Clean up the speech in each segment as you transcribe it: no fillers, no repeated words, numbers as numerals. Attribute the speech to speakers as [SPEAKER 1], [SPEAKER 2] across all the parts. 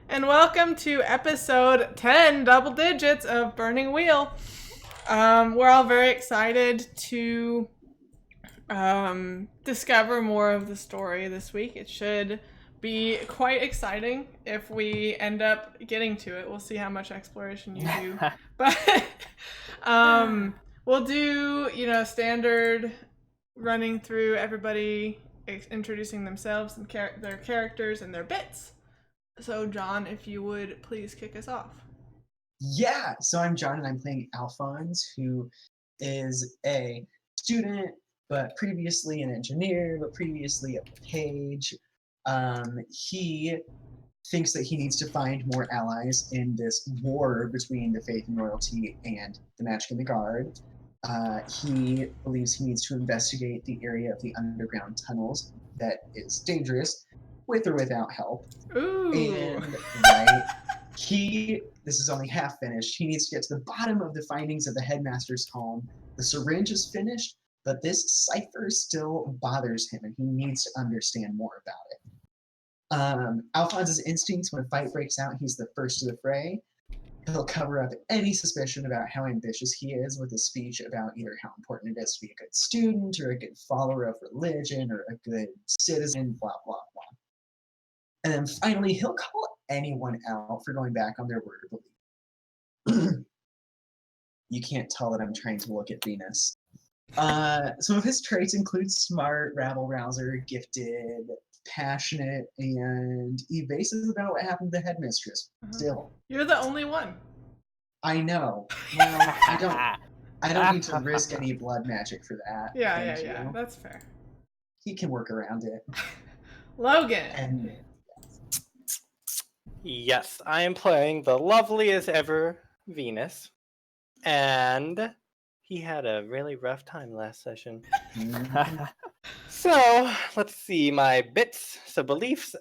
[SPEAKER 1] and welcome to episode 10, double digits of Burning Wheel. We're all very excited to discover more of the story this week. It should be quite exciting if we end up getting to it. We'll see how much exploration you do. But we'll do, standard running through everybody introducing themselves and their characters and their bits. So, John, if you would please kick us off.
[SPEAKER 2] Yeah, so I'm John and I'm playing Alphonse, who is a student, but previously an engineer, but previously a page. He thinks that he needs to find more allies in this war between the faith and royalty and the magic and the guard. He believes he needs to investigate the area of the underground tunnels that is dangerous, with or without help.
[SPEAKER 1] Ooh.
[SPEAKER 2] And this is only half finished. He needs to get to the bottom of the findings of the headmaster's home. The syringe is finished, but this cipher still bothers him, and he needs to understand more about it. Alphonse's instincts when a fight breaks out, he's the first to the fray. He'll cover up any suspicion about how ambitious he is with a speech about either how important it is to be a good student or a good follower of religion or a good citizen, blah, blah, blah. And then finally, he'll call anyone out for going back on their word of belief. You can't tell that I'm trying to look at Venus. Some of his traits include smart, rabble-rouser, gifted, passionate, and evasive about what happened to the headmistress. Still.
[SPEAKER 1] You're the only one.
[SPEAKER 2] I know. Well, I don't need to risk any blood magic for that.
[SPEAKER 1] Yeah. That's fair.
[SPEAKER 2] He can work around it.
[SPEAKER 1] Logan.
[SPEAKER 3] Yes, I am playing the lovely as ever Venus, and he had a really rough time last session. So, let's see my bits. So, beliefs,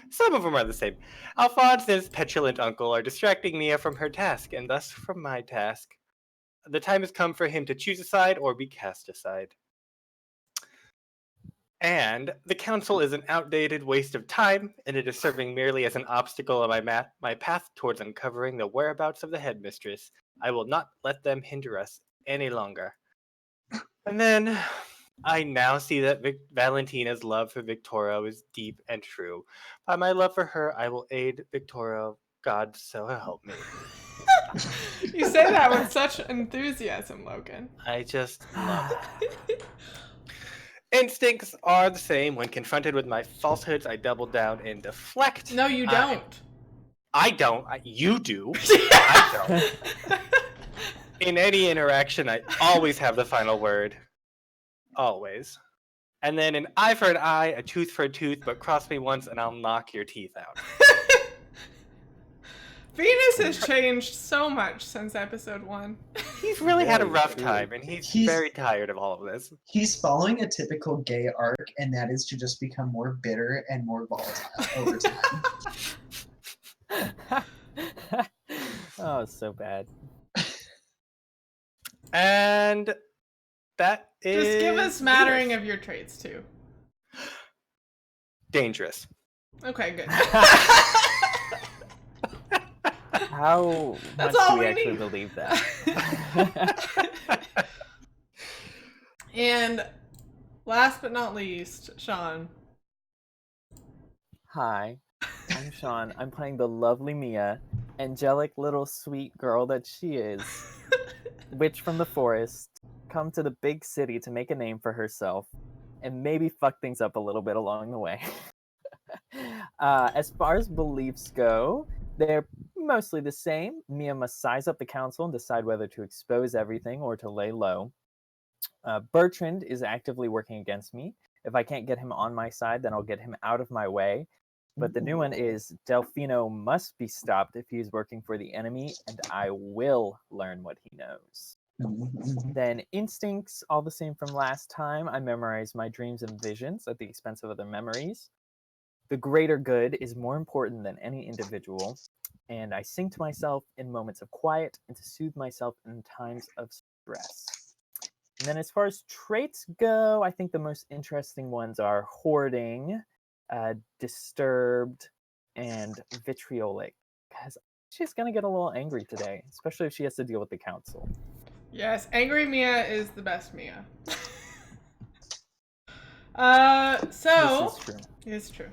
[SPEAKER 3] some of them are the same. Alphonse's petulant uncle are distracting Mia from her task, and thus from my task. The time has come for him to choose a side or be cast aside. And the council is an outdated waste of time, and it is serving merely as an obstacle on my path towards uncovering the whereabouts of the headmistress. I will not let them hinder us any longer. And then I now see that Valentina's love for Victoria is deep and true. By my love for her, I will aid Victoria. God so help me.
[SPEAKER 1] You say that with such enthusiasm, Logan.
[SPEAKER 3] I just love it. Instincts are the same. When confronted with my falsehoods, I double down and deflect.
[SPEAKER 1] No, you don't.
[SPEAKER 3] I don't. You do. I don't. In any interaction, I always have the final word. Always. And then an eye for an eye, a tooth for a tooth, but cross me once and I'll knock your teeth out.
[SPEAKER 1] Venus has changed so much since episode 1.
[SPEAKER 3] He's really had a rough time, and he's very tired of all of this.
[SPEAKER 2] He's following a typical gay arc, and that is to just become more bitter and more volatile over time.
[SPEAKER 4] Oh, so bad.
[SPEAKER 3] And that is...
[SPEAKER 1] Just give us smattering of your traits, too.
[SPEAKER 3] Dangerous.
[SPEAKER 1] Okay, good.
[SPEAKER 4] How much do we actually believe that?
[SPEAKER 1] And last but not least, Sean.
[SPEAKER 4] Hi, I'm Sean. I'm playing the lovely Mia, angelic little sweet girl that she is. Witch from the forest, come to the big city to make a name for herself, and maybe fuck things up a little bit along the way. As far as beliefs go, they're mostly the same. Mia must size up the council and decide whether to expose everything or to lay low. Bertrand is actively working against me. If I can't get him on my side, then I'll get him out of my way. But the new one is Delfino must be stopped if he's working for the enemy, and I will learn what he knows. Then instincts, all the same from last time. I memorize my dreams and visions at the expense of other memories. The greater good is more important than any individual, and I sing to myself in moments of quiet and to soothe myself in times of stress. And then as far as traits go, I think the most interesting ones are hoarding, disturbed, and vitriolic, because she's gonna get a little angry today, especially if she has to deal with the council.
[SPEAKER 1] Yes, angry Mia is the best Mia. So
[SPEAKER 4] This is true.
[SPEAKER 1] it's true.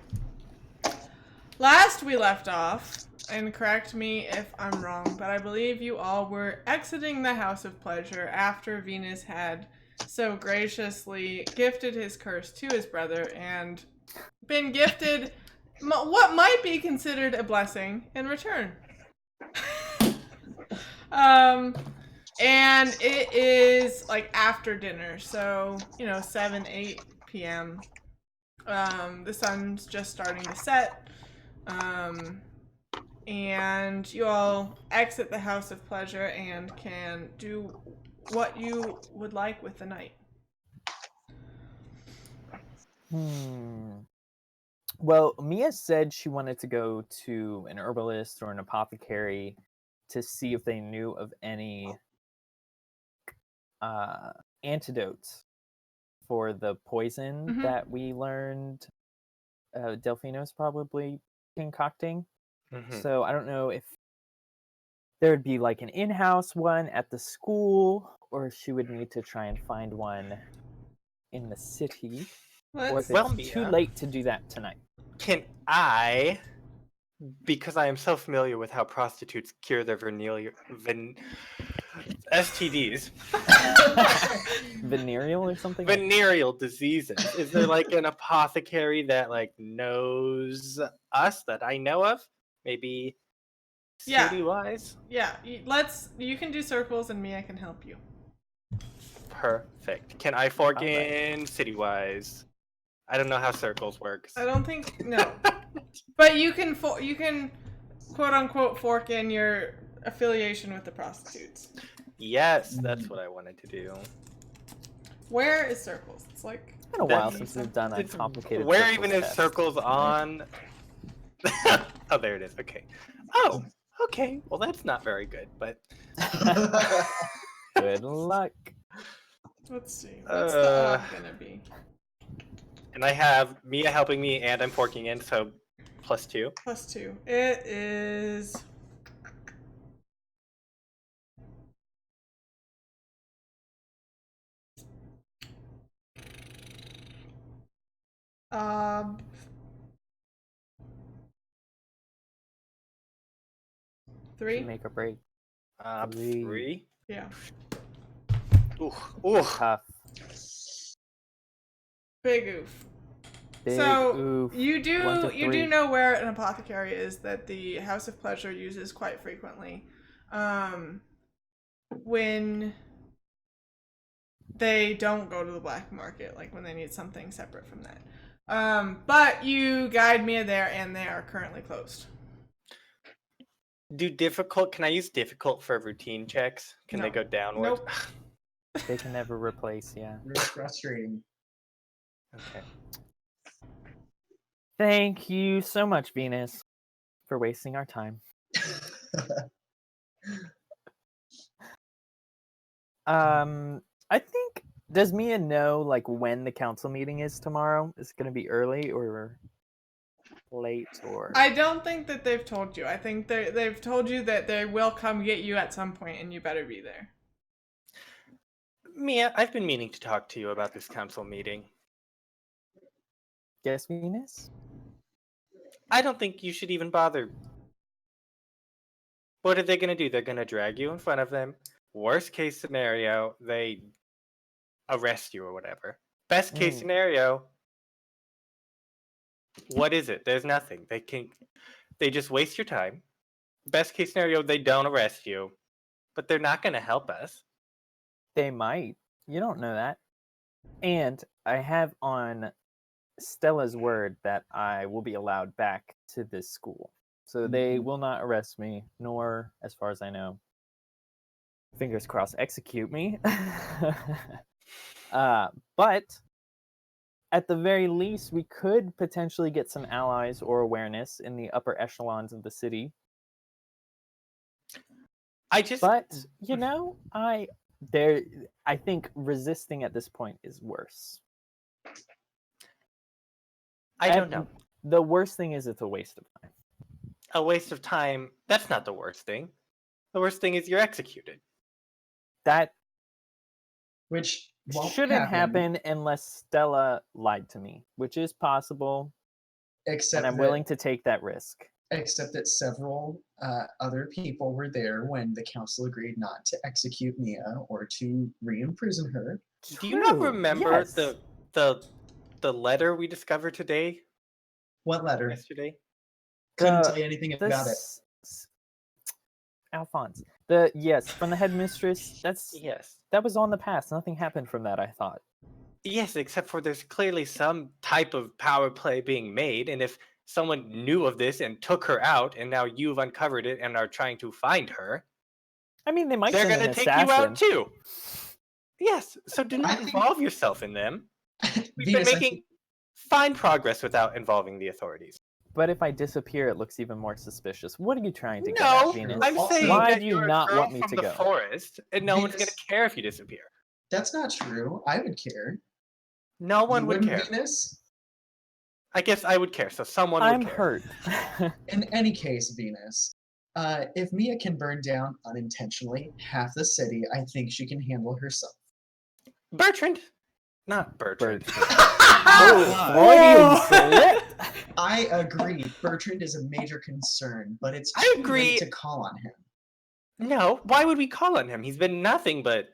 [SPEAKER 1] Last we left off, and correct me if I'm wrong, but I believe you all were exiting the House of Pleasure after Venus had so graciously gifted his curse to his brother and been gifted what might be considered a blessing in return. And it is like after dinner, so 7, 8 p.m. The sun's just starting to set. And you all exit the House of Pleasure and can do what you would like with the night.
[SPEAKER 4] Well, Mia said she wanted to go to an herbalist or an apothecary to see if they knew of any antidotes for the poison that we learned Delphino's probably concocting. So I don't know if there would be like an in-house one at the school, or if she would need to try and find one in the city, or if it's too late to do that tonight.
[SPEAKER 3] Can I, because I am so familiar with how prostitutes cure their STDs.
[SPEAKER 4] Venereal or something?
[SPEAKER 3] Venereal diseases. Is there like an apothecary that like knows us that I know of? Maybe city-wise?
[SPEAKER 1] Yeah, you can do circles and Mia can help you.
[SPEAKER 3] Perfect. Can I fork in city-wise? I don't know how circles works.
[SPEAKER 1] I don't think no. But you can quote unquote fork in your affiliation with the prostitutes.
[SPEAKER 3] Yes, that's what I wanted to do.
[SPEAKER 1] Where is circles? It's like
[SPEAKER 4] it's been a while since we've done a complicated.
[SPEAKER 3] Where even is circles on? Oh, there it is. Okay. Oh, okay. Well, that's not very good, but
[SPEAKER 4] good luck.
[SPEAKER 1] Let's see. What's the odd gonna be?
[SPEAKER 3] And I have Mia helping me, and I'm forking in, so +2.
[SPEAKER 1] +2. It is. Three.
[SPEAKER 4] Make or break.
[SPEAKER 3] 3.
[SPEAKER 1] Yeah.
[SPEAKER 3] Ooh.
[SPEAKER 4] Tough.
[SPEAKER 1] Big oof. You do know where an apothecary is that the House of Pleasure uses quite frequently. When they don't go to the black market, like when they need something separate from that. But you guide Mia there, and they are currently closed.
[SPEAKER 3] Can I use difficult for routine checks? Can they go downward?
[SPEAKER 1] Nope.
[SPEAKER 4] They can never replace,
[SPEAKER 2] It's frustrating.
[SPEAKER 3] Okay.
[SPEAKER 4] Thank you so much, Venus, for wasting our time. I think, does Mia know like when the council meeting is tomorrow? Is it going to be early or late or?
[SPEAKER 1] I don't think that they've told you. I think they've told you that they will come get you at some point, and you better be there.
[SPEAKER 3] Mia, I've been meaning to talk to you about this council meeting.
[SPEAKER 4] Yes, Venus?
[SPEAKER 3] I don't think you should even bother. What are they going to do? They're going to drag you in front of them. Worst case scenario, they arrest you or whatever. Best case scenario, what is it? There's nothing. They just waste your time. Best case scenario, they don't arrest you, but they're not going to help us.
[SPEAKER 4] They might. You don't know that. And I have on Stella's word that I will be allowed back to this school. So they will not arrest me, nor, as far as I know, fingers crossed, execute me. But at the very least, we could potentially get some allies or awareness in the upper echelons of the city. But, I think resisting at this point is worse.
[SPEAKER 3] I don't know.
[SPEAKER 4] The worst thing is it's a waste of time.
[SPEAKER 3] a waste of time. That's not the worst thing. The worst thing is you're executed.
[SPEAKER 4] That
[SPEAKER 2] Which won't
[SPEAKER 4] shouldn't happen unless Stella lied to me, which is possible,
[SPEAKER 2] Except
[SPEAKER 4] and I'm
[SPEAKER 2] that,
[SPEAKER 4] willing to take that risk.
[SPEAKER 2] except that several other people were there when the council agreed not to execute Mia or to re-imprison her.
[SPEAKER 3] Do you not
[SPEAKER 4] True,
[SPEAKER 3] remember
[SPEAKER 4] yes.
[SPEAKER 3] the letter we discovered today?
[SPEAKER 2] What letter?
[SPEAKER 3] Yesterday?
[SPEAKER 2] Couldn't
[SPEAKER 4] The-
[SPEAKER 2] tell you anything
[SPEAKER 4] the
[SPEAKER 2] about it.
[SPEAKER 4] Alphonse. Yes, from the headmistress.
[SPEAKER 3] Yes.
[SPEAKER 4] That was on the past. Nothing happened from that, I thought.
[SPEAKER 3] Yes, except for there's clearly some type of power play being made, and if someone knew of this and took her out, and now you've uncovered it and are trying to find her,
[SPEAKER 4] I mean, they might
[SPEAKER 3] they're
[SPEAKER 4] send
[SPEAKER 3] gonna
[SPEAKER 4] an
[SPEAKER 3] take you
[SPEAKER 4] assassin.
[SPEAKER 3] out too. Yes, so do not
[SPEAKER 2] think-
[SPEAKER 3] involve yourself in them. We've been
[SPEAKER 2] Venus, I
[SPEAKER 3] making fine progress without involving the authorities.
[SPEAKER 4] But if I disappear, it looks even more suspicious. What are you trying to get
[SPEAKER 3] No,
[SPEAKER 4] at, Venus?
[SPEAKER 3] I'm
[SPEAKER 2] Also-
[SPEAKER 3] saying
[SPEAKER 4] Why
[SPEAKER 3] that
[SPEAKER 4] do you
[SPEAKER 3] you're a
[SPEAKER 4] not
[SPEAKER 3] girl
[SPEAKER 4] want me
[SPEAKER 3] from
[SPEAKER 4] to
[SPEAKER 3] the
[SPEAKER 4] go?
[SPEAKER 3] forest, and no one's gonna
[SPEAKER 2] Venus-
[SPEAKER 3] care if you disappear.
[SPEAKER 2] That's not true. I would care.
[SPEAKER 3] No one
[SPEAKER 2] You
[SPEAKER 3] would
[SPEAKER 2] wouldn't,
[SPEAKER 3] care.
[SPEAKER 2] Venus?
[SPEAKER 3] I guess I would care, so someone
[SPEAKER 4] I'm
[SPEAKER 3] would care.
[SPEAKER 4] hurt.
[SPEAKER 2] In any case, Venus, if Mia can burn down unintentionally half the city, I think she can handle herself.
[SPEAKER 3] Bertrand, not Bertrand.
[SPEAKER 4] Freudian slip.
[SPEAKER 2] I agree. Bertrand is a major concern, but it's
[SPEAKER 3] I
[SPEAKER 2] too
[SPEAKER 3] agree.
[SPEAKER 2] late to call on him.
[SPEAKER 3] No, why would we call on him? He's been nothing but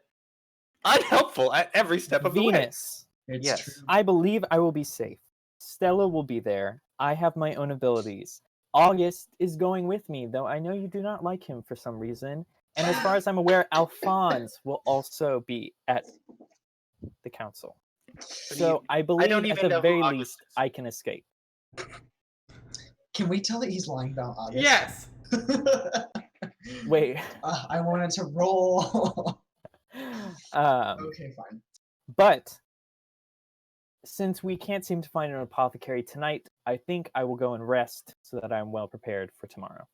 [SPEAKER 3] unhelpful at every step of the way.
[SPEAKER 4] Venus.
[SPEAKER 2] It's
[SPEAKER 3] Yes.
[SPEAKER 2] true.
[SPEAKER 4] I believe I will be safe. Stella will be there. I have my own abilities. August is going with me, though I know you do not like him for some reason. And as far as I'm aware, Alphonse will also be at the council. So I believe
[SPEAKER 3] don't
[SPEAKER 4] at
[SPEAKER 3] even know
[SPEAKER 4] the
[SPEAKER 3] who
[SPEAKER 4] very
[SPEAKER 3] August
[SPEAKER 4] least
[SPEAKER 3] is.
[SPEAKER 4] I can escape.
[SPEAKER 2] Can we tell that he's lying about August?
[SPEAKER 1] Yes.
[SPEAKER 4] Wait.
[SPEAKER 2] I wanted to roll.
[SPEAKER 4] um,
[SPEAKER 2] Okay, fine.
[SPEAKER 4] but since we can't seem to find an apothecary tonight, I think I will go and rest so that I'm well prepared for tomorrow.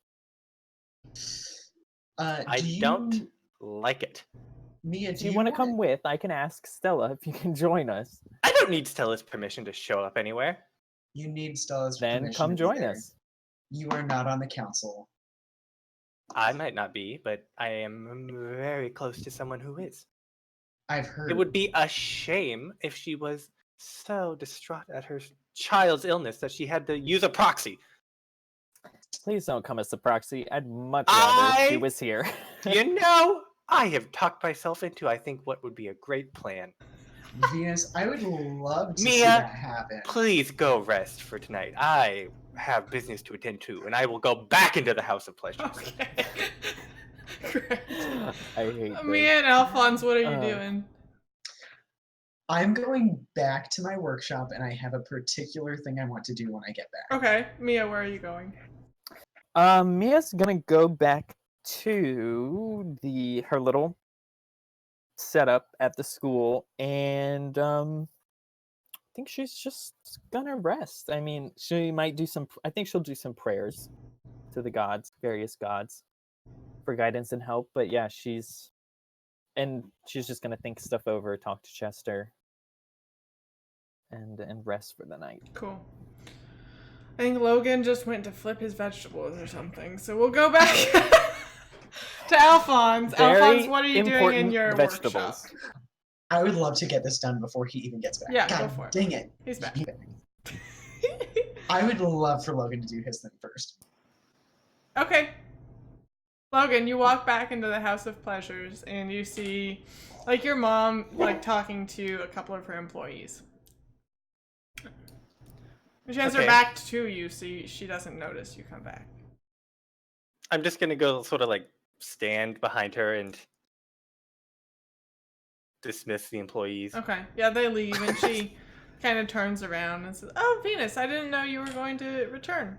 [SPEAKER 3] I don't like it.
[SPEAKER 2] Mia,
[SPEAKER 4] If
[SPEAKER 2] do
[SPEAKER 4] you want to come with, I can ask Stella if you can join us.
[SPEAKER 3] I don't need Stella's permission to show up anywhere.
[SPEAKER 2] You need Stella's
[SPEAKER 4] Then
[SPEAKER 2] permission
[SPEAKER 4] come
[SPEAKER 2] to be
[SPEAKER 4] join
[SPEAKER 2] there.
[SPEAKER 4] us.
[SPEAKER 2] You are not on the council.
[SPEAKER 3] I might not be, but I am very close to someone who is.
[SPEAKER 2] I've heard.
[SPEAKER 3] It would be a shame if she was so distraught at her child's illness that she had to use a proxy.
[SPEAKER 4] Please don't come as the proxy. I'd much rather she
[SPEAKER 3] I-
[SPEAKER 4] was here.
[SPEAKER 3] You know, I have talked myself into, I think, what would be a great plan.
[SPEAKER 2] Venus, I would love to see
[SPEAKER 3] Mia,
[SPEAKER 2] that happen.
[SPEAKER 3] Please go rest for tonight. I have business to attend to, and I will go back into the House of Pleasures.
[SPEAKER 1] Okay. Great.
[SPEAKER 4] I hate this.
[SPEAKER 1] Mia and Alphonse, what are you
[SPEAKER 4] Uh,
[SPEAKER 1] doing?
[SPEAKER 2] I'm going back to my workshop, and I have a particular thing I want to do when I get back.
[SPEAKER 1] Okay, Mia, where are you going?
[SPEAKER 4] Mia's gonna go back to her little setup at the school, and I think she's just gonna rest. I mean, she might do some. I think she'll do some prayers to the gods, various gods, for guidance and help. But yeah, she's just gonna think stuff over, talk to Chester, and rest for the night.
[SPEAKER 1] Cool. I think Logan just went to flip his vegetables or something. So we'll go back to Alphonse.
[SPEAKER 4] Very
[SPEAKER 1] Alphonse, what are you doing in
[SPEAKER 4] important
[SPEAKER 1] your
[SPEAKER 4] vegetables.
[SPEAKER 1] workshop?
[SPEAKER 2] I would love to get this done before he even gets back.
[SPEAKER 1] Yeah,
[SPEAKER 2] God
[SPEAKER 1] go for it.
[SPEAKER 2] dang it.
[SPEAKER 1] He's back.
[SPEAKER 2] I would love for Logan to do his thing first.
[SPEAKER 1] Okay. Logan, you walk back into the House of Pleasures and you see like your mom like talking to a couple of her employees. She has her
[SPEAKER 3] Okay.
[SPEAKER 1] back to you, so she doesn't notice you come back.
[SPEAKER 3] I'm just gonna go sort of like stand behind her and dismiss the employees.
[SPEAKER 1] Okay. Yeah, they leave and she kind of turns around and says, "Oh, Venus, I didn't know you were going to return."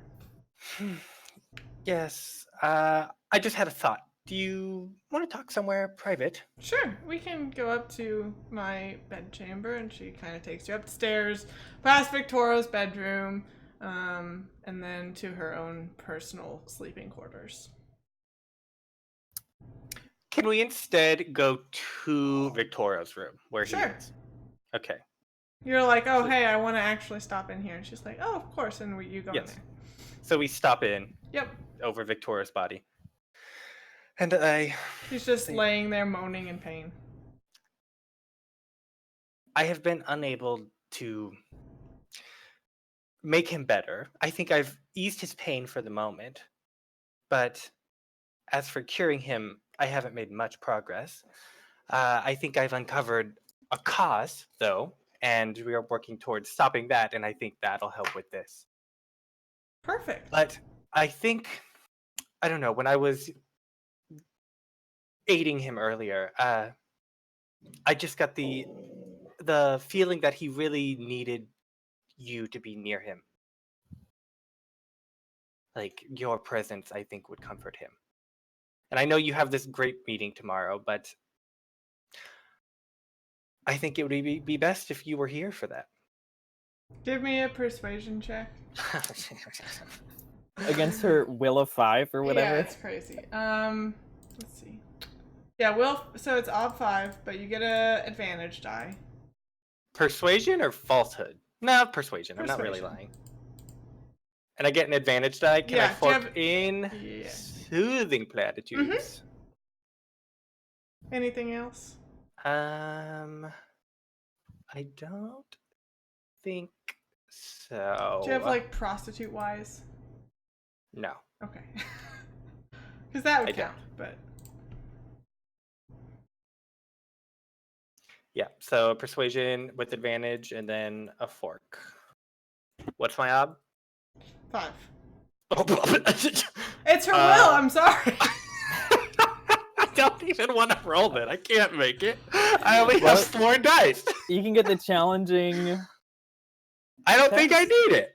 [SPEAKER 3] Yes, I just had a thought. Do you want to talk somewhere private?
[SPEAKER 1] Sure, we can go up to my bedchamber, and she kind of takes you upstairs, past Victoria's bedroom, and then to her own personal sleeping quarters.
[SPEAKER 3] Can we instead go to Victoria's room where he
[SPEAKER 1] Sure.
[SPEAKER 3] is? Okay.
[SPEAKER 1] You're like, "Oh, hey, I want to actually stop in here," and she's like, "Oh, of course," and you go in
[SPEAKER 3] Yes.
[SPEAKER 1] there.
[SPEAKER 3] So we stop in.
[SPEAKER 1] Yep.
[SPEAKER 3] over Victoria's body. And
[SPEAKER 1] He's just laying there moaning in pain.
[SPEAKER 3] I have been unable to make him better. I think I've eased his pain for the moment. But as for curing him, I haven't made much progress. I think I've uncovered a cause, though, and we are working towards stopping that, and I think that'll help with this.
[SPEAKER 1] Perfect.
[SPEAKER 3] But I think, I don't know, when I was aiding him earlier, I just got the feeling that he really needed you to be near him. Like, your presence, I think, would comfort him. And I know you have this great meeting tomorrow, but I think it would be best if you were here for that.
[SPEAKER 1] Give me a persuasion check.
[SPEAKER 4] Against her will of 5 or whatever.
[SPEAKER 1] Yeah, it's crazy. Let's see. Yeah, so it's odd 5, but you get a advantage die.
[SPEAKER 3] Persuasion or falsehood? No, persuasion. I'm not really lying. And I get an advantage die. Can I fork in soothing platitudes?
[SPEAKER 1] Anything else?
[SPEAKER 3] I don't think so.
[SPEAKER 1] Do you have like prostitute wise?
[SPEAKER 3] No.
[SPEAKER 1] Okay. Because that would count, but.
[SPEAKER 3] Yeah, so persuasion with advantage and then a fork. What's my ob?
[SPEAKER 1] 5.
[SPEAKER 3] Oh,
[SPEAKER 1] it's her will, I'm sorry.
[SPEAKER 3] I don't even want to roll that. I can't make it. I only have 4 dice.
[SPEAKER 4] You can get the challenging.
[SPEAKER 3] I don't think I need it.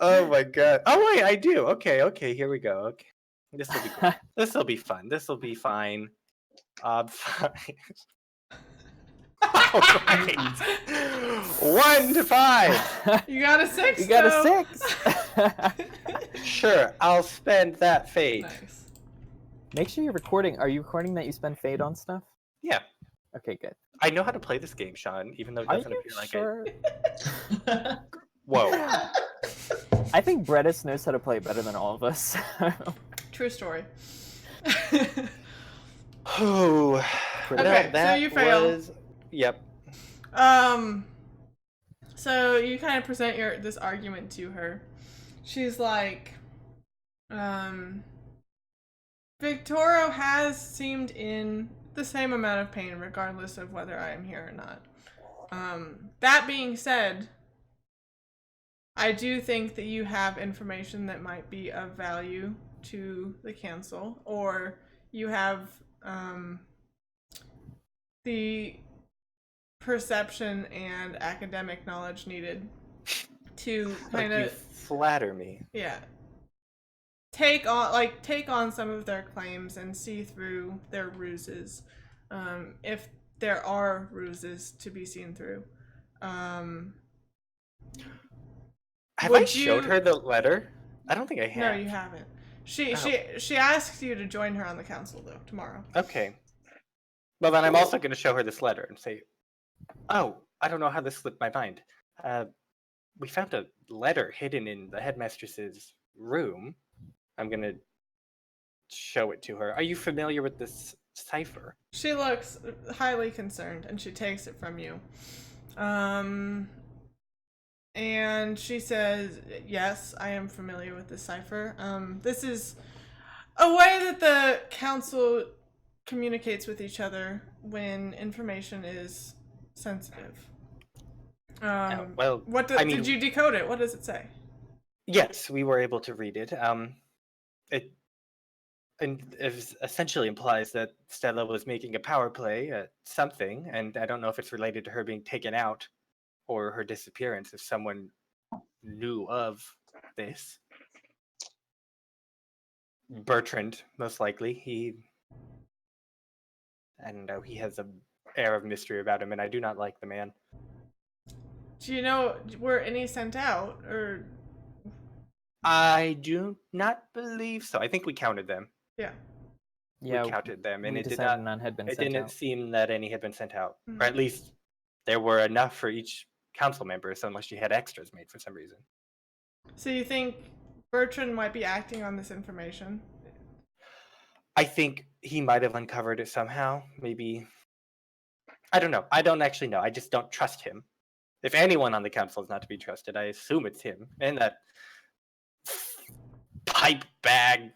[SPEAKER 3] Oh my god. Oh wait, I do. Okay, here we go. Okay. This will be good. This will be fun. This will be fine. Ob 5. All right. 1 to 5.
[SPEAKER 1] You got a 6.
[SPEAKER 4] You got a 6.
[SPEAKER 3] Sure, I'll spend that fate.
[SPEAKER 1] Nice.
[SPEAKER 4] Make sure you're recording. Are you recording that you spend fate on stuff?
[SPEAKER 3] Yeah.
[SPEAKER 4] Okay, good.
[SPEAKER 3] I know how to play this game, Sean, even though it doesn't appear like
[SPEAKER 4] it.
[SPEAKER 3] Whoa.
[SPEAKER 4] I think Brettis knows how to play better than all of us.
[SPEAKER 1] True story.
[SPEAKER 3] Oh.
[SPEAKER 1] Okay, so you fail.
[SPEAKER 3] Yep.
[SPEAKER 1] So you kind of present this argument to her. She's like, Victorio has seemed in the same amount of pain regardless of whether I am here or not. That being said, I do think that you have information that might be of value to the council, or you have the perception and academic knowledge needed to kind of
[SPEAKER 3] flatter me.
[SPEAKER 1] Yeah. Take on some of their claims and see through their ruses, if there are ruses to be seen through.
[SPEAKER 3] Have I showed her the letter? I don't think I have.
[SPEAKER 1] No, you haven't. She asks you to join her on the council though tomorrow.
[SPEAKER 3] Okay. Well, then I'm also going to show her this letter and say, "Oh, I don't know how this slipped my mind. We found a letter hidden in the headmistress's room. I'm going to show it to her. Are you familiar with this cipher?"
[SPEAKER 1] She looks highly concerned and she takes it from you. And she says, "Yes, I am familiar with this cipher. This is a way that the council communicates with each other when information is sensitive."
[SPEAKER 3] Well,
[SPEAKER 1] did you decode it? What does it say?
[SPEAKER 3] Yes, we were able to read it. It essentially implies that Stella was making a power play at something, and I don't know if it's related to her being taken out or her disappearance, if someone knew of this. Bertrand, most likely. I don't know, he has an air of mystery about him, and I do not like the man.
[SPEAKER 1] Do you know, were any sent out, or?
[SPEAKER 3] I do not believe so. I think we counted them.
[SPEAKER 1] Yeah.
[SPEAKER 3] We counted them, and it
[SPEAKER 4] didn't
[SPEAKER 3] seem that any had been sent out. Or at least there were enough for each council member, so unless she had extras made for some reason.
[SPEAKER 1] So you think Bertrand might be acting on this information.
[SPEAKER 3] I think he might have uncovered it somehow. Maybe. I don't know. I don't actually know. I just don't trust him. If anyone on the council is not to be trusted, I assume it's him. And that pipe bag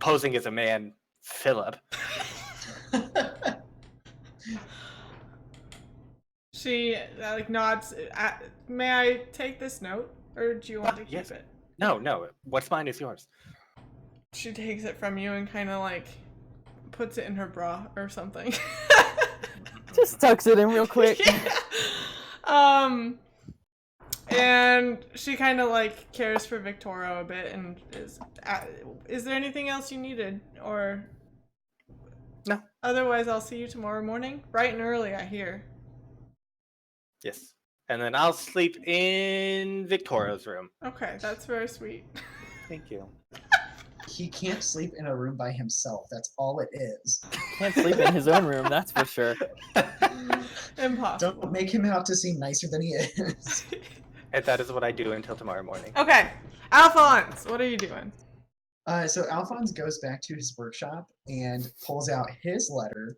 [SPEAKER 3] posing as a man, Philip.
[SPEAKER 1] She like nods. May I take this note, or do you want to keep
[SPEAKER 3] Yes.
[SPEAKER 1] it?
[SPEAKER 3] No. What's mine is yours.
[SPEAKER 1] She takes it from you and kind of like puts it in her bra or something.
[SPEAKER 4] Just tucks it in real quick.
[SPEAKER 1] Yeah. And she kind of like cares for Victoria a bit and is there anything else you needed, or
[SPEAKER 3] No.
[SPEAKER 1] otherwise I'll see you tomorrow morning bright and early, I hear.
[SPEAKER 3] Yes. And then I'll sleep in Victoria's room.
[SPEAKER 1] Okay, that's very sweet.
[SPEAKER 3] Thank you.
[SPEAKER 2] He can't sleep in a room by himself. That's all it is.
[SPEAKER 4] Can't sleep in his own room, that's for sure.
[SPEAKER 1] Impossible.
[SPEAKER 2] Don't make him out to seem nicer than he is.
[SPEAKER 3] And that is what I do until tomorrow morning.
[SPEAKER 1] Okay, Alphonse, what are you doing?
[SPEAKER 2] So Alphonse goes back to his workshop and pulls out his letter.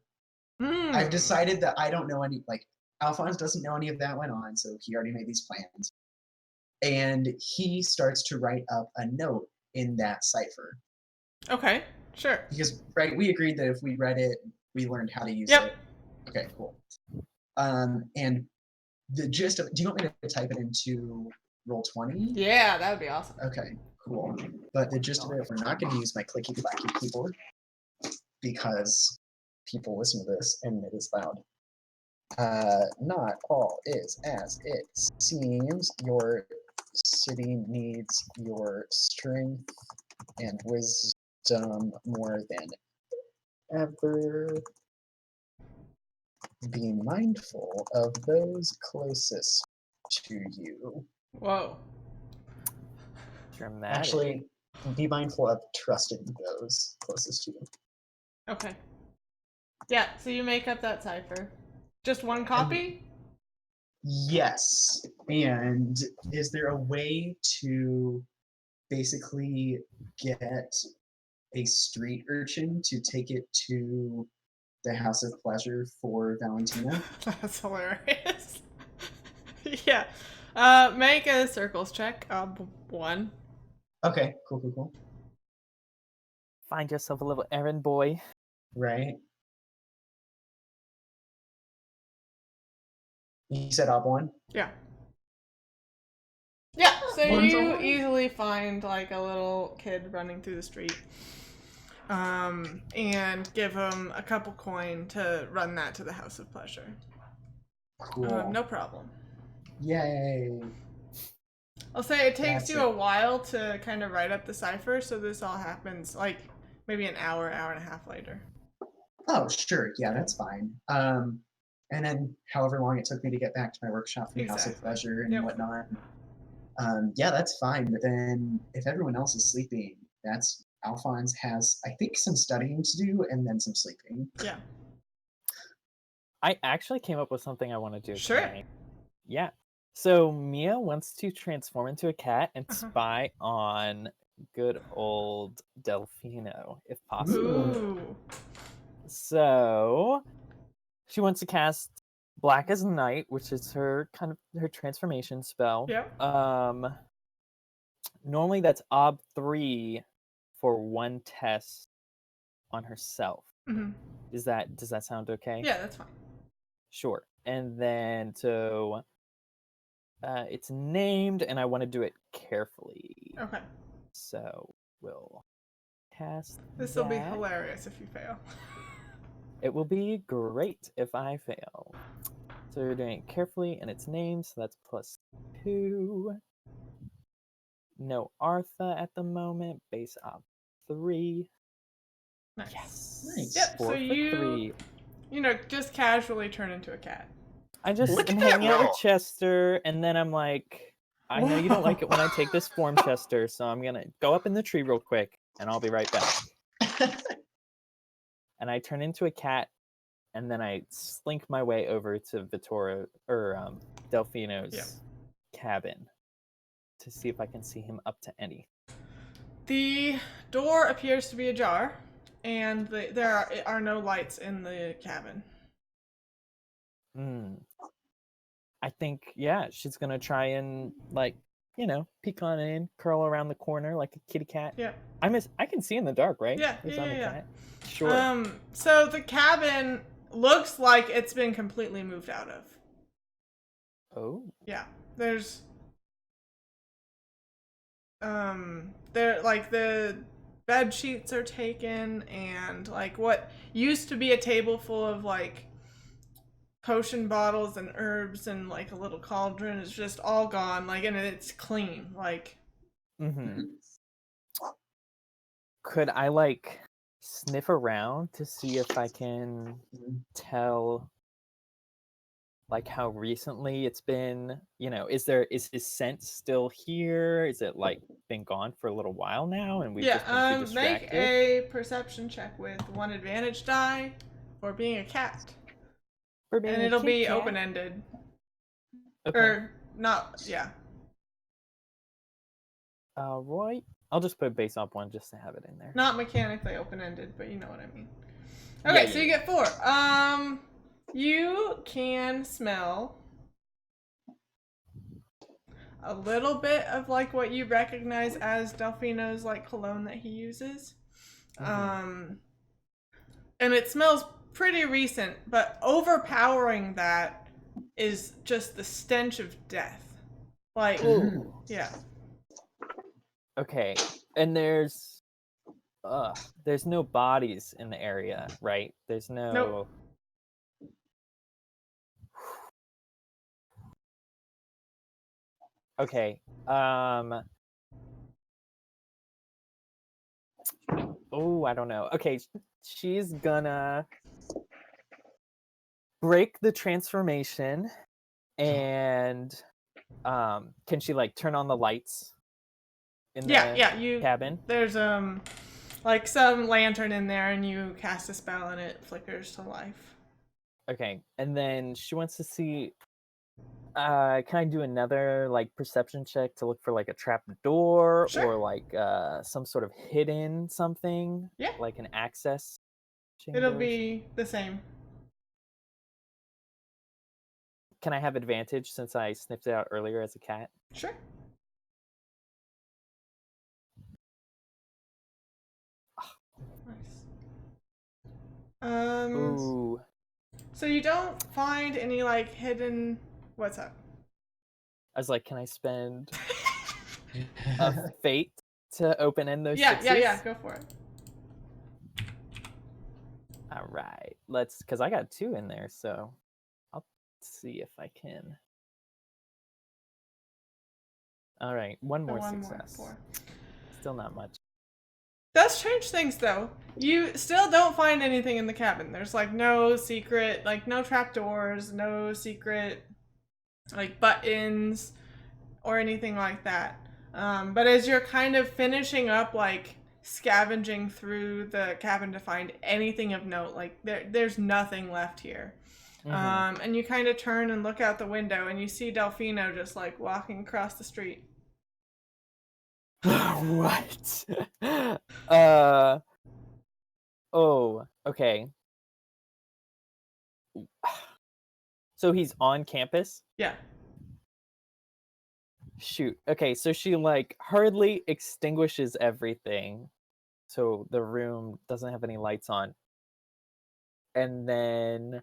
[SPEAKER 2] I've decided that I don't know any, like, Alphonse doesn't know any of that went on, so he already made these plans. And he starts to write up a note in that cipher.
[SPEAKER 1] Okay, sure.
[SPEAKER 2] Because, right, we agreed that if we read it, we learned how to use
[SPEAKER 1] Yep.
[SPEAKER 2] it. Okay, cool. And the gist of, do you want me to type it into Roll20?
[SPEAKER 1] Yeah, that would be awesome.
[SPEAKER 2] Okay, cool. But the gist of it, we're not going to use my clicky clacky keyboard because people listen to this and it is loud. Not all is as it seems. Your city needs your strength and wisdom more than ever. Be mindful of those closest to you.
[SPEAKER 1] Whoa.
[SPEAKER 4] Dramatic.
[SPEAKER 2] Actually, be mindful of trusting those closest to you.
[SPEAKER 1] Okay. Yeah, so you make up that cipher. Just one copy?
[SPEAKER 2] Yes. And is there a way to basically get a street urchin to take it to the House of Pleasure for Valentina?
[SPEAKER 1] That's hilarious. Yeah. Make a circles check. 1.
[SPEAKER 2] Okay, cool.
[SPEAKER 4] Find yourself a little errand boy.
[SPEAKER 2] Right. You said op 1?
[SPEAKER 1] Yeah. Yeah, so
[SPEAKER 2] One for
[SPEAKER 1] you
[SPEAKER 2] one?
[SPEAKER 1] easily find like a little kid running through the street. And give him a couple coin to run that to the House of Pleasure.
[SPEAKER 2] Cool.
[SPEAKER 1] No problem.
[SPEAKER 2] Yay.
[SPEAKER 1] I'll say it takes
[SPEAKER 2] That's
[SPEAKER 1] you
[SPEAKER 2] it.
[SPEAKER 1] a while to kind of write up the cipher, so this all happens like maybe an hour and a half later.
[SPEAKER 2] Oh, sure. Yeah, that's fine. And then however long it took me to get back to my workshop from the House of
[SPEAKER 1] Exactly.
[SPEAKER 2] Pleasure and
[SPEAKER 1] Yep.
[SPEAKER 2] whatnot. Yeah, that's fine. But then if everyone else is sleeping, that's Alphonse has, I think, some studying to do and then some sleeping.
[SPEAKER 1] Yeah.
[SPEAKER 4] I actually came up with something I want to do
[SPEAKER 1] Sure.
[SPEAKER 4] tonight. Yeah. So Mia wants to transform into a cat and spy on good old Delfino, if possible.
[SPEAKER 1] Ooh.
[SPEAKER 4] So she wants to cast Black as Night, which is her her transformation spell.
[SPEAKER 1] Yep.
[SPEAKER 4] Normally that's ob 3 for one test on herself.
[SPEAKER 1] Mm-hmm.
[SPEAKER 4] Does that sound okay?
[SPEAKER 1] Yeah, that's fine.
[SPEAKER 4] Sure. And then so it's named, and I want to do it carefully.
[SPEAKER 1] Okay.
[SPEAKER 4] So we'll cast.
[SPEAKER 1] This will be
[SPEAKER 4] that.
[SPEAKER 1] hilarious if you fail.
[SPEAKER 4] It will be great if I fail. So we're doing it carefully, and it's named, so that's +2. No Artha at the moment. Base op 3.
[SPEAKER 1] Nice.
[SPEAKER 4] Yes.
[SPEAKER 2] Nice.
[SPEAKER 1] Yep,
[SPEAKER 4] 4
[SPEAKER 1] so
[SPEAKER 4] for
[SPEAKER 1] you
[SPEAKER 4] 3.
[SPEAKER 1] just casually turn into a cat.
[SPEAKER 4] I just
[SPEAKER 3] Look
[SPEAKER 4] am
[SPEAKER 3] at that
[SPEAKER 4] hanging out with
[SPEAKER 3] roll.
[SPEAKER 4] Chester, and then I'm like, I know you don't like it when I take this form, Chester, so I'm gonna go up in the tree real quick, and I'll be right back. And I turn into a cat, and then I slink my way over to Delfino's cabin. to see if I can see him up to any.
[SPEAKER 1] The door appears to be ajar, and there are no lights in the cabin.
[SPEAKER 4] I think, yeah, she's gonna try and, like, peek on in, curl around the corner like a kitty cat.
[SPEAKER 1] Yeah.
[SPEAKER 4] I can see in the dark, right?
[SPEAKER 1] Yeah,
[SPEAKER 4] Because
[SPEAKER 1] yeah,
[SPEAKER 4] I'm a
[SPEAKER 1] yeah.
[SPEAKER 4] cat. Sure.
[SPEAKER 1] So the cabin looks like it's been completely moved out of.
[SPEAKER 4] Oh.
[SPEAKER 1] Yeah. There's there, like, the bed sheets are taken, and like what used to be a table full of like potion bottles and herbs and like a little cauldron is just all gone, like, and it's clean, like.
[SPEAKER 4] Could I, like, sniff around to see if I can tell, like, how recently it's been? Is his scent still here? Is it, like, been gone for a little while now and we've just been too distracted?
[SPEAKER 1] Make a perception check with 1 advantage die for being a cat.
[SPEAKER 4] For being
[SPEAKER 1] and
[SPEAKER 4] a
[SPEAKER 1] it'll
[SPEAKER 4] Kit
[SPEAKER 1] be
[SPEAKER 4] Kat?
[SPEAKER 1] open-ended.
[SPEAKER 4] Okay.
[SPEAKER 1] Or not, yeah.
[SPEAKER 4] Right. I'll just put base up 1 just to have it in there.
[SPEAKER 1] Not mechanically open-ended, but you know what I mean. Okay, so you get 4. You can smell a little bit of like what you recognize as Delfino's like cologne that he uses. And it smells pretty recent, but overpowering that is just the stench of death. Like, yeah.
[SPEAKER 4] Okay, and there's no bodies in the area, right? There's no.
[SPEAKER 1] Nope.
[SPEAKER 4] Okay. Oh, I don't know. Okay, she's gonna break the transformation, and can she, like, turn on the lights in the cabin?
[SPEAKER 1] There's like some lantern in there, and you cast a spell and it flickers to life.
[SPEAKER 4] Okay, and then she wants to see, can I do another, like, perception check to look for, like, a trap door?
[SPEAKER 1] Sure.
[SPEAKER 4] Or like some sort of hidden something?
[SPEAKER 1] Yeah.
[SPEAKER 4] Like an access chamber?
[SPEAKER 1] It'll be the same.
[SPEAKER 4] Can I have advantage since I sniffed it out earlier as a cat?
[SPEAKER 1] Sure. Nice.
[SPEAKER 4] Ooh.
[SPEAKER 1] So you don't find any like hidden. What's up?
[SPEAKER 4] I was like, can I spend a fate to open in those
[SPEAKER 1] Yeah,
[SPEAKER 4] sixes?
[SPEAKER 1] yeah. Go for it.
[SPEAKER 4] All right, because I got 2 in there, so I'll see if I can. All right, one more success.
[SPEAKER 1] 4.
[SPEAKER 4] Still not much.
[SPEAKER 1] Does change things though. You still don't find anything in the cabin. There's like no secret, like no trapdoors, no secret like buttons or anything like that. But as you're kind of finishing up, like scavenging through the cabin to find anything of note, like there's nothing left here. And you kind of turn and look out the window, and you see Delfino just like walking across the street.
[SPEAKER 4] What? Oh, okay. So he's on campus?
[SPEAKER 1] Yeah.
[SPEAKER 4] Shoot. Okay, so she, like, hurriedly extinguishes everything, so the room doesn't have any lights on. And then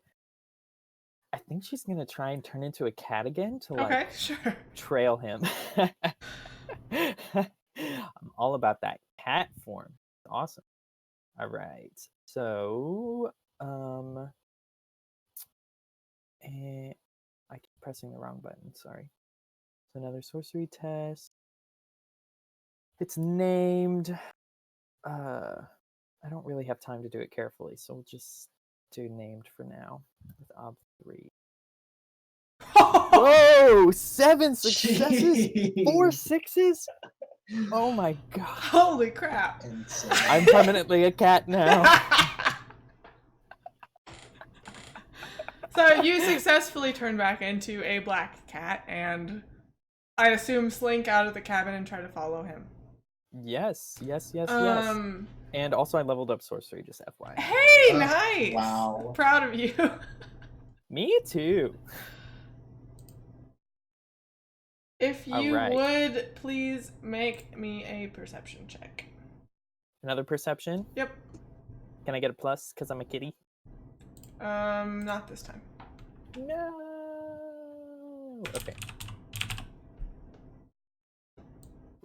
[SPEAKER 4] I think she's gonna try and turn into a cat again to, like,
[SPEAKER 1] sure.
[SPEAKER 4] trail him. I'm all about that cat form. Awesome. All right. So, and I keep pressing the wrong button. Sorry. So another sorcery test. It's named. I don't really have time to do it carefully, so we'll just do named for now with ob 3. Whoa! 7 successes, 4 6s. Oh my god!
[SPEAKER 1] Holy crap!
[SPEAKER 4] I'm permanently a cat now.
[SPEAKER 1] So you successfully turn back into a black cat, and I assume, slink out of the cabin and try to follow him.
[SPEAKER 4] Yes.
[SPEAKER 1] Um.
[SPEAKER 4] And also, I leveled up sorcery, just FYI.
[SPEAKER 1] Hey,
[SPEAKER 2] Ugh,
[SPEAKER 1] nice.
[SPEAKER 2] wow.
[SPEAKER 1] Proud of you.
[SPEAKER 4] Me too.
[SPEAKER 1] If you
[SPEAKER 4] Alright.
[SPEAKER 1] would please make me a perception check.
[SPEAKER 4] Another perception.
[SPEAKER 1] Yep.
[SPEAKER 4] Can I get a plus because I'm a kitty?
[SPEAKER 1] Not this time.
[SPEAKER 4] No. Okay.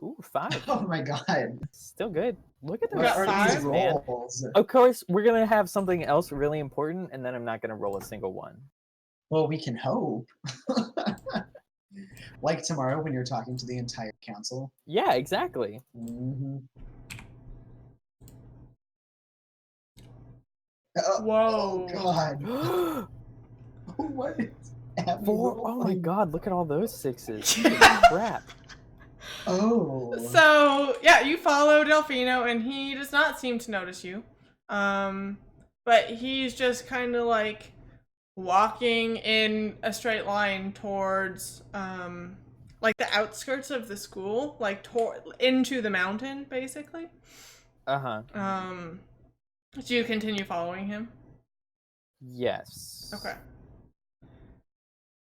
[SPEAKER 4] Ooh, 5.
[SPEAKER 2] Oh my god.
[SPEAKER 4] Still good. Look at
[SPEAKER 1] You
[SPEAKER 4] those
[SPEAKER 1] got
[SPEAKER 2] What are
[SPEAKER 1] five?
[SPEAKER 2] these
[SPEAKER 4] sixes, man.
[SPEAKER 2] rolls?
[SPEAKER 4] Of course, we're gonna have something else really important, and then I'm not gonna roll a single one.
[SPEAKER 2] Well, we can hope. Like tomorrow when you're talking to the entire council.
[SPEAKER 4] Yeah, exactly.
[SPEAKER 2] Mm-hmm.
[SPEAKER 1] Whoa.
[SPEAKER 2] Oh god. What is happening?
[SPEAKER 4] 4. Oh my god, look at all those 6s. Crap.
[SPEAKER 2] Oh.
[SPEAKER 1] So, yeah, you follow Delfino, and he does not seem to notice you. But he's just kind of like walking in a straight line towards, like the outskirts of the school, like into the mountain, basically.
[SPEAKER 4] Uh-huh.
[SPEAKER 1] Do you continue following him?
[SPEAKER 4] Yes.
[SPEAKER 1] Okay.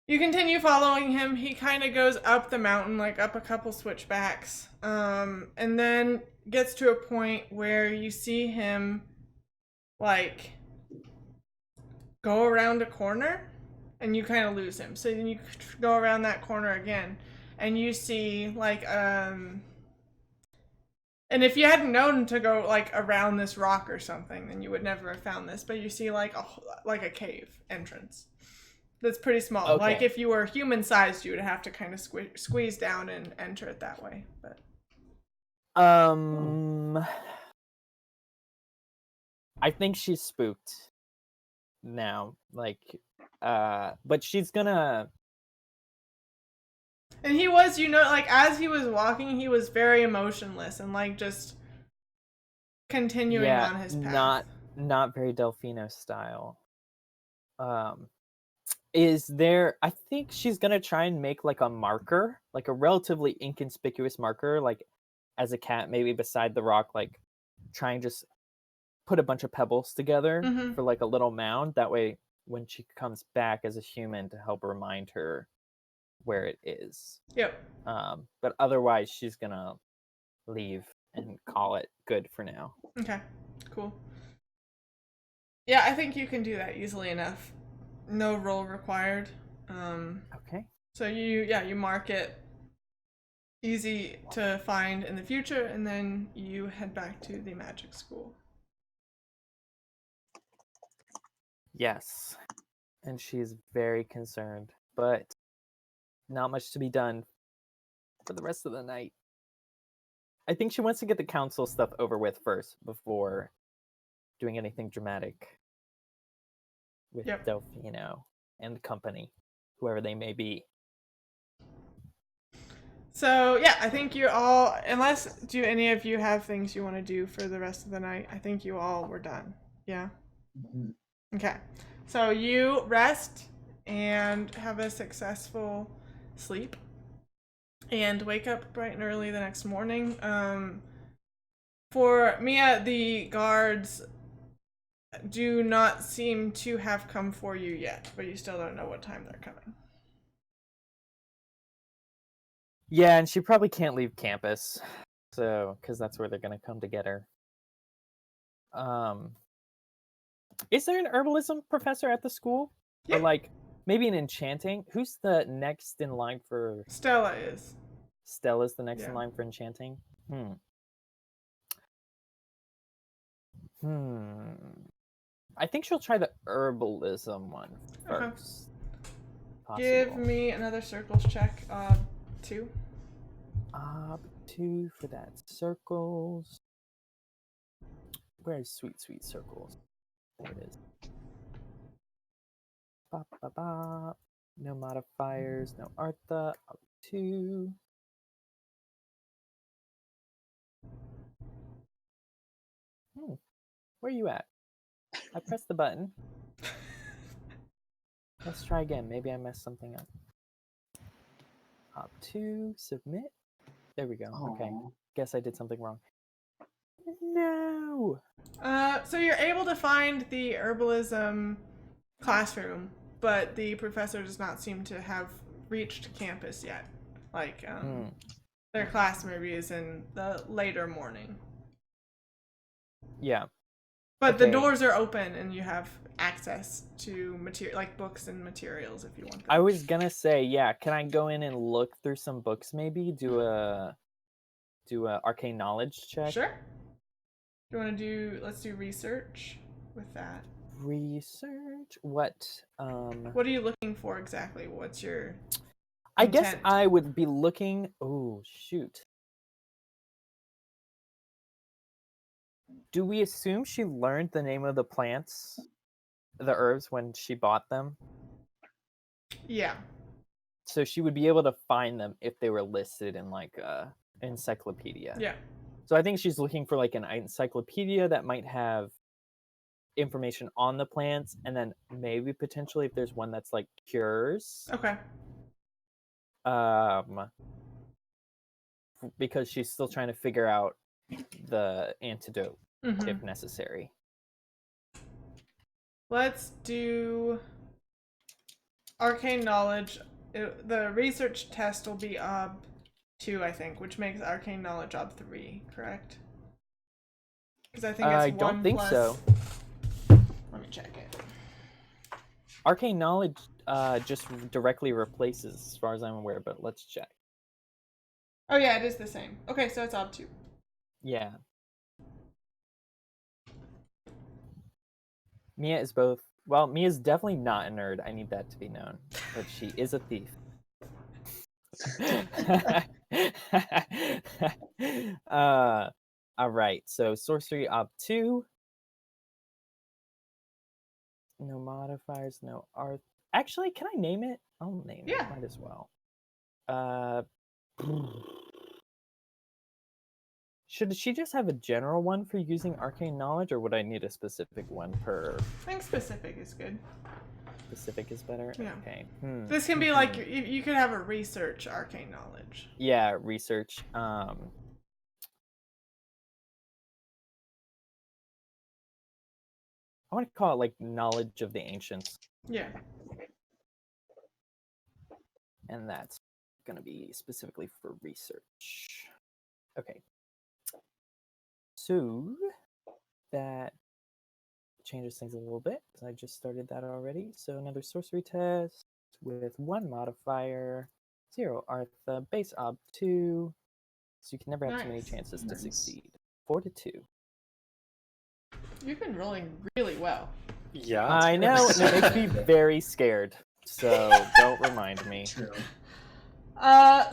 [SPEAKER 1] You continue following him. He kind of goes up the mountain, like up a couple switchbacks, and then gets to a point where you see him, like, go around a corner, and you kind of lose him. So then you go around that corner again, and you see, like, and if you hadn't known to go, like, around this rock or something, then you would never have found this, but you see, like, a cave entrance. That's pretty small.
[SPEAKER 4] Okay.
[SPEAKER 1] Like if you were human-sized, you would have to kind of squeeze down and enter it that way. But
[SPEAKER 4] I think she's spooked now. Like, but she's gonna.
[SPEAKER 1] and he was, like as he was walking, he was very emotionless and like just continuing on his path.
[SPEAKER 4] Not very Delfino style. Is there, I think she's gonna try and make like a marker, like a relatively inconspicuous marker, like as a cat, maybe beside the rock, like try and just put a bunch of pebbles together for like a little mound. That way, when she comes back as a human, to help remind her where it is.
[SPEAKER 1] Yep.
[SPEAKER 4] But otherwise, she's gonna leave and call it good for now.
[SPEAKER 1] Okay. Cool. Yeah, I think you can do that easily enough. No roll required.
[SPEAKER 4] Okay.
[SPEAKER 1] So you mark it easy to find in the future, and then you head back to the magic school.
[SPEAKER 4] Yes. And she's very concerned, but not much to be done for the rest of the night. I think she wants to get the council stuff over with first before doing anything dramatic with Delfino and company, whoever they may be.
[SPEAKER 1] So yeah, I think you all, unless do any of you have things you want to do for the rest of the night, I think you all were done. Yeah?
[SPEAKER 2] Mhm.
[SPEAKER 1] Okay. So you rest and have a successful sleep and wake up bright and early the next morning. For Mia, the guards do not seem to have come for you yet, but you still don't know what time they're coming.
[SPEAKER 4] Yeah, and she probably can't leave campus, so because that's where they're gonna come to get her. Is there an herbalism professor at the school?
[SPEAKER 1] Yeah.
[SPEAKER 4] Or like maybe an enchanting? Who's the next in line for?
[SPEAKER 1] Stella is.
[SPEAKER 4] Stella's the next
[SPEAKER 1] Yeah.
[SPEAKER 4] in line for enchanting. I think she'll try the herbalism one first.
[SPEAKER 1] Give me another circles check. 2.
[SPEAKER 4] 2 for that. Circles. Where's sweet circles? There it is. Ba, ba, ba. No modifiers, no Artha. 2. Where are you at? I pressed the button. Let's try again. Maybe I messed something up. Op 2, submit. There we go. Okay.
[SPEAKER 2] Aw.
[SPEAKER 4] Guess I did something wrong. No.
[SPEAKER 1] So you're able to find the herbalism classroom, but the professor does not seem to have reached campus yet. Like, their class maybe is in the later morning.
[SPEAKER 4] Yeah.
[SPEAKER 1] But the
[SPEAKER 4] Okay.
[SPEAKER 1] doors are open and you have access to like books and materials if you want them.
[SPEAKER 4] I was gonna say, yeah, can I go in and look through some books maybe? Do a arcane knowledge check?
[SPEAKER 1] Sure. You want to do, let's do research with that.
[SPEAKER 4] Research? What?
[SPEAKER 1] What are you looking for exactly? What's your
[SPEAKER 4] I guess
[SPEAKER 1] intent?
[SPEAKER 4] I would be looking. Oh, shoot. Do we assume she learned the name of the plants, the herbs, when she bought them?
[SPEAKER 1] Yeah.
[SPEAKER 4] So she would be able to find them if they were listed in like a encyclopedia.
[SPEAKER 1] Yeah.
[SPEAKER 4] So I think she's looking for like an encyclopedia that might have information on the plants, and then maybe potentially if there's one that's like cures.
[SPEAKER 1] Okay.
[SPEAKER 4] Because she's still trying to figure out the antidote
[SPEAKER 1] Mm-hmm.
[SPEAKER 4] if necessary.
[SPEAKER 1] Let's do arcane knowledge. The research test will be ob 2, I think, which makes arcane knowledge ob 3, correct? Because I think it's
[SPEAKER 4] I
[SPEAKER 1] 1
[SPEAKER 4] don't think
[SPEAKER 1] plus...
[SPEAKER 4] so.
[SPEAKER 1] Let me check it.
[SPEAKER 4] Arcane knowledge just directly replaces, as far as I'm aware, but let's check.
[SPEAKER 1] Oh yeah, it is the same. Okay, so it's ob 2.
[SPEAKER 4] Yeah. Mia is both. Well, Mia's definitely not a nerd. I need that to be known. But she is a thief. All right. So sorcery op 2. No modifiers. No art. Actually, can I name it? I'll name
[SPEAKER 1] Yeah.
[SPEAKER 4] it. Might as well. Should she just have a general one for using arcane knowledge, or would I need a specific one per?
[SPEAKER 1] I think specific is good.
[SPEAKER 4] Specific is better.
[SPEAKER 1] Yeah.
[SPEAKER 4] Okay.
[SPEAKER 1] This can be like, you could have a research arcane knowledge.
[SPEAKER 4] Yeah, research. I want to call it like knowledge of the ancients,
[SPEAKER 1] Yeah.
[SPEAKER 4] and that's gonna be specifically for research. Okay. So that changes things a little bit, because I just started that already. So another sorcery test with 1 modifier, 0 Artha, base ob 2. So you can never have too many
[SPEAKER 1] Nice.
[SPEAKER 4] chances to
[SPEAKER 2] Nice.
[SPEAKER 4] succeed. 4 to 2.
[SPEAKER 1] You've been rolling really well.
[SPEAKER 3] Yeah.
[SPEAKER 4] I know, and it makes me very scared. So don't remind me.
[SPEAKER 2] True.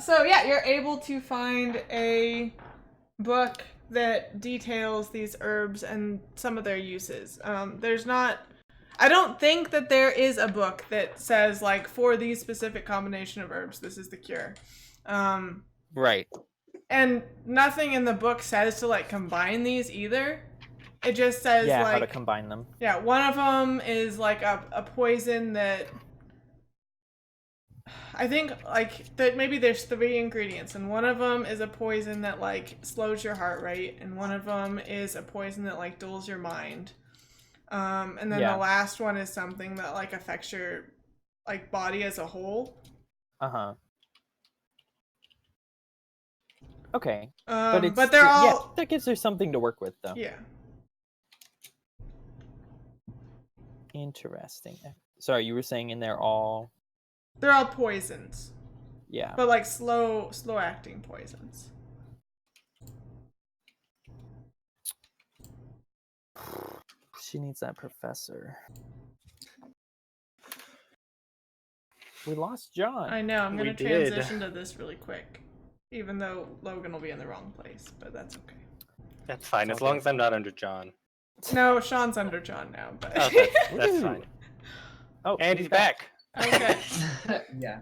[SPEAKER 1] So yeah, you're able to find a book that details these herbs and some of their uses. There's not, I don't think that there is a book that says like, for these specific combination of herbs, this is the cure.
[SPEAKER 4] Right.
[SPEAKER 1] And nothing in the book says to like combine these either. It just says
[SPEAKER 4] Yeah,
[SPEAKER 1] like,
[SPEAKER 4] how to combine them.
[SPEAKER 1] yeah, one of them is like a poison that I think like that maybe there's 3 ingredients, and one of them is a poison that like slows your heart rate, and one of them is a poison that like dulls your mind. And then the last one is something that like affects your like body as a whole.
[SPEAKER 4] Uh-huh. Okay.
[SPEAKER 1] But they're all
[SPEAKER 4] yeah, that gives her something to work with though.
[SPEAKER 1] Yeah.
[SPEAKER 4] Interesting. Sorry, you were saying in there all
[SPEAKER 1] They're all poisons.
[SPEAKER 4] Yeah.
[SPEAKER 1] But like slow acting poisons.
[SPEAKER 4] She needs that professor. We lost John.
[SPEAKER 1] I know, I'm
[SPEAKER 3] We
[SPEAKER 1] gonna
[SPEAKER 3] did.
[SPEAKER 1] transition to this really quick. Even though Logan will be in the wrong place, but that's okay.
[SPEAKER 3] That's fine,
[SPEAKER 4] It's
[SPEAKER 3] as
[SPEAKER 4] all
[SPEAKER 3] long
[SPEAKER 4] good.
[SPEAKER 3] as I'm not under John.
[SPEAKER 1] No, Sean's under John now, but
[SPEAKER 3] Oh, that's fine.
[SPEAKER 4] Oh,
[SPEAKER 3] And he's back.
[SPEAKER 1] okay.
[SPEAKER 2] Yeah.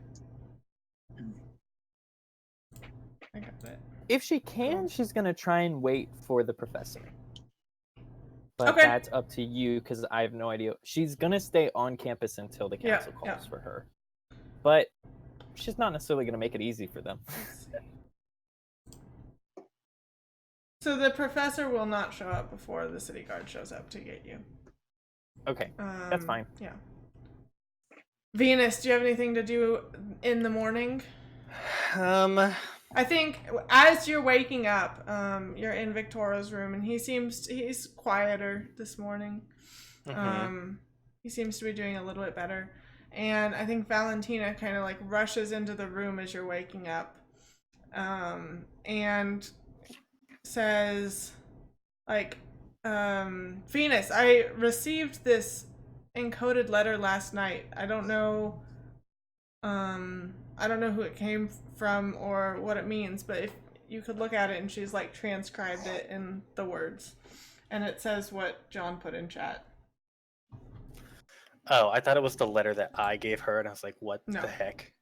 [SPEAKER 1] I got it.
[SPEAKER 4] If she can, she's gonna try and wait for the professor. But
[SPEAKER 1] Okay.
[SPEAKER 4] that's up to you, because I have no idea. She's gonna stay on campus until the
[SPEAKER 1] Yeah,
[SPEAKER 4] council calls
[SPEAKER 1] yeah.
[SPEAKER 4] for her. But she's not necessarily going to make it easy for them.
[SPEAKER 1] Let's see. So the professor will not show up before the city guard shows up to get you.
[SPEAKER 4] Okay, that's fine.
[SPEAKER 1] Yeah. Venus, do you have anything to do in the morning? I think as you're waking up, you're in Victoria's room, and he's quieter this morning. He seems to be doing a little bit better. And I think Valentina kind of like rushes into the room as you're waking up, and says, like, Venus, I received this encoded letter last night. I don't know who it came from or what it means, but if you could look at it, and she's like transcribed it in the words, and it says what John put in chat.
[SPEAKER 3] Oh, I thought it was the letter that I gave her, and I was like, what
[SPEAKER 1] No.
[SPEAKER 3] the heck?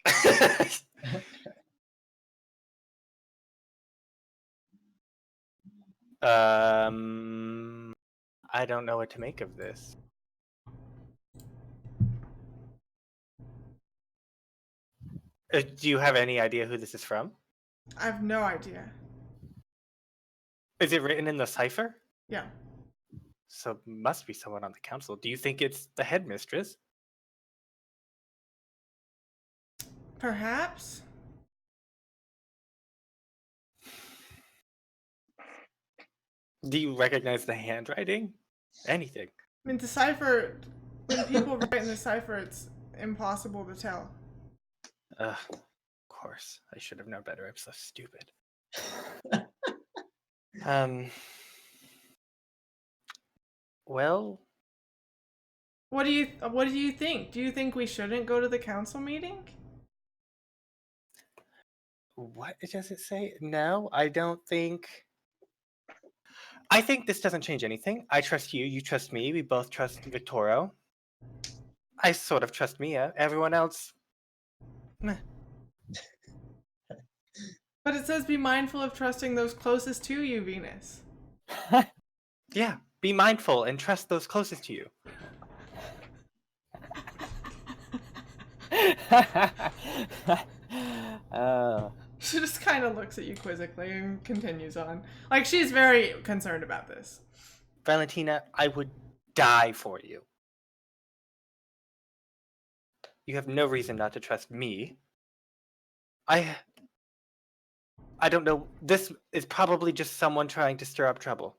[SPEAKER 3] I don't know what to make of this. Do you have any idea who this is from?
[SPEAKER 1] I have no idea.
[SPEAKER 3] Is it written in the cipher?
[SPEAKER 1] Yeah.
[SPEAKER 3] So it must be someone on the council. Do you think it's the headmistress?
[SPEAKER 1] Perhaps.
[SPEAKER 3] Do you recognize the handwriting? Anything?
[SPEAKER 1] I mean, the cipher, when people write in the cipher, it's impossible to tell.
[SPEAKER 3] Of course. I should have known better. I'm so stupid. Well,
[SPEAKER 1] What do you think? Do you think we shouldn't go to the council meeting?
[SPEAKER 3] what does it say? No, I don't think. I think this doesn't change anything. I trust you. You trust me. We both trust Victorio. I sort of trust Mia. Everyone else. Meh.
[SPEAKER 1] But it says be mindful of trusting those closest to you, Venus.
[SPEAKER 3] Yeah. Be mindful and trust those closest to you.
[SPEAKER 1] She just kind of looks at you quizzically and continues on. Like, she's very concerned about this.
[SPEAKER 3] Valentina, I would die for you. You have no reason not to trust me. I don't know. This is probably just someone trying to stir up trouble.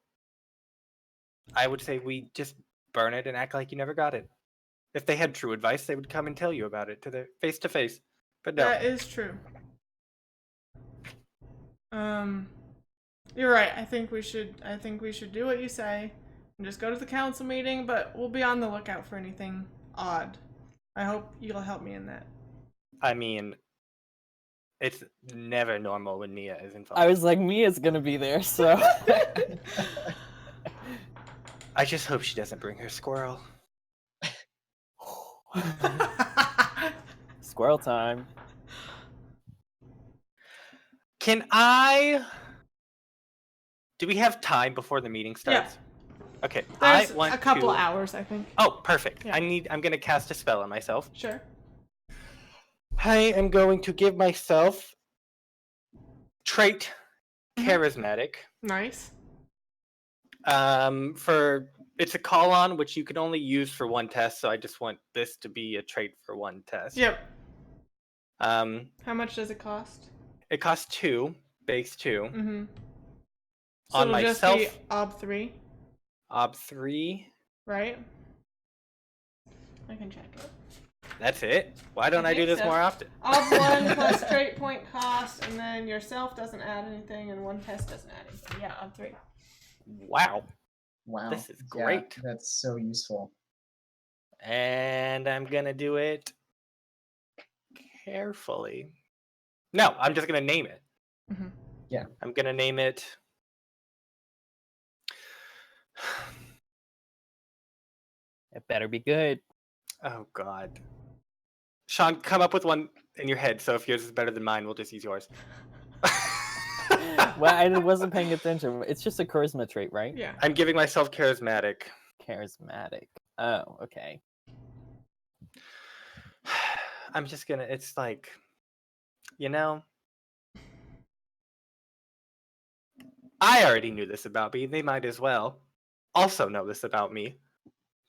[SPEAKER 3] I would say we just burn it and act like you never got it. If they had true advice, they would come and tell you about it face to face. But no.
[SPEAKER 1] That is true. You're right. I think we should do what you say and just go to the council meeting, but we'll be on the lookout for anything odd. I hope you'll help me in that.
[SPEAKER 3] I mean, it's never normal when Nia is involved.
[SPEAKER 4] I was like, Mia's gonna be there, so.
[SPEAKER 3] I just hope she doesn't bring her squirrel.
[SPEAKER 4] Squirrel time.
[SPEAKER 3] Do we have time before the meeting starts?
[SPEAKER 1] Yeah.
[SPEAKER 3] Okay.
[SPEAKER 1] There's
[SPEAKER 3] I want
[SPEAKER 1] a couple
[SPEAKER 3] to...
[SPEAKER 1] hours, I think.
[SPEAKER 3] Oh, perfect.
[SPEAKER 1] Yeah.
[SPEAKER 3] I'm gonna cast a spell on myself.
[SPEAKER 1] Sure.
[SPEAKER 3] I am going to give myself trait charismatic.
[SPEAKER 1] Nice.
[SPEAKER 3] It's a call on which you can only use for one test, so I just want this to be a trait for one test.
[SPEAKER 1] Yep.
[SPEAKER 3] How
[SPEAKER 1] much does it cost?
[SPEAKER 3] It costs 2, base 2.
[SPEAKER 1] Mm-hmm. So
[SPEAKER 3] On
[SPEAKER 1] it'll
[SPEAKER 3] myself,
[SPEAKER 1] just be ob 3.
[SPEAKER 3] ob 3.
[SPEAKER 1] Right? I can check it.
[SPEAKER 3] That's it. Why don't I do
[SPEAKER 1] think
[SPEAKER 3] this
[SPEAKER 1] so.
[SPEAKER 3] more often?
[SPEAKER 1] Ob 1 plus trait point cost, and then yourself doesn't add anything, and one test doesn't add anything. Yeah, ob 3.
[SPEAKER 3] Wow.
[SPEAKER 2] Wow.
[SPEAKER 3] This is
[SPEAKER 2] Yeah,
[SPEAKER 3] great.
[SPEAKER 2] that's so useful.
[SPEAKER 3] And I'm gonna do it carefully. No, I'm just gonna name it.
[SPEAKER 1] Mm-hmm.
[SPEAKER 2] Yeah.
[SPEAKER 3] I'm gonna name it.
[SPEAKER 4] It better be good.
[SPEAKER 3] Oh God. Sean, come up with one in your head. So if yours is better than mine, we'll just use yours.
[SPEAKER 4] Well, I wasn't paying attention. It's just a charisma trait, right?
[SPEAKER 1] Yeah.
[SPEAKER 3] I'm giving myself charismatic.
[SPEAKER 4] Charismatic. Oh, okay.
[SPEAKER 3] I'm just gonna. It's like You know, I already knew this about me. They might as well also know this about me.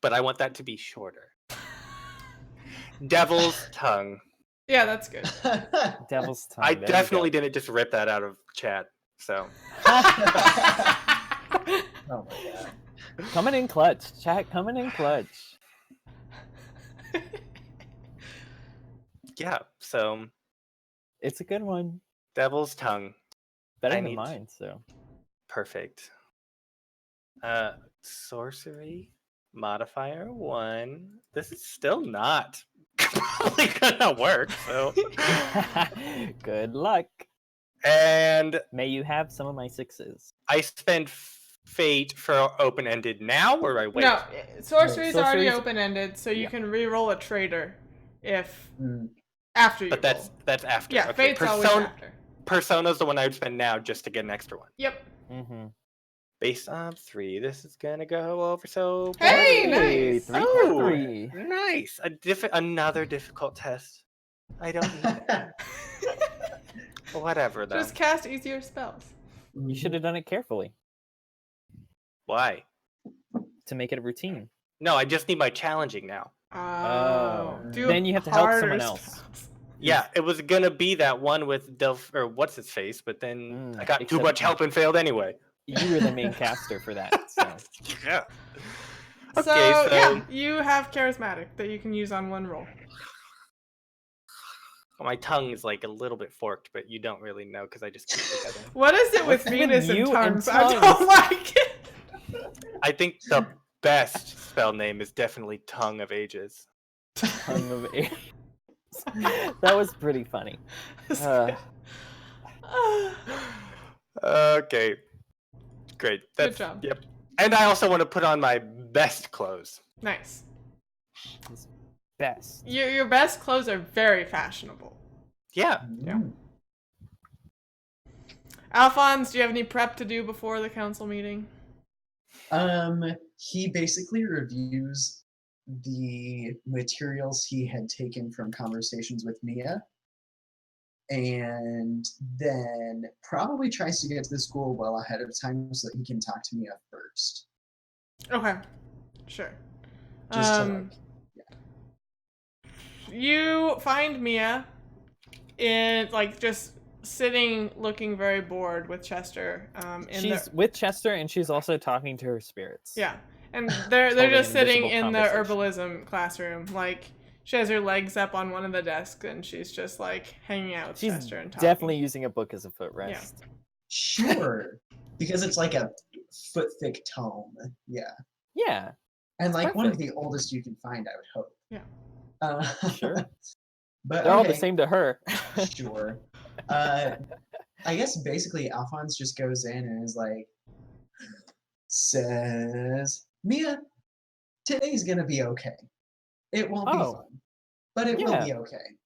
[SPEAKER 3] But I want that to be shorter. Devil's tongue.
[SPEAKER 1] Yeah, that's good.
[SPEAKER 4] Devil's tongue.
[SPEAKER 3] I
[SPEAKER 4] there you
[SPEAKER 3] definitely
[SPEAKER 4] go.
[SPEAKER 3] didn't just rip that out of chat. So
[SPEAKER 2] Oh my god.
[SPEAKER 4] Coming in clutch, chat. Coming in clutch.
[SPEAKER 3] yeah. So
[SPEAKER 4] It's a good one.
[SPEAKER 3] Devil's tongue.
[SPEAKER 4] Better
[SPEAKER 3] I
[SPEAKER 4] than
[SPEAKER 3] need-
[SPEAKER 4] mine. So
[SPEAKER 3] Perfect. Sorcery modifier 1. This is still not probably gonna work. So
[SPEAKER 4] good luck.
[SPEAKER 3] and
[SPEAKER 4] May you have some of my 6s.
[SPEAKER 3] I spend fate for open-ended now, or I wait.
[SPEAKER 1] No, sorcery's already
[SPEAKER 4] sorcery's-
[SPEAKER 1] open-ended, so you
[SPEAKER 4] yeah.
[SPEAKER 1] can re-roll a traitor if
[SPEAKER 2] Mm.
[SPEAKER 1] after you
[SPEAKER 3] But
[SPEAKER 1] roll.
[SPEAKER 3] that's after.
[SPEAKER 1] Yeah,
[SPEAKER 3] Okay.
[SPEAKER 1] fate's always after.
[SPEAKER 3] Persona's the one I would spend now just to get an extra one.
[SPEAKER 1] Yep.
[SPEAKER 4] Mm-hmm.
[SPEAKER 3] Based on 3, this is gonna go over so.
[SPEAKER 1] Hey,
[SPEAKER 3] poorly.
[SPEAKER 1] nice.
[SPEAKER 4] 3.3.
[SPEAKER 3] Nice. Another difficult test. I don't need that. Whatever though.
[SPEAKER 1] Just cast easier spells.
[SPEAKER 4] You should have done it carefully
[SPEAKER 3] Why?
[SPEAKER 4] to make it a routine.
[SPEAKER 3] No, I just need my challenging now.
[SPEAKER 1] Oh. Do
[SPEAKER 4] Then you have to help
[SPEAKER 1] harder
[SPEAKER 4] someone else.
[SPEAKER 1] spells.
[SPEAKER 3] Yeah, it was gonna be that one with or what's his face, but then I got too
[SPEAKER 4] except-
[SPEAKER 3] much help and failed anyway.
[SPEAKER 4] You were the main caster for that. So.
[SPEAKER 3] Yeah.
[SPEAKER 1] So,
[SPEAKER 3] Okay, so
[SPEAKER 1] yeah, you have charismatic that you can use on one roll.
[SPEAKER 3] my tongue is like a little bit forked, but you don't really know because I just keep it together.
[SPEAKER 1] What is it with
[SPEAKER 4] What's with
[SPEAKER 1] Venus and
[SPEAKER 4] you and
[SPEAKER 1] tongues? I don't
[SPEAKER 4] tongues?
[SPEAKER 1] like it.
[SPEAKER 3] I think the best spell name is definitely Tongue of Ages.
[SPEAKER 4] Tongue of Ages. That was pretty funny.
[SPEAKER 3] Okay. Great. That's,
[SPEAKER 1] job.
[SPEAKER 3] Yep. And I also want to put on my best clothes.
[SPEAKER 1] Nice.
[SPEAKER 4] Best.
[SPEAKER 1] Your best clothes are very fashionable.
[SPEAKER 3] Yeah.
[SPEAKER 2] Mm.
[SPEAKER 1] Alphonse, do you have any prep to do before the council meeting?
[SPEAKER 2] He basically reviews the materials he had taken from conversations with Mia, and then probably tries to get to the school well ahead of time so that he can talk to Mia first.
[SPEAKER 1] Okay. Sure.
[SPEAKER 2] Just to like,
[SPEAKER 1] You find Mia in just sitting looking very bored with Chester.
[SPEAKER 4] She's with Chester and she's also talking to her spirits.
[SPEAKER 1] Yeah. And they're
[SPEAKER 4] Holding
[SPEAKER 1] just
[SPEAKER 4] an
[SPEAKER 1] sitting
[SPEAKER 4] invisible
[SPEAKER 1] in the
[SPEAKER 4] conversation.
[SPEAKER 1] herbalism classroom. Like she has her legs up on one of the desks and she's just like hanging out with
[SPEAKER 4] She's
[SPEAKER 1] Chester and talking.
[SPEAKER 4] definitely using a book as a footrest.
[SPEAKER 2] sure, because it's like a foot thick tome. Yeah.
[SPEAKER 4] Yeah.
[SPEAKER 2] And like one of
[SPEAKER 4] perfect.
[SPEAKER 2] the oldest you can find, I would hope.
[SPEAKER 1] Yeah.
[SPEAKER 4] Sure.
[SPEAKER 2] But
[SPEAKER 4] They're all the
[SPEAKER 2] okay,
[SPEAKER 4] same to her.
[SPEAKER 2] Sure. I guess basically Alphonse just goes in and is like, says, Mia, today's gonna be okay. It won't be
[SPEAKER 4] Oh.
[SPEAKER 2] fun, but it will
[SPEAKER 4] Yeah.
[SPEAKER 2] be okay.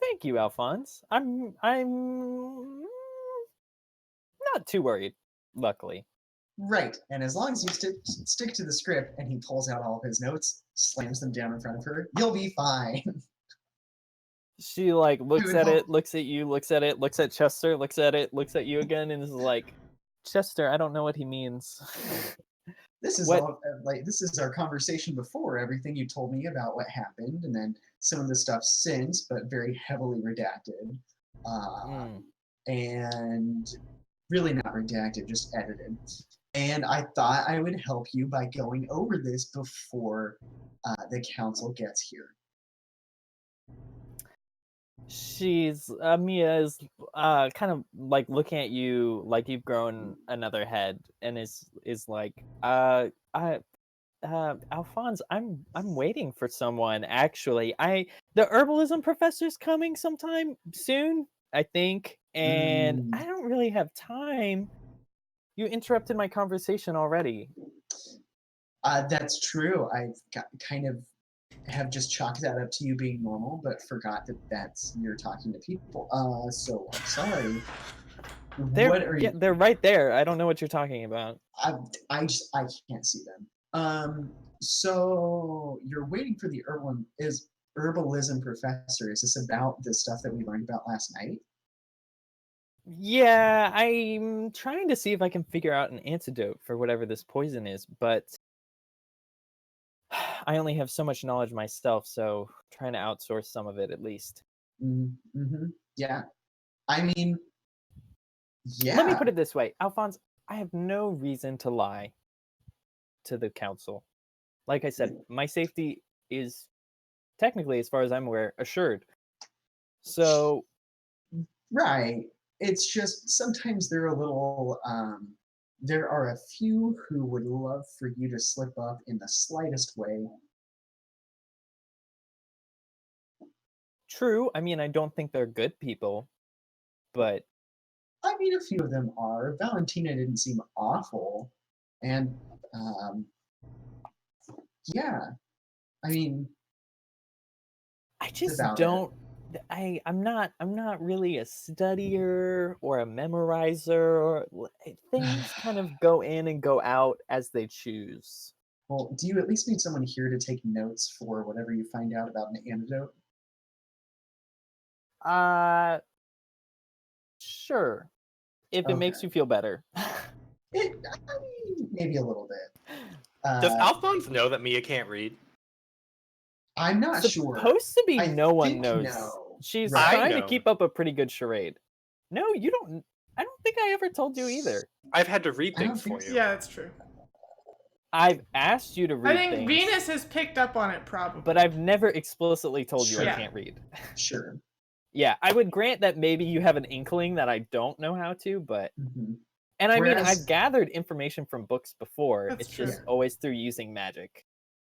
[SPEAKER 4] Thank you, Alphonse. I'm not too worried, luckily.
[SPEAKER 2] Right. And as long as you stick to the script and he pulls out all of his notes, slams them down in front of her, you'll be fine.
[SPEAKER 4] She like looks
[SPEAKER 2] would
[SPEAKER 4] at
[SPEAKER 2] hope-
[SPEAKER 4] it, looks at you, looks at it, looks at Chester, looks at it, looks at you again, and is like, Chester, I don't know what he means.
[SPEAKER 2] This is
[SPEAKER 4] What-
[SPEAKER 2] all like this is our conversation before, everything you told me about what happened, and then some of the stuff since, but very heavily redacted.
[SPEAKER 4] Mm.
[SPEAKER 2] And really not redacted, just edited. And I thought I would help you by going over this before the council gets here.
[SPEAKER 4] She's Mia is kind of like looking at you like you've grown another head and is like Alphonse, I'm waiting for someone actually. The herbalism professor's coming sometime soon, I think, and I don't really have time. You interrupted my conversation already.
[SPEAKER 2] That's true. Kind of have just chalked that up to you being normal, but forgot that that's you're talking to people. So I'm sorry. What are you?
[SPEAKER 4] They're right there. I don't know what you're talking about.
[SPEAKER 2] I can't see them. So you're waiting for the herbal. herbalism professor. Is this about the stuff that we learned about last night?
[SPEAKER 4] Yeah, I'm trying to see if I can figure out an antidote for whatever this poison is, but I only have so much knowledge myself, so trying to outsource some of it at least.
[SPEAKER 2] Mm-hmm. Yeah. I mean,
[SPEAKER 4] Let me
[SPEAKER 2] yeah.
[SPEAKER 4] put it this way, Alphonse, I have no reason to lie to the council. Like I said, my safety is technically, as far as I'm aware, assured. So,
[SPEAKER 2] Right. It's just sometimes they're a little, there are a few who would love for you to slip up in the slightest way.
[SPEAKER 4] true, I mean, I don't think they're good people, but
[SPEAKER 2] I mean, a few of them are. Valentina didn't seem awful. And, um, yeah, I mean,
[SPEAKER 4] I
[SPEAKER 2] that's
[SPEAKER 4] just
[SPEAKER 2] about it.
[SPEAKER 4] don't I'm not really a studier or a memorizer. Things kind of go in and go out as they choose.
[SPEAKER 2] Well, do you at least need someone here to take notes for whatever you find out about an antidote?
[SPEAKER 4] Uh sure. If it makes
[SPEAKER 2] Okay.
[SPEAKER 4] you feel better.
[SPEAKER 2] I mean, maybe a little bit.
[SPEAKER 3] Does
[SPEAKER 2] Uh,
[SPEAKER 3] Alphonse know that Mia can't read?
[SPEAKER 2] I'm not sure.
[SPEAKER 4] Supposed to be
[SPEAKER 2] I
[SPEAKER 4] no one
[SPEAKER 2] think
[SPEAKER 4] knows.
[SPEAKER 2] no.
[SPEAKER 4] She's
[SPEAKER 2] Right.
[SPEAKER 3] I
[SPEAKER 4] trying to
[SPEAKER 3] know.
[SPEAKER 4] keep up a pretty good charade. No, you don't. I don't think I ever told you either.
[SPEAKER 3] I've had to read
[SPEAKER 2] I don't
[SPEAKER 3] things
[SPEAKER 2] think
[SPEAKER 3] for
[SPEAKER 2] so.
[SPEAKER 3] you.
[SPEAKER 1] Yeah, that's true.
[SPEAKER 4] I've asked you to read
[SPEAKER 1] I think
[SPEAKER 4] things,
[SPEAKER 1] Venus has picked up on it probably.
[SPEAKER 4] but I've never explicitly told you
[SPEAKER 2] Sure.
[SPEAKER 4] I can't read.
[SPEAKER 2] Sure.
[SPEAKER 4] Yeah, I would grant that maybe you have an inkling that I don't know how to, but
[SPEAKER 2] Hmm.
[SPEAKER 4] and I mean
[SPEAKER 2] Whereas-
[SPEAKER 4] I've gathered information from books before.
[SPEAKER 1] That's
[SPEAKER 4] It's just
[SPEAKER 1] true.
[SPEAKER 4] always through using magic.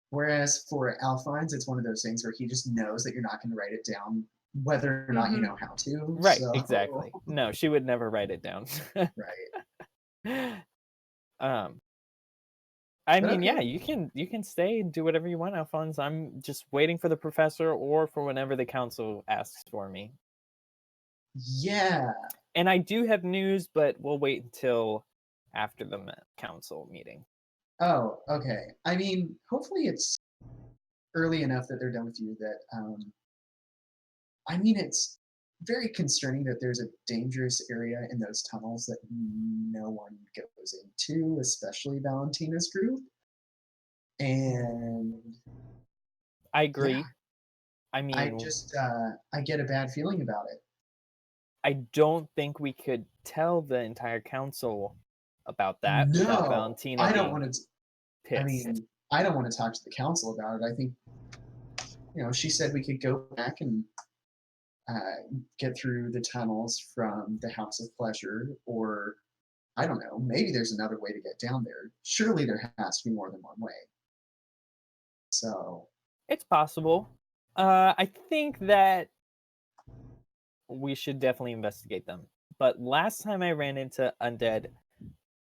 [SPEAKER 2] Whereas for Alphonse, it's one of those things where he just knows that you're not going to write it down, whether or not you
[SPEAKER 1] Mhm.
[SPEAKER 2] know how to.
[SPEAKER 4] Right,
[SPEAKER 2] So,
[SPEAKER 4] exactly. No, she would never write it down.
[SPEAKER 2] Right.
[SPEAKER 4] um I
[SPEAKER 2] But
[SPEAKER 4] mean, yeah,
[SPEAKER 2] okay.
[SPEAKER 4] you can stay and do whatever you want, Alphonse. I'm just waiting for the professor or for whenever the council asks for me.
[SPEAKER 2] Yeah.
[SPEAKER 4] And I do have news, but we'll wait until after the council meeting.
[SPEAKER 2] Oh, okay. I mean, hopefully it's early enough that they're done with you that, I mean, it's very concerning that there's a dangerous area in those tunnels that no one goes into, especially Valentina's group. And
[SPEAKER 4] I agree.
[SPEAKER 2] yeah,
[SPEAKER 4] I mean,
[SPEAKER 2] I get a bad feeling about it.
[SPEAKER 4] I don't think we could tell the entire council about that without
[SPEAKER 2] No,
[SPEAKER 4] Valentina
[SPEAKER 2] I don't
[SPEAKER 4] being
[SPEAKER 2] want to.
[SPEAKER 4] pissed.
[SPEAKER 2] I mean, I don't want to talk to the council about it. I think, she said we could go back and get through the tunnels from the House of Pleasure, or I don't know, maybe there's another way to get down there. Surely there has to be more than one way. So,
[SPEAKER 4] It's possible. I think that we should definitely investigate them. But last time I ran into undead,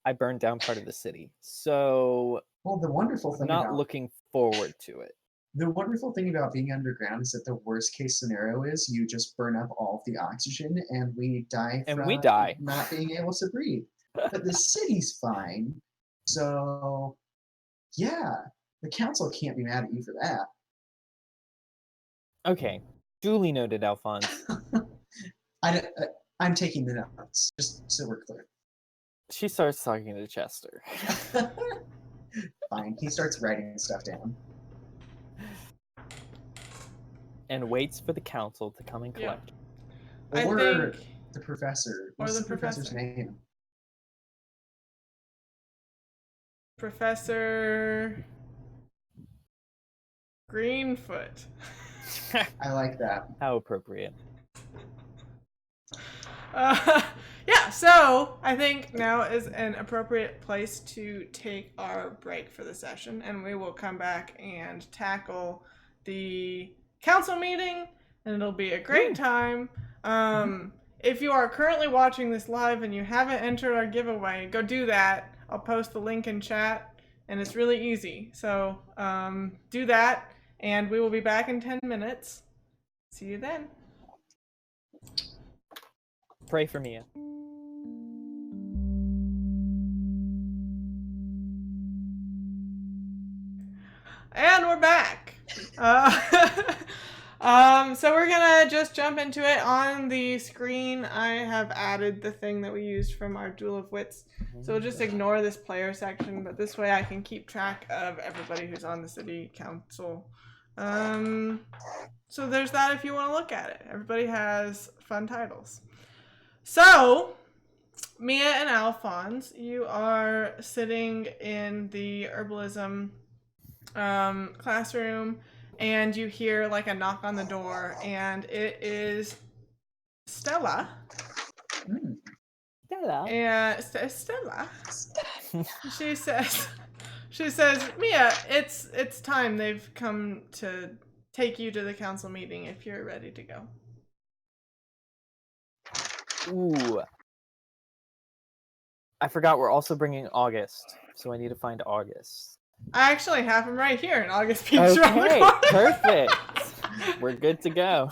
[SPEAKER 4] I burned down part of the city. So
[SPEAKER 2] well, the wonderful
[SPEAKER 4] I'm
[SPEAKER 2] thing
[SPEAKER 4] not
[SPEAKER 2] about
[SPEAKER 4] looking forward to it.
[SPEAKER 2] being underground is that the worst case scenario is you just burn up all of the oxygen and we die
[SPEAKER 4] And
[SPEAKER 2] from
[SPEAKER 4] we die.
[SPEAKER 2] not being able to breathe. But the city's fine. So, yeah, the council can't be mad at you for that.
[SPEAKER 4] Okay, duly noted, Alphonse.
[SPEAKER 2] I, I'm taking the notes, just so we're clear.
[SPEAKER 4] She starts talking to Chester.
[SPEAKER 2] Fine, he starts writing stuff down.
[SPEAKER 4] And waits for the council to come and
[SPEAKER 1] Yeah.
[SPEAKER 4] collect.
[SPEAKER 1] I
[SPEAKER 2] Or
[SPEAKER 1] think
[SPEAKER 2] the professor.
[SPEAKER 1] or
[SPEAKER 2] What's
[SPEAKER 1] the
[SPEAKER 2] the professor's
[SPEAKER 1] professor.
[SPEAKER 2] name?
[SPEAKER 1] Professor Greenfoot.
[SPEAKER 2] I like that.
[SPEAKER 4] How appropriate.
[SPEAKER 1] Yeah, so I think now is an appropriate place to take our break for the session, and we will come back and tackle the council meeting, and it'll be a great time. If you are currently watching this live and you haven't entered our giveaway, go do that. I'll post the link in chat, and it's really easy. So do that, and we will be back in 10 minutes. See you then.
[SPEAKER 4] Pray for Mia.
[SPEAKER 1] And we're back. So we're gonna just jump into it. On the screen, I have added the thing that we used from our Duel of Wits. So we'll just ignore this player section, but this way I can keep track of everybody who's on the city council. So there's that if you want to look at it. Everybody has fun titles. So, Mia and Alphonse, you are sitting in the herbalism classroom, and you hear like a knock on the door, and it is Stella.
[SPEAKER 2] Hmm.
[SPEAKER 4] Stella.
[SPEAKER 1] And Stella, she says, Mia, it's time. They've come to take you to the council meeting if you're ready to go.
[SPEAKER 4] Ooh. I forgot we're also bringing August, so I need to find August.
[SPEAKER 1] I actually have him right here, and August peeks around the corner.
[SPEAKER 4] Perfect. We're good to go.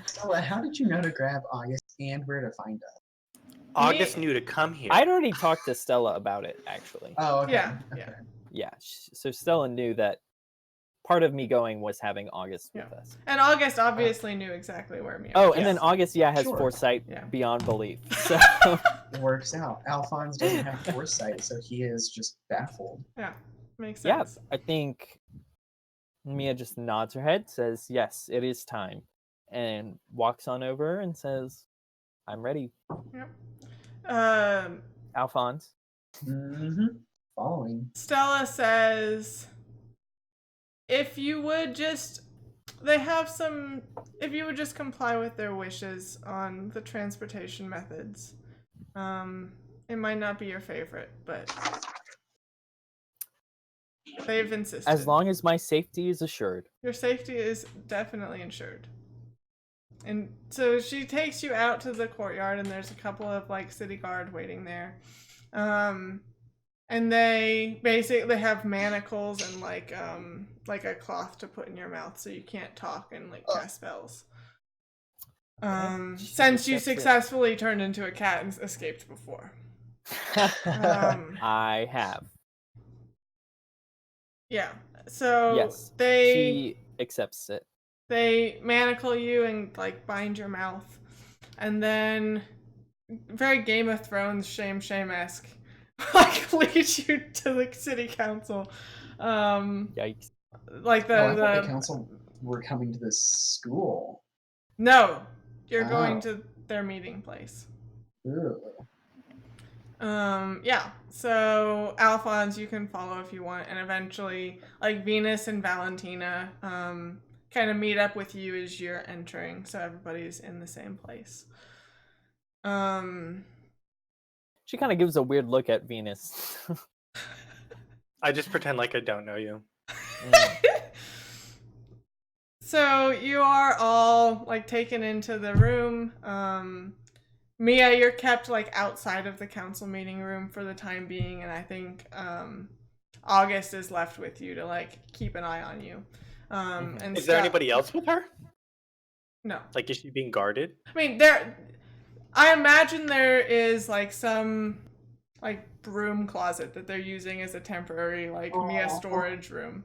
[SPEAKER 2] Stella, how did you know to grab August and where to find us?
[SPEAKER 3] August knew to come here.
[SPEAKER 4] I'd already talked to Stella about it, actually.
[SPEAKER 2] Oh, okay.
[SPEAKER 1] Yeah,
[SPEAKER 2] okay.
[SPEAKER 1] yeah.
[SPEAKER 4] Yeah, so Stella knew that part of me going was having August with us.
[SPEAKER 1] And August obviously knew exactly where Mia
[SPEAKER 4] Oh,
[SPEAKER 1] was.
[SPEAKER 4] and then August, has
[SPEAKER 2] Sure.
[SPEAKER 4] foresight
[SPEAKER 1] Yeah.
[SPEAKER 4] beyond belief. So
[SPEAKER 2] It works out. Alphonse doesn't have foresight, so he is just baffled.
[SPEAKER 1] Yeah, makes
[SPEAKER 4] yeah,
[SPEAKER 1] sense.
[SPEAKER 4] I think Mia just nods her head, says, yes, it is time, and walks on over and says, I'm ready.
[SPEAKER 1] Yep.
[SPEAKER 4] Alphonse.
[SPEAKER 2] Mm-hmm. Following.
[SPEAKER 1] Stella says, if you would just comply with their wishes on the transportation methods. It might not be your favorite, but they've insisted.
[SPEAKER 4] As long as my safety is assured.
[SPEAKER 1] Your safety is definitely ensured. And so she takes you out to the courtyard, and there's a couple of like city guard waiting there. And they basically have manacles and like a cloth to put in your mouth so you can't talk and like cast spells. Since you successfully turned into a cat and escaped before.
[SPEAKER 4] I have.
[SPEAKER 1] Yeah. So
[SPEAKER 4] yes,
[SPEAKER 1] she
[SPEAKER 4] accepts it.
[SPEAKER 1] They manacle you and like bind your mouth, and then very Game of Thrones shame-esque, like lead you to the city council.
[SPEAKER 4] Yikes!
[SPEAKER 1] Like
[SPEAKER 2] I thought the council were coming to this school.
[SPEAKER 1] No, you're going to their meeting place.
[SPEAKER 2] Ew.
[SPEAKER 1] Yeah. So Alphonse, you can follow if you want, and eventually, like Venus and Valentina, kind of meet up with you as you're entering, so everybody's in the same place.
[SPEAKER 4] She kind of gives a weird look at Venus.
[SPEAKER 3] I just pretend like I don't know you.
[SPEAKER 1] So you are all like taken into the room. Mia, you're kept like outside of the council meeting room for the time being, and I think August is left with you to like keep an eye on you. And
[SPEAKER 3] is there anybody else with her?
[SPEAKER 1] No.
[SPEAKER 3] Like, is she being guarded?
[SPEAKER 1] I mean, I imagine there is like some like broom closet that they're using as a temporary like Mia storage room.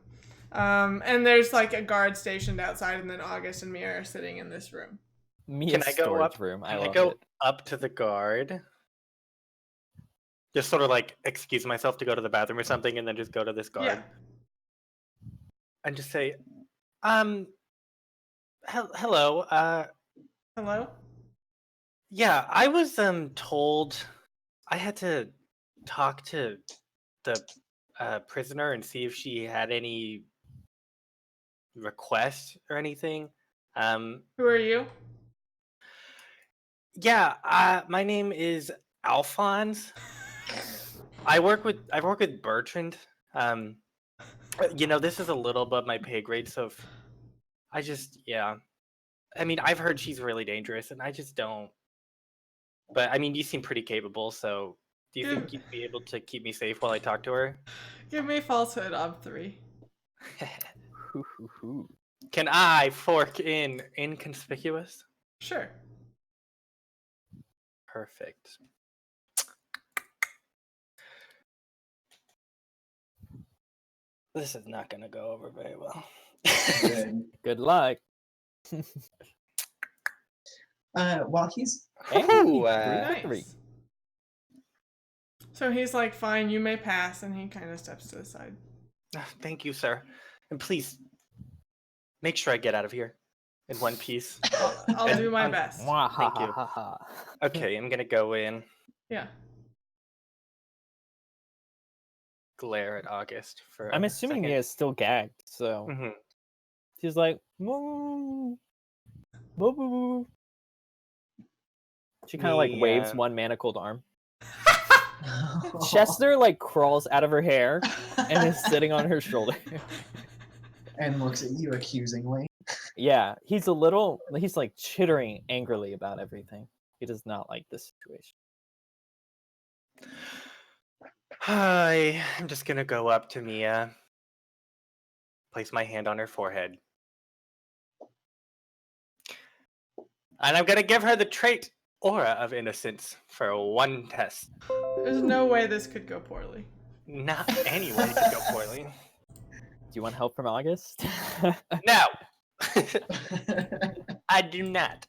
[SPEAKER 1] And there's like a guard stationed outside, and then August and Mia are sitting in this room.
[SPEAKER 4] Mia's storage room.
[SPEAKER 3] Can I go up to the guard? Just sort of like excuse myself to go to the bathroom or something, and then just go to this guard.
[SPEAKER 1] Yeah.
[SPEAKER 3] And just say, hello.
[SPEAKER 1] Hello?
[SPEAKER 3] Yeah, I was told I had to talk to the prisoner and see if she had any requests or anything.
[SPEAKER 1] Who are you?
[SPEAKER 3] Yeah, my name is Alphonse. I work with Bertrand. This is a little above my pay grade, so if I mean, I've heard she's really dangerous, and I just don't. But I mean, you seem pretty capable, so do you think you'd be able to keep me safe while I talk to her?
[SPEAKER 1] Give me falsehood on 3.
[SPEAKER 3] Can I fork in inconspicuous?
[SPEAKER 1] Sure.
[SPEAKER 3] Perfect. This is not going to go over very well.
[SPEAKER 2] Good.
[SPEAKER 4] Good luck.
[SPEAKER 2] While he's
[SPEAKER 4] And he
[SPEAKER 3] Ooh,
[SPEAKER 4] grew for 3.
[SPEAKER 1] Nice. So he's like, fine, you may pass, and he kind of steps to the side.
[SPEAKER 3] Thank you, sir. And please, make sure I get out of here in one piece.
[SPEAKER 1] I'll do my
[SPEAKER 3] And-
[SPEAKER 1] best.
[SPEAKER 3] Thank you. Okay, I'm gonna go in,
[SPEAKER 1] Yeah.
[SPEAKER 3] glare at August for
[SPEAKER 4] I'm
[SPEAKER 3] a
[SPEAKER 4] assuming
[SPEAKER 3] second.
[SPEAKER 4] Mia's still gagged, so
[SPEAKER 3] Mhm.
[SPEAKER 4] she's like, "Moo, moo, moo, moo." She kind of like waves
[SPEAKER 3] Mia.
[SPEAKER 4] one manacled arm. Chester like crawls out of her hair and is sitting on her shoulder.
[SPEAKER 2] and looks at you accusingly.
[SPEAKER 4] Yeah, he's like chittering angrily about everything. He does not like this situation.
[SPEAKER 3] Hi, I'm just gonna go up to Mia, place my hand on her forehead, and I'm gonna give her the trait Aura of Innocence for one test.
[SPEAKER 1] There's no way this could go poorly.
[SPEAKER 3] Not any way could go poorly.
[SPEAKER 4] Do you want help from August?
[SPEAKER 3] No, I do not.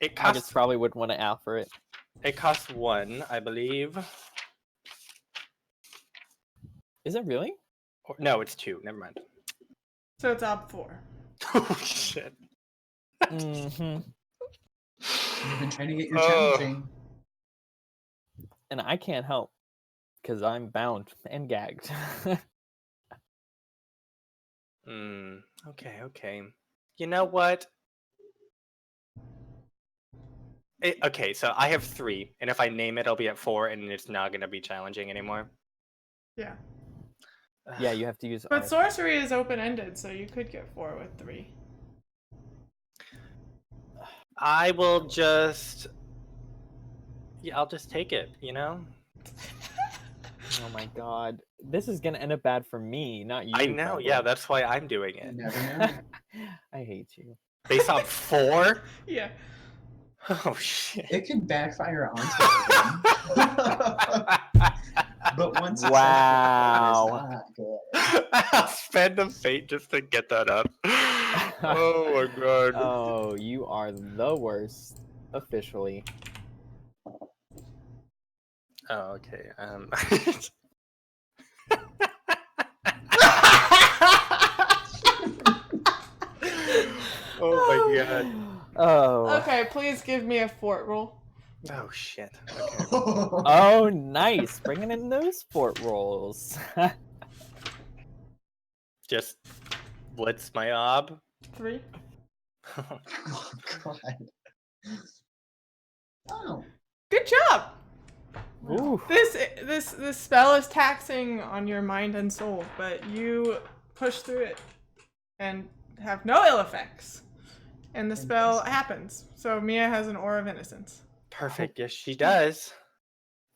[SPEAKER 3] It
[SPEAKER 4] August
[SPEAKER 3] costs.
[SPEAKER 4] probably wouldn't want to offer it.
[SPEAKER 3] It costs 1, I believe.
[SPEAKER 4] Is it really?
[SPEAKER 3] Or, no, it's 2. Never mind.
[SPEAKER 1] So it's op 4.
[SPEAKER 3] Oh shit.
[SPEAKER 4] Mm-hmm.
[SPEAKER 2] You've been trying to get your
[SPEAKER 3] Oh.
[SPEAKER 2] challenging.
[SPEAKER 4] And I can't help because I'm bound and gagged.
[SPEAKER 3] Okay. You know what? Okay, so I have 3, and if I name it, I'll be at 4, and it's not gonna be challenging anymore.
[SPEAKER 1] Yeah.
[SPEAKER 4] Yeah, you have to use.
[SPEAKER 1] But
[SPEAKER 4] art.
[SPEAKER 1] sorcery is open-ended, so you could get 4 with 3.
[SPEAKER 3] I will just. Yeah, I'll just take it. You know.
[SPEAKER 4] Oh my god, this is gonna end up bad for me, not you.
[SPEAKER 3] I know.
[SPEAKER 4] probably.
[SPEAKER 3] Yeah, that's why I'm doing
[SPEAKER 2] You
[SPEAKER 3] it.
[SPEAKER 2] never know.
[SPEAKER 4] I hate you.
[SPEAKER 3] Based on 4.
[SPEAKER 1] Yeah.
[SPEAKER 3] Oh shit.
[SPEAKER 2] It could backfire onto them. But once it's
[SPEAKER 4] Wow.
[SPEAKER 2] not good.
[SPEAKER 3] I'll spend a fate just to get that up. Oh my god.
[SPEAKER 4] Oh, you are the worst. Officially.
[SPEAKER 3] Oh, okay. Oh my god.
[SPEAKER 4] Oh.
[SPEAKER 1] Okay, please give me a fort roll.
[SPEAKER 3] Oh shit. Okay.
[SPEAKER 4] Oh, nice. Bringing in those fort rolls.
[SPEAKER 3] Just blitz my ob.
[SPEAKER 1] 3.
[SPEAKER 2] Oh, God. Oh.
[SPEAKER 1] Good job.
[SPEAKER 4] Ooh.
[SPEAKER 1] This spell is taxing on your mind and soul, but you push through it and have no ill effects. And the spell happens. So Mia has an aura of innocence.
[SPEAKER 3] Perfect. Yes, she does.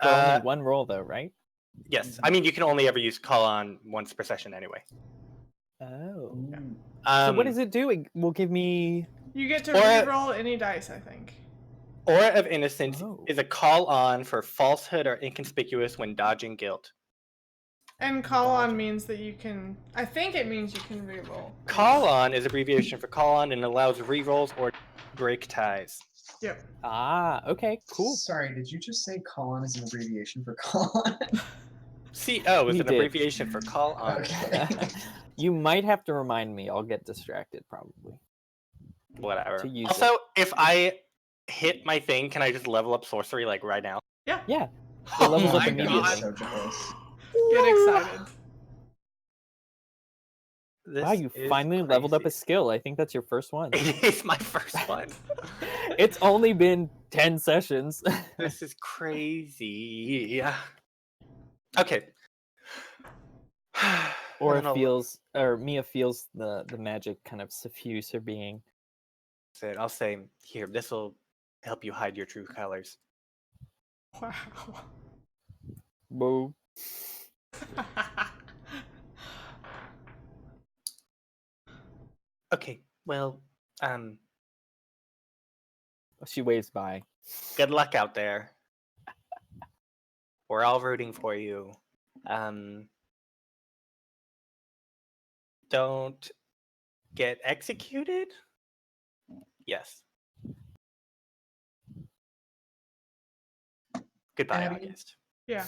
[SPEAKER 4] For only one roll, though, right?
[SPEAKER 3] Yes. I mean, you can only ever use call on once per session anyway.
[SPEAKER 4] Oh.
[SPEAKER 2] Mm.
[SPEAKER 4] So what does it do? It will give me.
[SPEAKER 1] You get to
[SPEAKER 3] Aura-
[SPEAKER 1] reroll any dice, I think.
[SPEAKER 3] Aura of Innocence
[SPEAKER 4] Oh.
[SPEAKER 3] is a call on for falsehood or inconspicuous when dodging guilt.
[SPEAKER 1] And call on means that you can. I think it means you can reroll.
[SPEAKER 3] Call on is abbreviation for call on and allows rerolls or break ties.
[SPEAKER 1] Yep.
[SPEAKER 4] Ah, okay, cool.
[SPEAKER 2] Sorry, did you just say call on is an abbreviation for call on?
[SPEAKER 3] CO is
[SPEAKER 4] He
[SPEAKER 3] an
[SPEAKER 4] did.
[SPEAKER 3] abbreviation for call on.
[SPEAKER 2] Okay.
[SPEAKER 4] You might have to remind me. I'll get distracted, probably.
[SPEAKER 3] Whatever.
[SPEAKER 4] To use
[SPEAKER 3] Also, if I hit my thing, can I just level up sorcery like right now?
[SPEAKER 1] Yeah.
[SPEAKER 4] Yeah.
[SPEAKER 3] Oh
[SPEAKER 4] levels up
[SPEAKER 3] my
[SPEAKER 4] immediately.
[SPEAKER 3] God.
[SPEAKER 2] So jealous.
[SPEAKER 1] Get excited.
[SPEAKER 3] This
[SPEAKER 4] Wow, you
[SPEAKER 3] is
[SPEAKER 4] finally leveled up a
[SPEAKER 3] crazy.
[SPEAKER 4] skill. I think that's your first one.
[SPEAKER 3] It is my first one.
[SPEAKER 4] It's only been 10 sessions.
[SPEAKER 3] This is crazy. Okay.
[SPEAKER 4] Or
[SPEAKER 3] Then
[SPEAKER 4] it
[SPEAKER 3] I'll-
[SPEAKER 4] feels, or Mia feels the magic kind of suffuse her being.
[SPEAKER 3] I'll say, here, this will help you hide your true colors.
[SPEAKER 1] Wow.
[SPEAKER 4] Boo.
[SPEAKER 3] Okay, well,
[SPEAKER 4] She waves by.
[SPEAKER 3] good luck out there. We're all rooting for you. Don't get executed. Yes. Goodbye,
[SPEAKER 2] Abby?
[SPEAKER 3] August.
[SPEAKER 1] Yeah.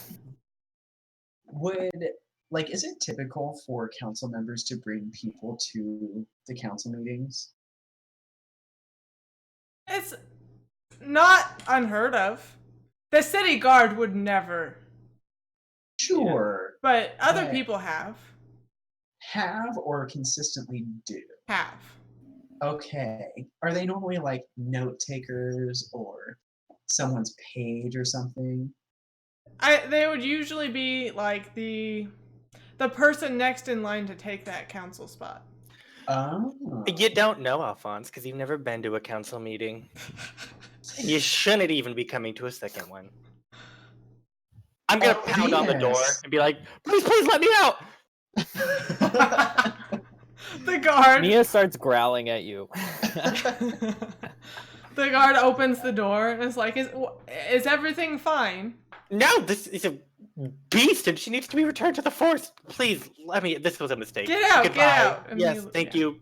[SPEAKER 2] Is it typical for council members to bring people to the council meetings?
[SPEAKER 1] It's not unheard of. The city guard would never,
[SPEAKER 2] Sure.
[SPEAKER 1] but other
[SPEAKER 2] But
[SPEAKER 1] people have.
[SPEAKER 2] have or consistently do?
[SPEAKER 1] Have.
[SPEAKER 2] Okay. Are they normally like note takers or someone's page or something?
[SPEAKER 1] They would usually be like the person next in line to take that council spot.
[SPEAKER 2] Oh.
[SPEAKER 3] You don't know, Alphonse, because you've never been to a council meeting. You shouldn't even be coming to a second one. I'm gonna pound on the door and be like, please let me out!
[SPEAKER 1] The guard.
[SPEAKER 4] Mia starts growling at you.
[SPEAKER 1] The guard opens the door and is like, "Is everything fine?"
[SPEAKER 3] No, this is a beast, and she needs to be returned to the forest. Please, let me. This was a mistake.
[SPEAKER 1] Get out!
[SPEAKER 3] Goodbye.
[SPEAKER 1] Get out! And
[SPEAKER 3] Yes, thank you.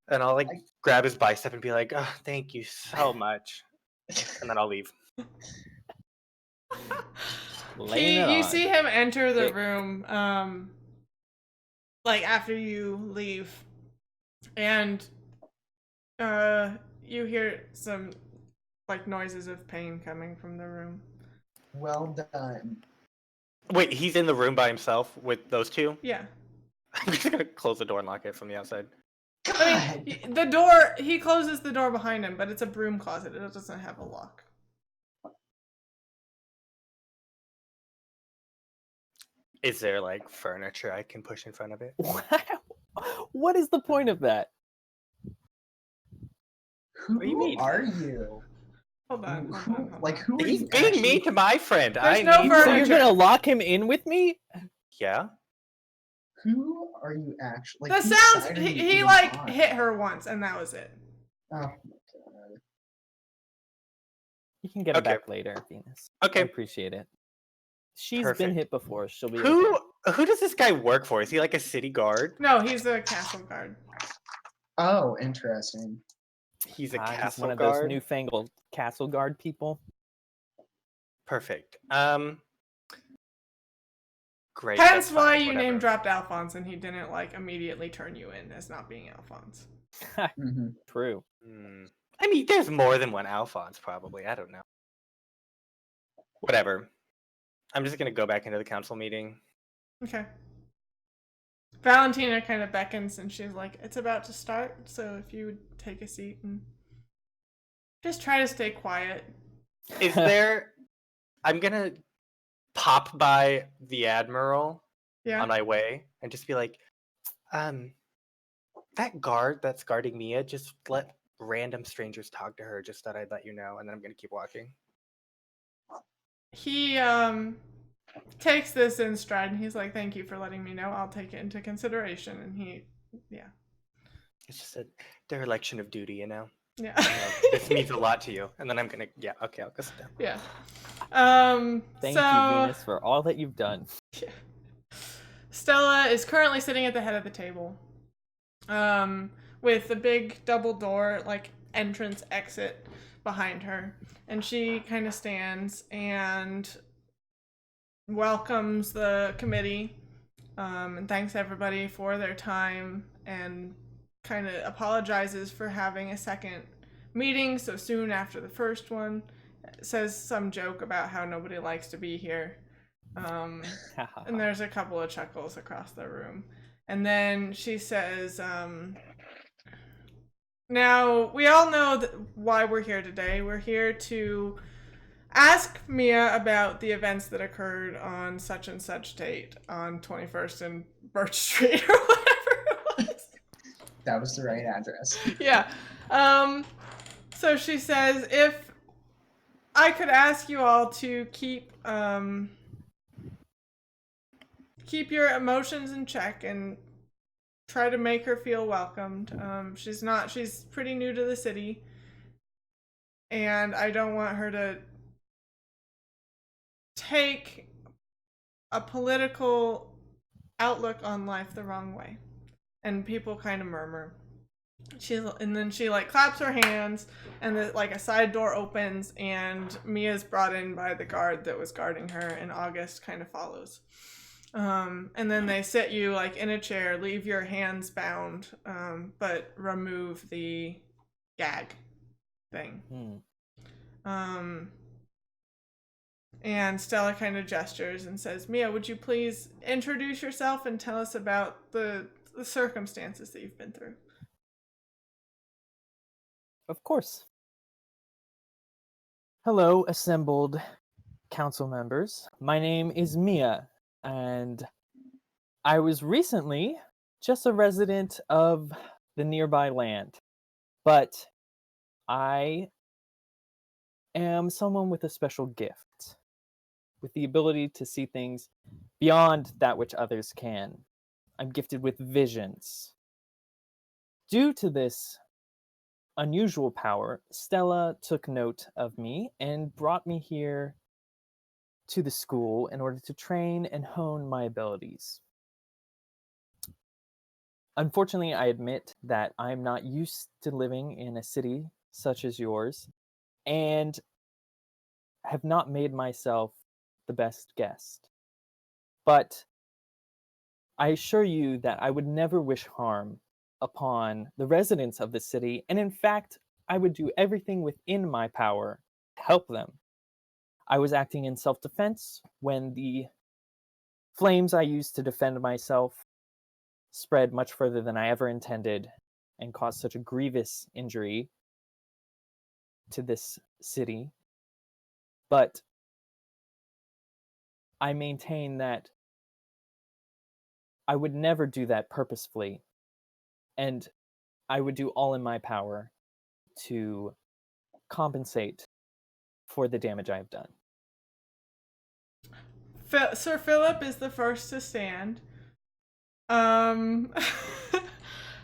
[SPEAKER 3] And I'll grab his bicep and be like, oh, thank you so much. And then I'll leave.
[SPEAKER 1] You see him enter the room, after you leave, and you hear some noises of pain coming from the room.
[SPEAKER 2] Well done.
[SPEAKER 3] Wait, he's in the room by himself with those two?
[SPEAKER 1] Yeah.
[SPEAKER 3] I'm just gonna close the door and lock it from the outside.
[SPEAKER 1] I mean, the door, he closes the door behind him, but it's a broom closet. It doesn't have a lock.
[SPEAKER 3] Is there furniture I can push in front of it?
[SPEAKER 4] What is the point of that?
[SPEAKER 2] Who
[SPEAKER 3] What do you mean?
[SPEAKER 2] are you?
[SPEAKER 1] Hold on.
[SPEAKER 2] Who are
[SPEAKER 3] He's
[SPEAKER 2] you
[SPEAKER 3] being
[SPEAKER 2] actually?
[SPEAKER 3] mean to my friend.
[SPEAKER 1] There's no
[SPEAKER 3] need
[SPEAKER 1] furniture.
[SPEAKER 4] So you're gonna lock him in with me?
[SPEAKER 3] Yeah.
[SPEAKER 2] Who are you actually?
[SPEAKER 1] The
[SPEAKER 2] whose
[SPEAKER 1] sounds,
[SPEAKER 2] side are you
[SPEAKER 1] he
[SPEAKER 2] even on?
[SPEAKER 1] hit her once, and that was it.
[SPEAKER 2] Oh my god.
[SPEAKER 4] You can get it
[SPEAKER 3] Okay.
[SPEAKER 4] back later, Venus. I
[SPEAKER 3] Okay.
[SPEAKER 4] appreciate it. She's been
[SPEAKER 3] Perfect.
[SPEAKER 4] hit before. She'll be
[SPEAKER 3] Who
[SPEAKER 4] okay.
[SPEAKER 3] does this guy work for? Is he a city guard?
[SPEAKER 1] No, he's a castle guard.
[SPEAKER 2] Oh, interesting.
[SPEAKER 3] He's a
[SPEAKER 4] He's
[SPEAKER 3] castle
[SPEAKER 4] one of
[SPEAKER 3] guard.
[SPEAKER 4] those newfangled castle guard people.
[SPEAKER 3] Perfect. Great.
[SPEAKER 1] Hence
[SPEAKER 3] that's
[SPEAKER 1] why
[SPEAKER 3] fine,
[SPEAKER 1] you
[SPEAKER 3] whatever.
[SPEAKER 1] name dropped Alphonse, and he didn't immediately turn you in as not being Alphonse.
[SPEAKER 2] Mm-hmm.
[SPEAKER 4] True.
[SPEAKER 3] I mean, there's more than one Alphonse, probably. I don't know. Whatever. I'm just gonna go back into the council meeting.
[SPEAKER 1] Okay. Valentina kind of beckons, and she's like, "It's about to start, so if you would take a seat and just try to stay quiet."
[SPEAKER 3] Is there? I'm gonna pop by the Admiral
[SPEAKER 1] Yeah.
[SPEAKER 3] on my way and just be like, that guard that's guarding Mia, just let random strangers talk to her. Just thought I'd let you know, and then I'm gonna keep walking.
[SPEAKER 1] He takes this in stride, and he's like, "Thank you for letting me know. I'll take it into consideration." And
[SPEAKER 3] It's just a dereliction of duty, you know.
[SPEAKER 1] yeah.
[SPEAKER 3] This means a lot to you, and then I'm gonna okay, I'll go sit down.
[SPEAKER 1] Yeah.
[SPEAKER 4] Thank you, Venus, for all that you've done.
[SPEAKER 1] Yeah. Stella is currently sitting at the head of the table, with a big double door entrance exit behind her, and she kind of stands and welcomes the committee, and thanks everybody for their time, and kind of apologizes for having a second meeting so soon after the first one. Says some joke about how nobody likes to be here. And there's a couple of chuckles across the room. And then she says, now, we all know why we're here today. We're here to ask Mia about the events that occurred on such and such date on 21st and Birch Street or whatever it was.
[SPEAKER 2] That was the right address.
[SPEAKER 1] Yeah. So she says, if I could ask you all to keep your emotions in check and try to make her feel welcomed. She's pretty new to the city, and I don't want her to take a political outlook on life the wrong way. And people kind of murmur. And then she like claps her hands, and like a side door opens, and Mia's brought in by the guard that was guarding her, and August kind of follows. And then they sit you like in a chair, leave your hands bound, but remove the gag thing. And Stella kind of gestures and says, Mia, would you please introduce yourself and tell us about the circumstances that you've been through?
[SPEAKER 4] Of course. Hello, assembled council members. My name is Mia, and I was recently just a resident of the nearby land, but I am someone with a special gift, with the ability to see things beyond that which others can. I'm gifted with visions. Due to this unusual power, Stella took note of me and brought me here to the school in order to train and hone my abilities. Unfortunately, I admit that I'm not used to living in a city such as yours and have not made myself the best guest. But I assure you that I would never wish harm upon the residents of the city, and in fact, I would do everything within my power to help them. I was acting in self-defense when the flames I used to defend myself spread much further than I ever intended and caused such a grievous injury to this city. But I maintain that I would never do that purposefully, and I would do all in my power to compensate for the damage I have done.
[SPEAKER 1] Sir Philip is the first to stand. And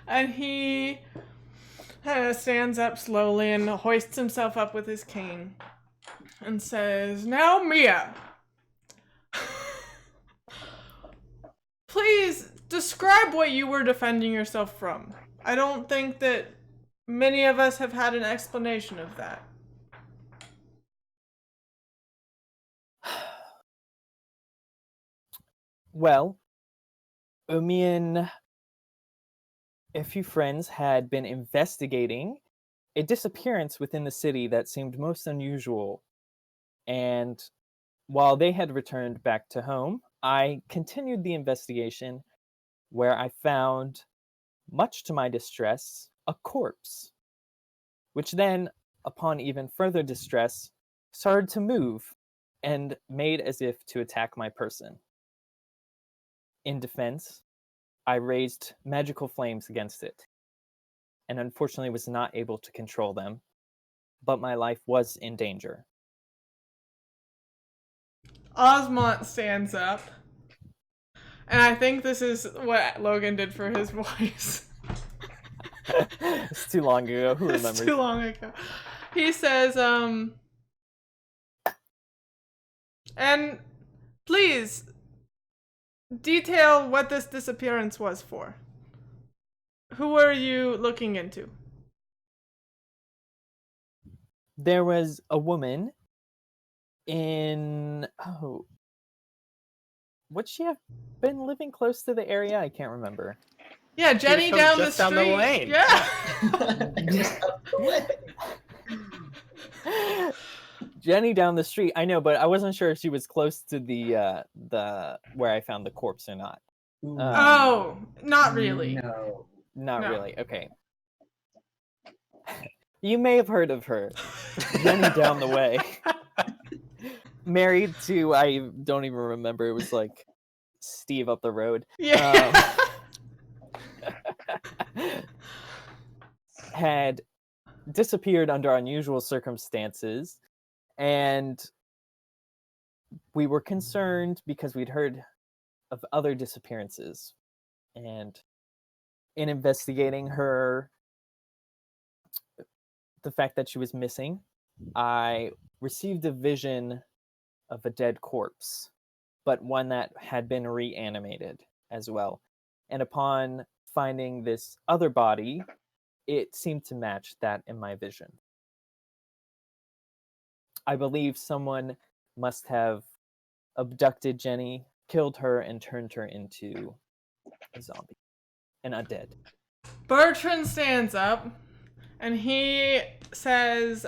[SPEAKER 1] he kind of stands up slowly and hoists himself up with his cane and says, Now, Mia, please describe what you were defending yourself from. I don't think that many of us have had an explanation of that.
[SPEAKER 4] Well, me and a few friends had been investigating a disappearance within the city that seemed most unusual. And while they had returned back to home, I continued the investigation where I found, much to my distress, a corpse, which then, upon even further distress, started to move and made as if to attack my person. In defense, I raised magical flames against it, and unfortunately was not able to control them, but my life was in danger.
[SPEAKER 1] Osmont stands up, and I think this is what Logan did for his voice.
[SPEAKER 4] It's too long ago. Who remembers?
[SPEAKER 1] It's too long ago. He says, and please detail what this disappearance was for. Who are you looking into?
[SPEAKER 4] There was a woman in... would she have been living close to the area? I can't remember.
[SPEAKER 1] Yeah, Jenny down the
[SPEAKER 3] just
[SPEAKER 1] street.
[SPEAKER 3] down the lane.
[SPEAKER 1] Yeah.
[SPEAKER 4] Jenny down the street. I know, but I wasn't sure if she was close to the where I found the corpse or not.
[SPEAKER 1] Oh, not really.
[SPEAKER 2] No.
[SPEAKER 4] Not
[SPEAKER 1] No.
[SPEAKER 4] really. Okay. You may have heard of her. Jenny down the way. Married to, I don't even remember. It was like Steve up the road.
[SPEAKER 1] Yeah.
[SPEAKER 4] Had disappeared under unusual circumstances, and we were concerned because we'd heard of other disappearances. And in investigating her, the fact that she was missing, I received a vision of a dead corpse, but one that had been reanimated as well. And upon finding this other body, it seemed to match that in my vision. I believe someone must have abducted Jenny, killed her, and turned her into a zombie. An undead.
[SPEAKER 1] Bertrand stands up and he says,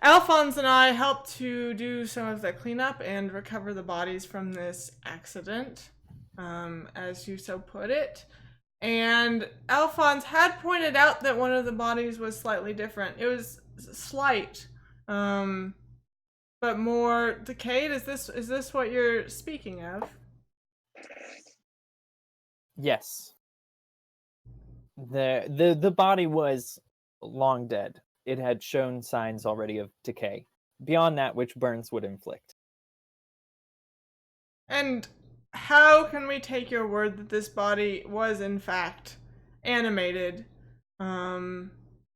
[SPEAKER 1] Alphonse and I helped to do some of the cleanup and recover the bodies from this accident, as you so put it. And Alphonse had pointed out that one of the bodies was slightly different. It was slight, but more decayed. Is this what you're speaking of?
[SPEAKER 4] Yes. The body was long dead. It had shown signs already of decay, beyond that which burns would inflict.
[SPEAKER 1] And how can we take your word that this body was in fact animated, and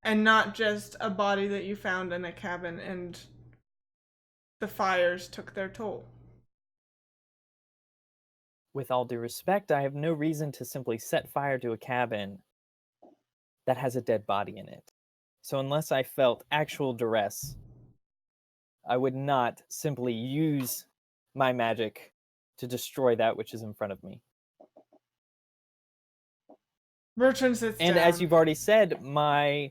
[SPEAKER 1] not just a body that you found in a cabin and the fires took their toll?
[SPEAKER 4] With all due respect, I have no reason to simply set fire to a cabin that has a dead body in it. So unless I felt actual duress, I would not simply use my magic to destroy that which is in front of me.
[SPEAKER 1] Bertrand sits
[SPEAKER 4] And
[SPEAKER 1] down.
[SPEAKER 4] as you've already said, my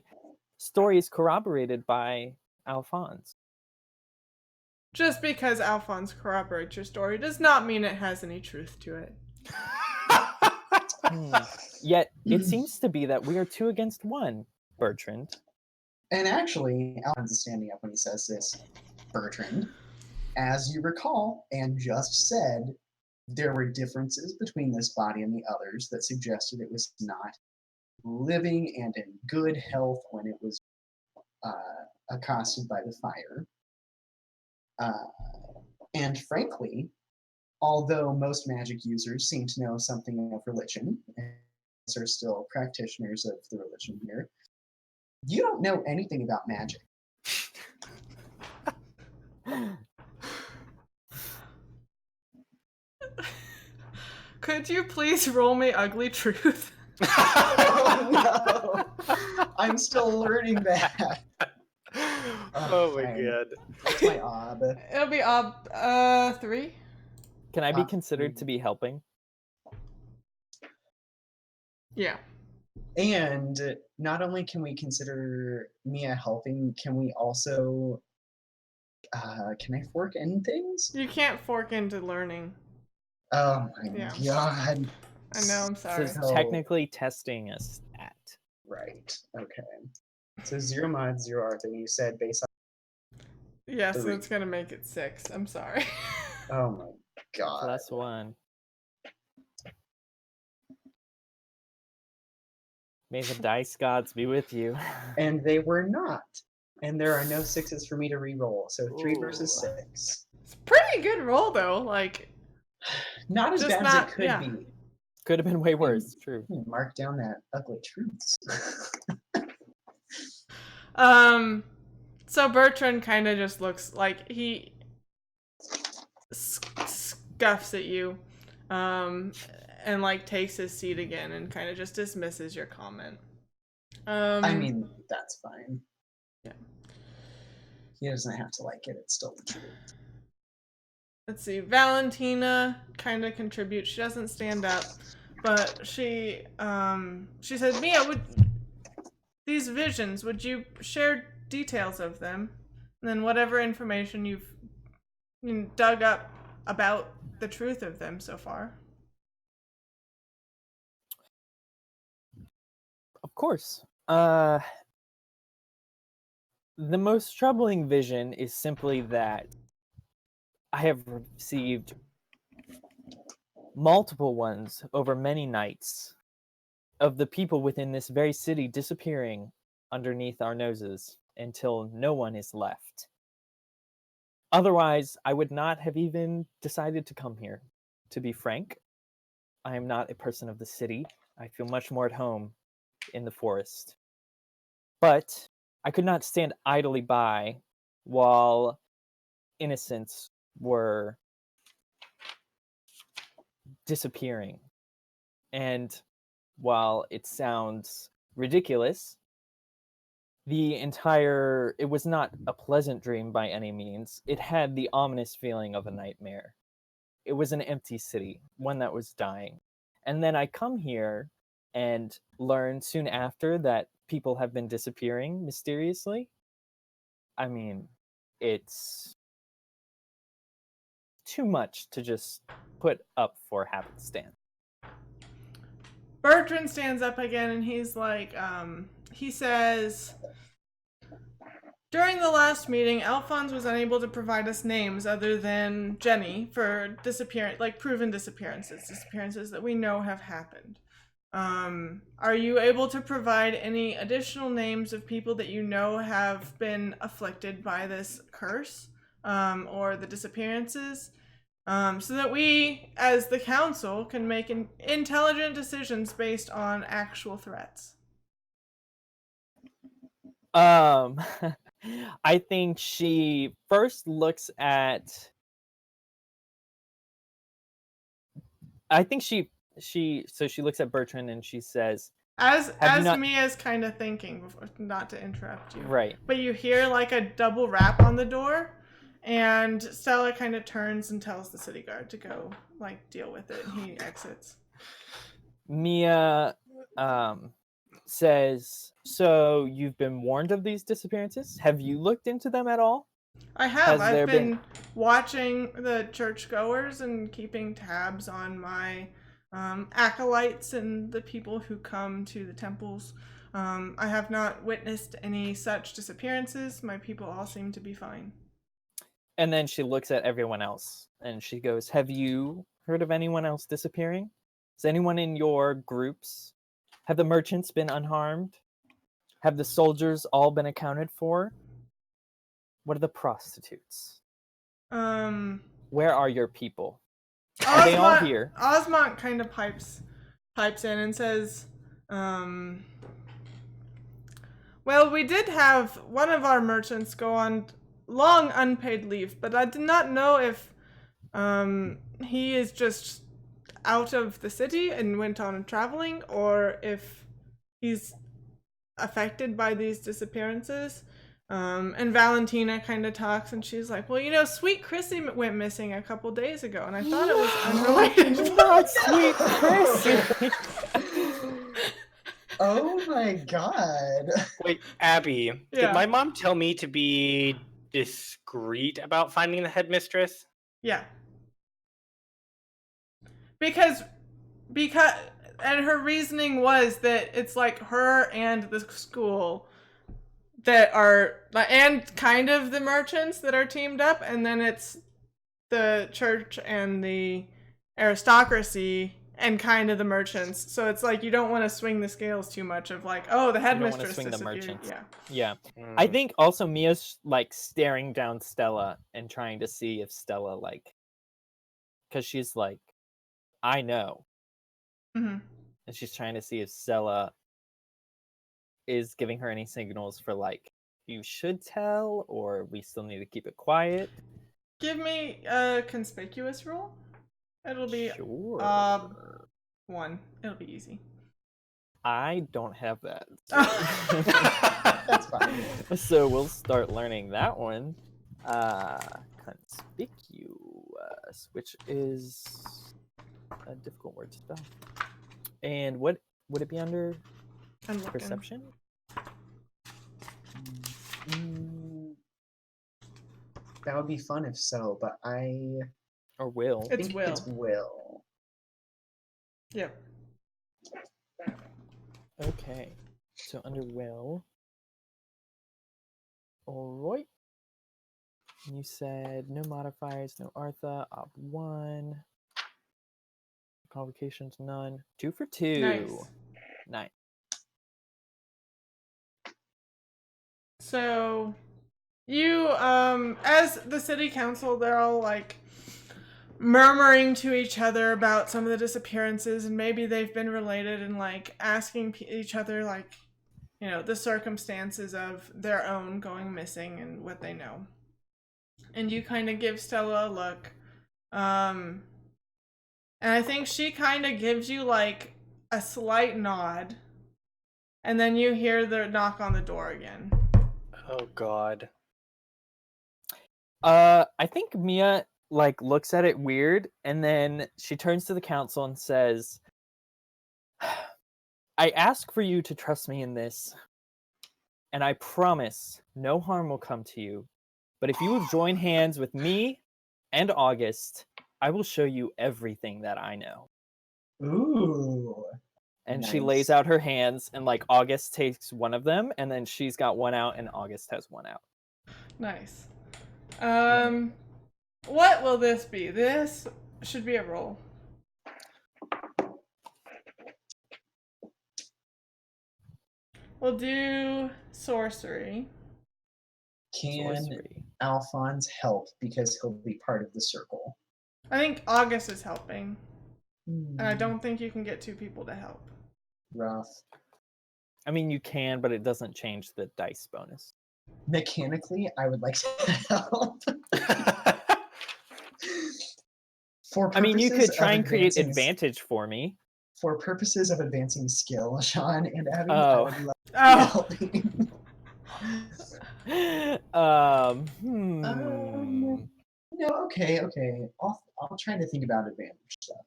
[SPEAKER 4] story is corroborated by Alphonse.
[SPEAKER 1] Just because Alphonse corroborates your story does not mean it has any truth to it.
[SPEAKER 4] Yet it seems to be that we are 2 against 1, Bertrand.
[SPEAKER 2] And actually, Alphonse is standing up when he says this. Bertrand, as you recall and just said, there were differences between this body and the others that suggested it was not living and in good health when it was accosted by the fire. And frankly, although most magic users seem to know something of religion, and are still practitioners of the religion here, you don't know anything about magic.
[SPEAKER 1] Could you please roll me ugly truth?
[SPEAKER 2] Oh no! I'm still learning that.
[SPEAKER 3] Oh my
[SPEAKER 2] Fine.
[SPEAKER 3] god.
[SPEAKER 2] What's my ob?
[SPEAKER 1] It'll be 3.
[SPEAKER 4] Can I be considered to be helping?
[SPEAKER 1] Yeah.
[SPEAKER 2] And not only can we consider Mia helping, can we also can I fork in things?
[SPEAKER 1] You can't fork into learning.
[SPEAKER 2] Oh my
[SPEAKER 1] Yeah.
[SPEAKER 2] god.
[SPEAKER 1] I know, I'm
[SPEAKER 4] This
[SPEAKER 1] sorry.
[SPEAKER 4] is
[SPEAKER 2] So-
[SPEAKER 4] technically testing a stat.
[SPEAKER 2] Right. Okay. So 0 mod, 0 art, and you said based on
[SPEAKER 1] Yeah, so
[SPEAKER 2] 3.
[SPEAKER 1] it's gonna make it 6. I'm sorry.
[SPEAKER 2] Oh my god.
[SPEAKER 4] +1. May the dice gods be with you.
[SPEAKER 2] And they were not. And there are no 6s for me to re-roll. So 3 versus
[SPEAKER 4] Ooh.
[SPEAKER 2] 6.
[SPEAKER 1] It's a pretty good roll though. Like,
[SPEAKER 2] Not as
[SPEAKER 1] Just
[SPEAKER 2] bad
[SPEAKER 1] not-
[SPEAKER 2] as it could
[SPEAKER 1] yeah.
[SPEAKER 2] be.
[SPEAKER 4] Could have been way worse, true.
[SPEAKER 2] Mark down that ugly truths.
[SPEAKER 1] so Bertrand kind of just looks like he scuffs at you, and like takes his seat again and kind of just dismisses your comment.
[SPEAKER 2] I mean, that's fine.
[SPEAKER 1] Yeah.
[SPEAKER 2] He doesn't have to like it. It's still the truth.
[SPEAKER 1] Let's see. Valentina kind of contributes. She doesn't stand up, but she said, Mia, these visions, would you share details of them? And then whatever information you've dug up about the truth of them so far.
[SPEAKER 4] Of course. The most troubling vision is simply that I have received multiple ones over many nights of the people within this very city disappearing underneath our noses until no one is left. Otherwise, I would not have even decided to come here. To be frank, I am not a person of the city. I feel much more at home in the forest. But I could not stand idly by while innocents were disappearing. And while it sounds ridiculous, it was not a pleasant dream by any means. It had the ominous feeling of a nightmare. It was an empty city, one that was dying. And then I come here and learn soon after that people have been disappearing mysteriously. I mean, it's too much to just put up for happenstance.
[SPEAKER 1] Bertrand stands up again and he's like, he says, during the last meeting, Alphonse was unable to provide us names other than Jenny for proven disappearances that we know have happened. Are you able to provide any additional names of people that you know have been afflicted by this curse, or the disappearances? So that we, as the council, can make intelligent decisions based on actual threats.
[SPEAKER 4] I think she first looks at. I think she looks at Bertrand and she says,
[SPEAKER 1] As
[SPEAKER 4] not...
[SPEAKER 1] Mia's kind of thinking, before, not to interrupt you,
[SPEAKER 4] right?
[SPEAKER 1] But you hear like a double rap on the door, and Stella kind of turns and tells the city guard to go like deal with it, and he exits.
[SPEAKER 4] Mia says, "So you've been warned of these disappearances? Have you looked into them at all?"
[SPEAKER 1] I have. I've been watching the churchgoers and keeping tabs on my acolytes and the people who come to the temples. I have not witnessed any such disappearances. My people all seem to be fine.
[SPEAKER 4] And then she looks at everyone else and she goes, "Have you heard of anyone else disappearing? Is anyone in your groups? Have the merchants been unharmed? Have the soldiers all been accounted for? What are the prostitutes? Where are your people? Are they all here?"
[SPEAKER 1] Osmont kind of pipes in and says, well, we did have one of our merchants go on long unpaid leave, but I did not know if he is just out of the city and went on traveling, or if he's affected by these disappearances. And Valentina kind of talks and she's like, well, you know, sweet Chrissy went missing a couple days ago and I thought it was unrelated.
[SPEAKER 4] Not sweet Chrissy.
[SPEAKER 2] Oh my god.
[SPEAKER 3] Wait, Abby,
[SPEAKER 1] Yeah.
[SPEAKER 3] did my mom tell me to be discreet about finding the headmistress?
[SPEAKER 1] Yeah. Because and her reasoning was that it's like her and the school that are, and kind of the merchants that are teamed up, and then it's the church and the aristocracy and kind of the merchants. So it's like you don't want to swing the scales too much of like, oh, the headmistress
[SPEAKER 4] swing the
[SPEAKER 1] disappeared.
[SPEAKER 4] merchants.
[SPEAKER 1] Yeah.
[SPEAKER 4] I think also Mia's like staring down Stella and trying to see if Stella because she's like, I know.
[SPEAKER 1] Mm-hmm.
[SPEAKER 4] And she's trying to see if Stella is giving her any signals for like, you should tell, or we still need to keep it quiet.
[SPEAKER 1] Give me a conspicuous roll. It'll be
[SPEAKER 4] sure.
[SPEAKER 1] 1. It'll be easy.
[SPEAKER 4] I don't have that.
[SPEAKER 2] That's fine.
[SPEAKER 4] So we'll start learning that one. Conspicuous, which is a difficult word to spell. And what would it be under? Perception?
[SPEAKER 2] That would be fun if so, but
[SPEAKER 4] Or will.
[SPEAKER 1] It's
[SPEAKER 2] think
[SPEAKER 1] will.
[SPEAKER 2] it's will.
[SPEAKER 1] Yep.
[SPEAKER 4] Okay. So under will. Alright. You said no modifiers, no Artha, op 1. Convocations, none. 2 for 2. Nice.
[SPEAKER 1] So, you, as the city council, they're all like murmuring to each other about some of the disappearances, and maybe they've been related, and like asking each other, like, you know, the circumstances of their own going missing and what they know. And you kind of give Stella a look. And I think she kind of gives you like a slight nod, and then you hear the knock on the door again.
[SPEAKER 3] Oh God.
[SPEAKER 4] I think Mia like looks at it weird, and then she turns to the council and says, I ask for you to trust me in this, and I promise no harm will come to you. But if you will join hands with me and August, I will show you everything that I know.
[SPEAKER 2] Ooh.
[SPEAKER 4] And she
[SPEAKER 2] Nice.
[SPEAKER 4] lays out her hands, and like August takes one of them, and then she's got one out, and August has one out.
[SPEAKER 1] Nice. What will this be? This should be a roll. We'll do sorcery.
[SPEAKER 2] Can
[SPEAKER 4] Sorcery.
[SPEAKER 2] Alphonse help because he'll be part of the circle?
[SPEAKER 1] I think August is helping, and I
[SPEAKER 2] Hmm,
[SPEAKER 1] don't think you can get 2 people to help.
[SPEAKER 2] rough.
[SPEAKER 4] I mean, you can, but it doesn't change the dice bonus.
[SPEAKER 2] Mechanically, I would like to help. For
[SPEAKER 4] I mean, you could
[SPEAKER 2] purposes
[SPEAKER 4] try
[SPEAKER 2] of
[SPEAKER 4] and create
[SPEAKER 2] advancing
[SPEAKER 4] advantage for me.
[SPEAKER 2] For purposes of advancing skill, Sean and Abby, I
[SPEAKER 4] Oh.
[SPEAKER 2] would love to
[SPEAKER 1] Oh,
[SPEAKER 2] helping. No, okay. I'll try to think about advantage stuff.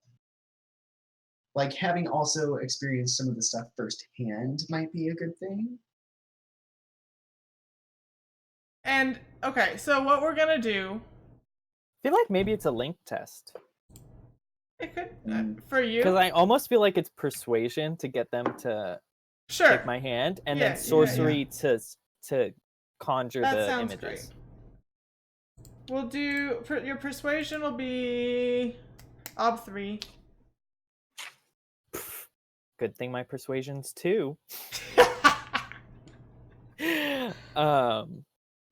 [SPEAKER 2] Like having also experienced some of the stuff firsthand might be a good thing.
[SPEAKER 1] and okay, so what we're gonna do,
[SPEAKER 4] I feel like maybe it's a link test.
[SPEAKER 1] it could,
[SPEAKER 2] Mm.
[SPEAKER 1] for you,
[SPEAKER 4] Because I almost feel like it's persuasion to get them to
[SPEAKER 1] sure,
[SPEAKER 4] take my hand, and
[SPEAKER 1] Yeah,
[SPEAKER 4] then
[SPEAKER 1] yeah,
[SPEAKER 4] sorcery to conjure
[SPEAKER 1] that
[SPEAKER 4] the
[SPEAKER 1] sounds
[SPEAKER 4] images.
[SPEAKER 1] great. We'll do, your persuasion will be ob 3.
[SPEAKER 4] Good thing my persuasion's 2.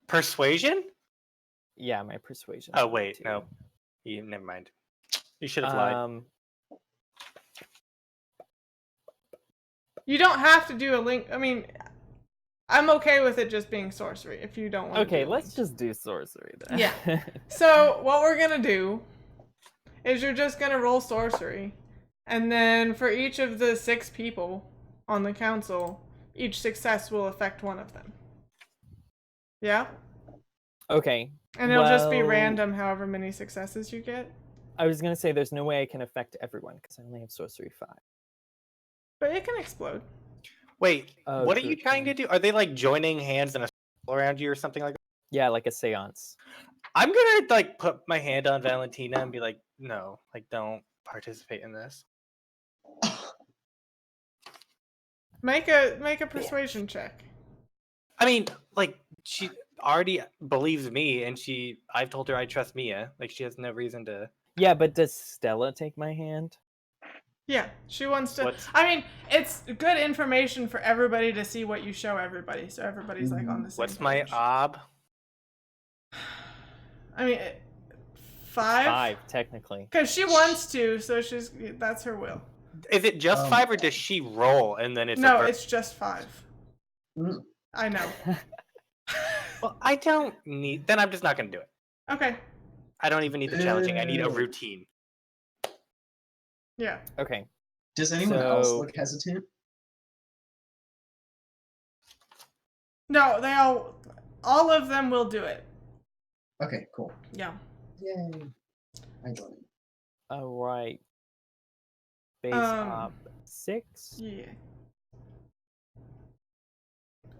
[SPEAKER 3] Persuasion?
[SPEAKER 4] Yeah, my persuasion.
[SPEAKER 3] Oh wait, no. Never mind. You should have lied.
[SPEAKER 1] You don't have to do a link. I mean, I'm okay with it just being sorcery if you don't want to.
[SPEAKER 4] Okay, let's just do sorcery then.
[SPEAKER 1] Yeah. So what we're gonna do is you're just gonna roll sorcery, and then for each of the 6 people on the council, each success will affect one of them. Yeah.
[SPEAKER 4] Okay.
[SPEAKER 1] And it'll just be
[SPEAKER 4] well,
[SPEAKER 1] random, however many successes you get.
[SPEAKER 4] I was gonna say there's no way I can affect everyone because I only have sorcery 5.
[SPEAKER 1] But it can explode.
[SPEAKER 3] Wait,
[SPEAKER 4] Oh,
[SPEAKER 3] what are
[SPEAKER 4] true,
[SPEAKER 3] you trying
[SPEAKER 4] true.
[SPEAKER 3] to do? Are they like joining hands in a circle around you or something like that?
[SPEAKER 4] Yeah, like a seance.
[SPEAKER 3] I'm gonna like put my hand on Valentina and be like, no, like don't participate in this.
[SPEAKER 1] Make a persuasion check.
[SPEAKER 3] I mean, like she already believes me, and I've told her I trust Mia. Like she has no reason to.
[SPEAKER 4] Yeah, but does Stella take my hand?
[SPEAKER 1] Yeah, she wants to.
[SPEAKER 3] What's-
[SPEAKER 1] I mean, it's good information for everybody to see what you show everybody, so everybody's like on the same
[SPEAKER 3] What's my
[SPEAKER 1] page.
[SPEAKER 3] ob?
[SPEAKER 1] I mean, 5.
[SPEAKER 4] 5, technically.
[SPEAKER 1] Because she wants to, so that's her will.
[SPEAKER 3] Is it just 5, or does she roll and then it's
[SPEAKER 1] No,
[SPEAKER 3] a
[SPEAKER 1] it's just 5.
[SPEAKER 2] Mm.
[SPEAKER 1] I know.
[SPEAKER 3] Well, I don't need. Then I'm just not gonna do it.
[SPEAKER 1] Okay.
[SPEAKER 3] I don't even need the challenging. I need a routine.
[SPEAKER 1] Yeah.
[SPEAKER 4] Okay.
[SPEAKER 2] Does anyone else
[SPEAKER 4] So-
[SPEAKER 2] look hesitant?
[SPEAKER 1] No, all of them will do it.
[SPEAKER 2] Okay, cool.
[SPEAKER 1] Yeah.
[SPEAKER 2] Yay. I joined.
[SPEAKER 4] All right. Base
[SPEAKER 1] Um,
[SPEAKER 4] op 6.
[SPEAKER 1] Yeah.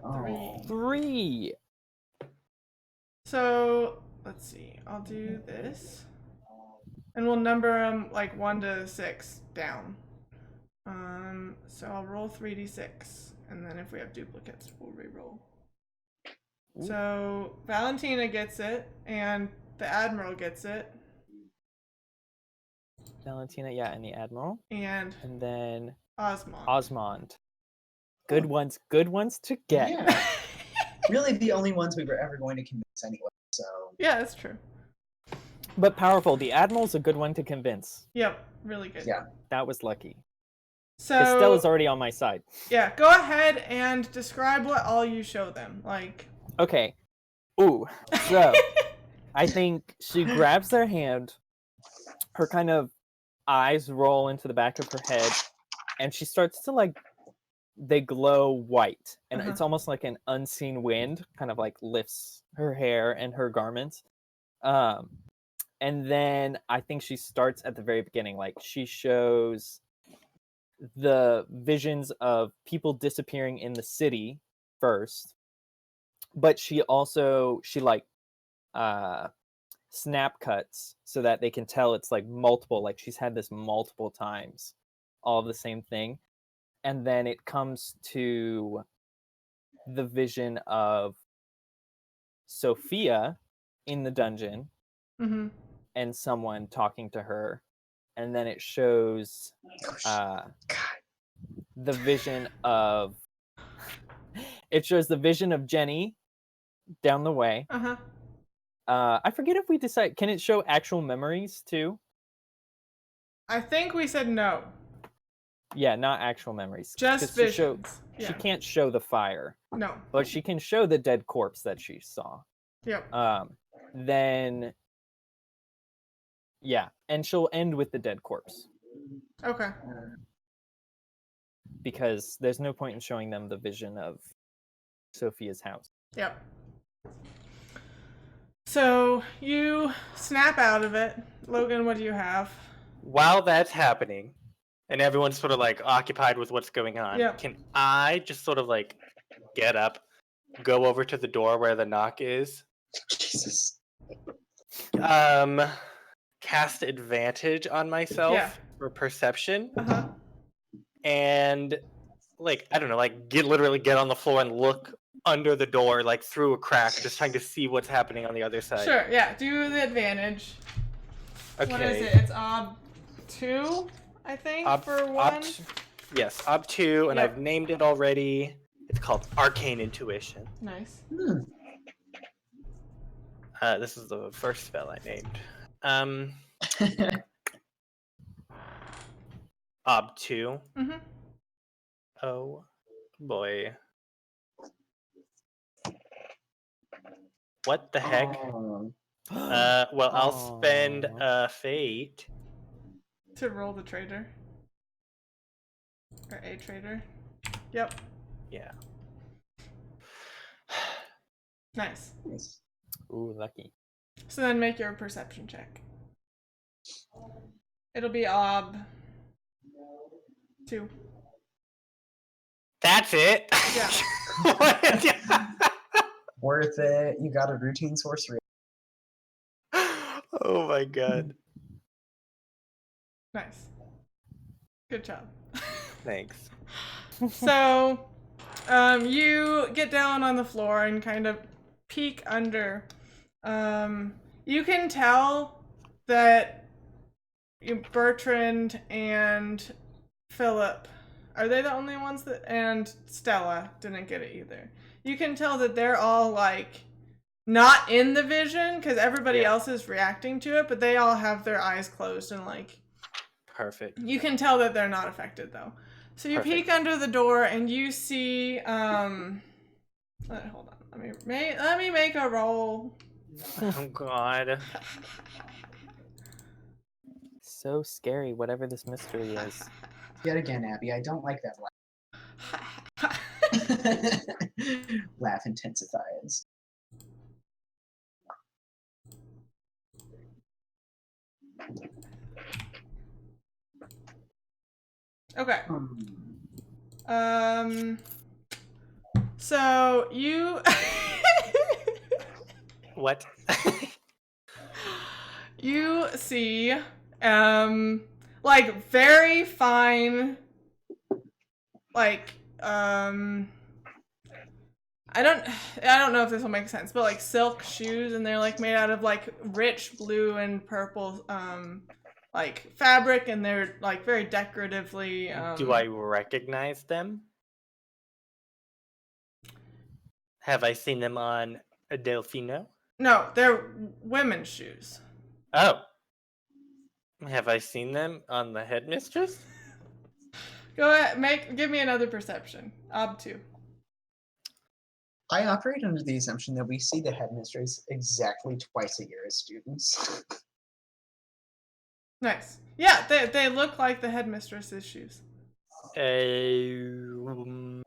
[SPEAKER 2] Oh.
[SPEAKER 4] 3.
[SPEAKER 1] So, let's see. I'll do this. And we'll number them like 1 to 6 down. So I'll roll 3d6. And then if we have duplicates, we'll re-roll.
[SPEAKER 4] Ooh.
[SPEAKER 1] So Valentina gets it, and the Admiral gets it,
[SPEAKER 4] Valentina, yeah, and the Admiral.
[SPEAKER 1] and
[SPEAKER 4] And then
[SPEAKER 1] Osmond.
[SPEAKER 4] Osmond. Good ones to get.
[SPEAKER 2] Yeah. Really the only ones we were ever going to convince anyway, so.
[SPEAKER 1] Yeah, that's true.
[SPEAKER 4] But powerful. The Admiral's a good one to convince.
[SPEAKER 1] Yep, really good.
[SPEAKER 2] Yeah.
[SPEAKER 4] That was lucky.
[SPEAKER 1] So
[SPEAKER 4] Because Stella's already on my side.
[SPEAKER 1] yeah, go ahead and describe what all you show them. Like,
[SPEAKER 4] Okay. Ooh. So, I think she grabs their hand. Her kind of eyes roll into the back of her head. and she starts to like they glow white, and
[SPEAKER 1] Uh-huh.
[SPEAKER 4] it's almost like an unseen wind kind of like lifts her hair and her garments. And then I think she starts at the very beginning, like she shows the visions of people disappearing in the city first, but she like snap cuts so that they can tell it's like multiple, like she's had this multiple times, all of the same thing. And then it comes to the vision of Sophia in the dungeon
[SPEAKER 1] Mm-hmm.
[SPEAKER 4] and someone talking to her, and then it shows the vision of Jenny down the way.
[SPEAKER 1] Uh-huh.
[SPEAKER 4] I forget if we decide, can it show actual memories too?
[SPEAKER 1] I think we said no.
[SPEAKER 4] Yeah, not actual memories.
[SPEAKER 1] Just
[SPEAKER 4] 'Cause
[SPEAKER 1] visions.
[SPEAKER 4] she can't show the fire,
[SPEAKER 1] No.
[SPEAKER 4] but she can show the dead corpse that she saw.
[SPEAKER 1] Yep.
[SPEAKER 4] Then yeah, and she'll end with the dead corpse
[SPEAKER 1] Okay.
[SPEAKER 4] because there's no point in showing them the vision of Sophia's house.
[SPEAKER 1] Yep. So you snap out of it. Logan, what do you have?
[SPEAKER 3] While that's happening, and everyone's sort of like occupied with what's going on,
[SPEAKER 1] Yep.
[SPEAKER 3] can I just sort of like get up, go over to the door where the knock is,
[SPEAKER 2] Jesus.
[SPEAKER 3] cast advantage on myself
[SPEAKER 1] Yeah.
[SPEAKER 3] for perception,
[SPEAKER 1] Uh-huh.
[SPEAKER 3] and like I don't know, like literally get on the floor and look under the door, like through a crack, just trying to see what's happening on the other side.
[SPEAKER 1] Sure, yeah. Do the advantage.
[SPEAKER 3] Okay.
[SPEAKER 1] What is it? It's ob 2, I think, for 1.
[SPEAKER 3] Yes, ob 2, and
[SPEAKER 1] Yep.
[SPEAKER 3] I've named it already. It's called Arcane Intuition.
[SPEAKER 1] Nice.
[SPEAKER 3] This is the first spell I named. Ob 2.
[SPEAKER 1] Mm-hmm.
[SPEAKER 3] Oh boy. What the heck?
[SPEAKER 2] Oh.
[SPEAKER 3] Well, I'll spend fate.
[SPEAKER 1] To roll the trader. Or a trader. Yep.
[SPEAKER 3] Yeah.
[SPEAKER 1] Nice.
[SPEAKER 2] Nice.
[SPEAKER 4] Ooh, lucky.
[SPEAKER 1] So then make your perception check. It'll be ob 2.
[SPEAKER 3] That's it.
[SPEAKER 1] Yeah.
[SPEAKER 2] Worth it. You got a routine sorcery.
[SPEAKER 3] Oh my god.
[SPEAKER 1] Nice. Good job.
[SPEAKER 3] Thanks.
[SPEAKER 1] So, you get down on the floor and kind of peek under. You can tell that Bertrand and Philip, are they the only ones that, and Stella didn't get it either. You can tell that they're all like not in the vision because everybody else is reacting to it, but they all have their eyes closed and like.
[SPEAKER 3] Perfect.
[SPEAKER 1] You can tell that they're not affected though. So you peek under the door and you see hold on. Let me make a roll.
[SPEAKER 3] Oh god.
[SPEAKER 4] So scary, whatever this mystery is.
[SPEAKER 2] Yet again, Abby, I don't like that laugh. Laugh intensifies.
[SPEAKER 1] Okay. So you
[SPEAKER 3] What?
[SPEAKER 1] you see like very fine like I don't know if this will make sense, but like silk shoes, and they're like made out of like rich blue and purple like fabric, and they're like very decoratively
[SPEAKER 3] Do I recognize them? Have I seen them on a Delfino?
[SPEAKER 1] No, they're women's shoes.
[SPEAKER 3] Oh. Have I seen them on the headmistress?
[SPEAKER 1] Go ahead, give me another perception. Ob 2.
[SPEAKER 2] I operate under the assumption that we see the headmistress exactly twice a year as students.
[SPEAKER 1] Nice. Yeah, they look like the headmistress's shoes. And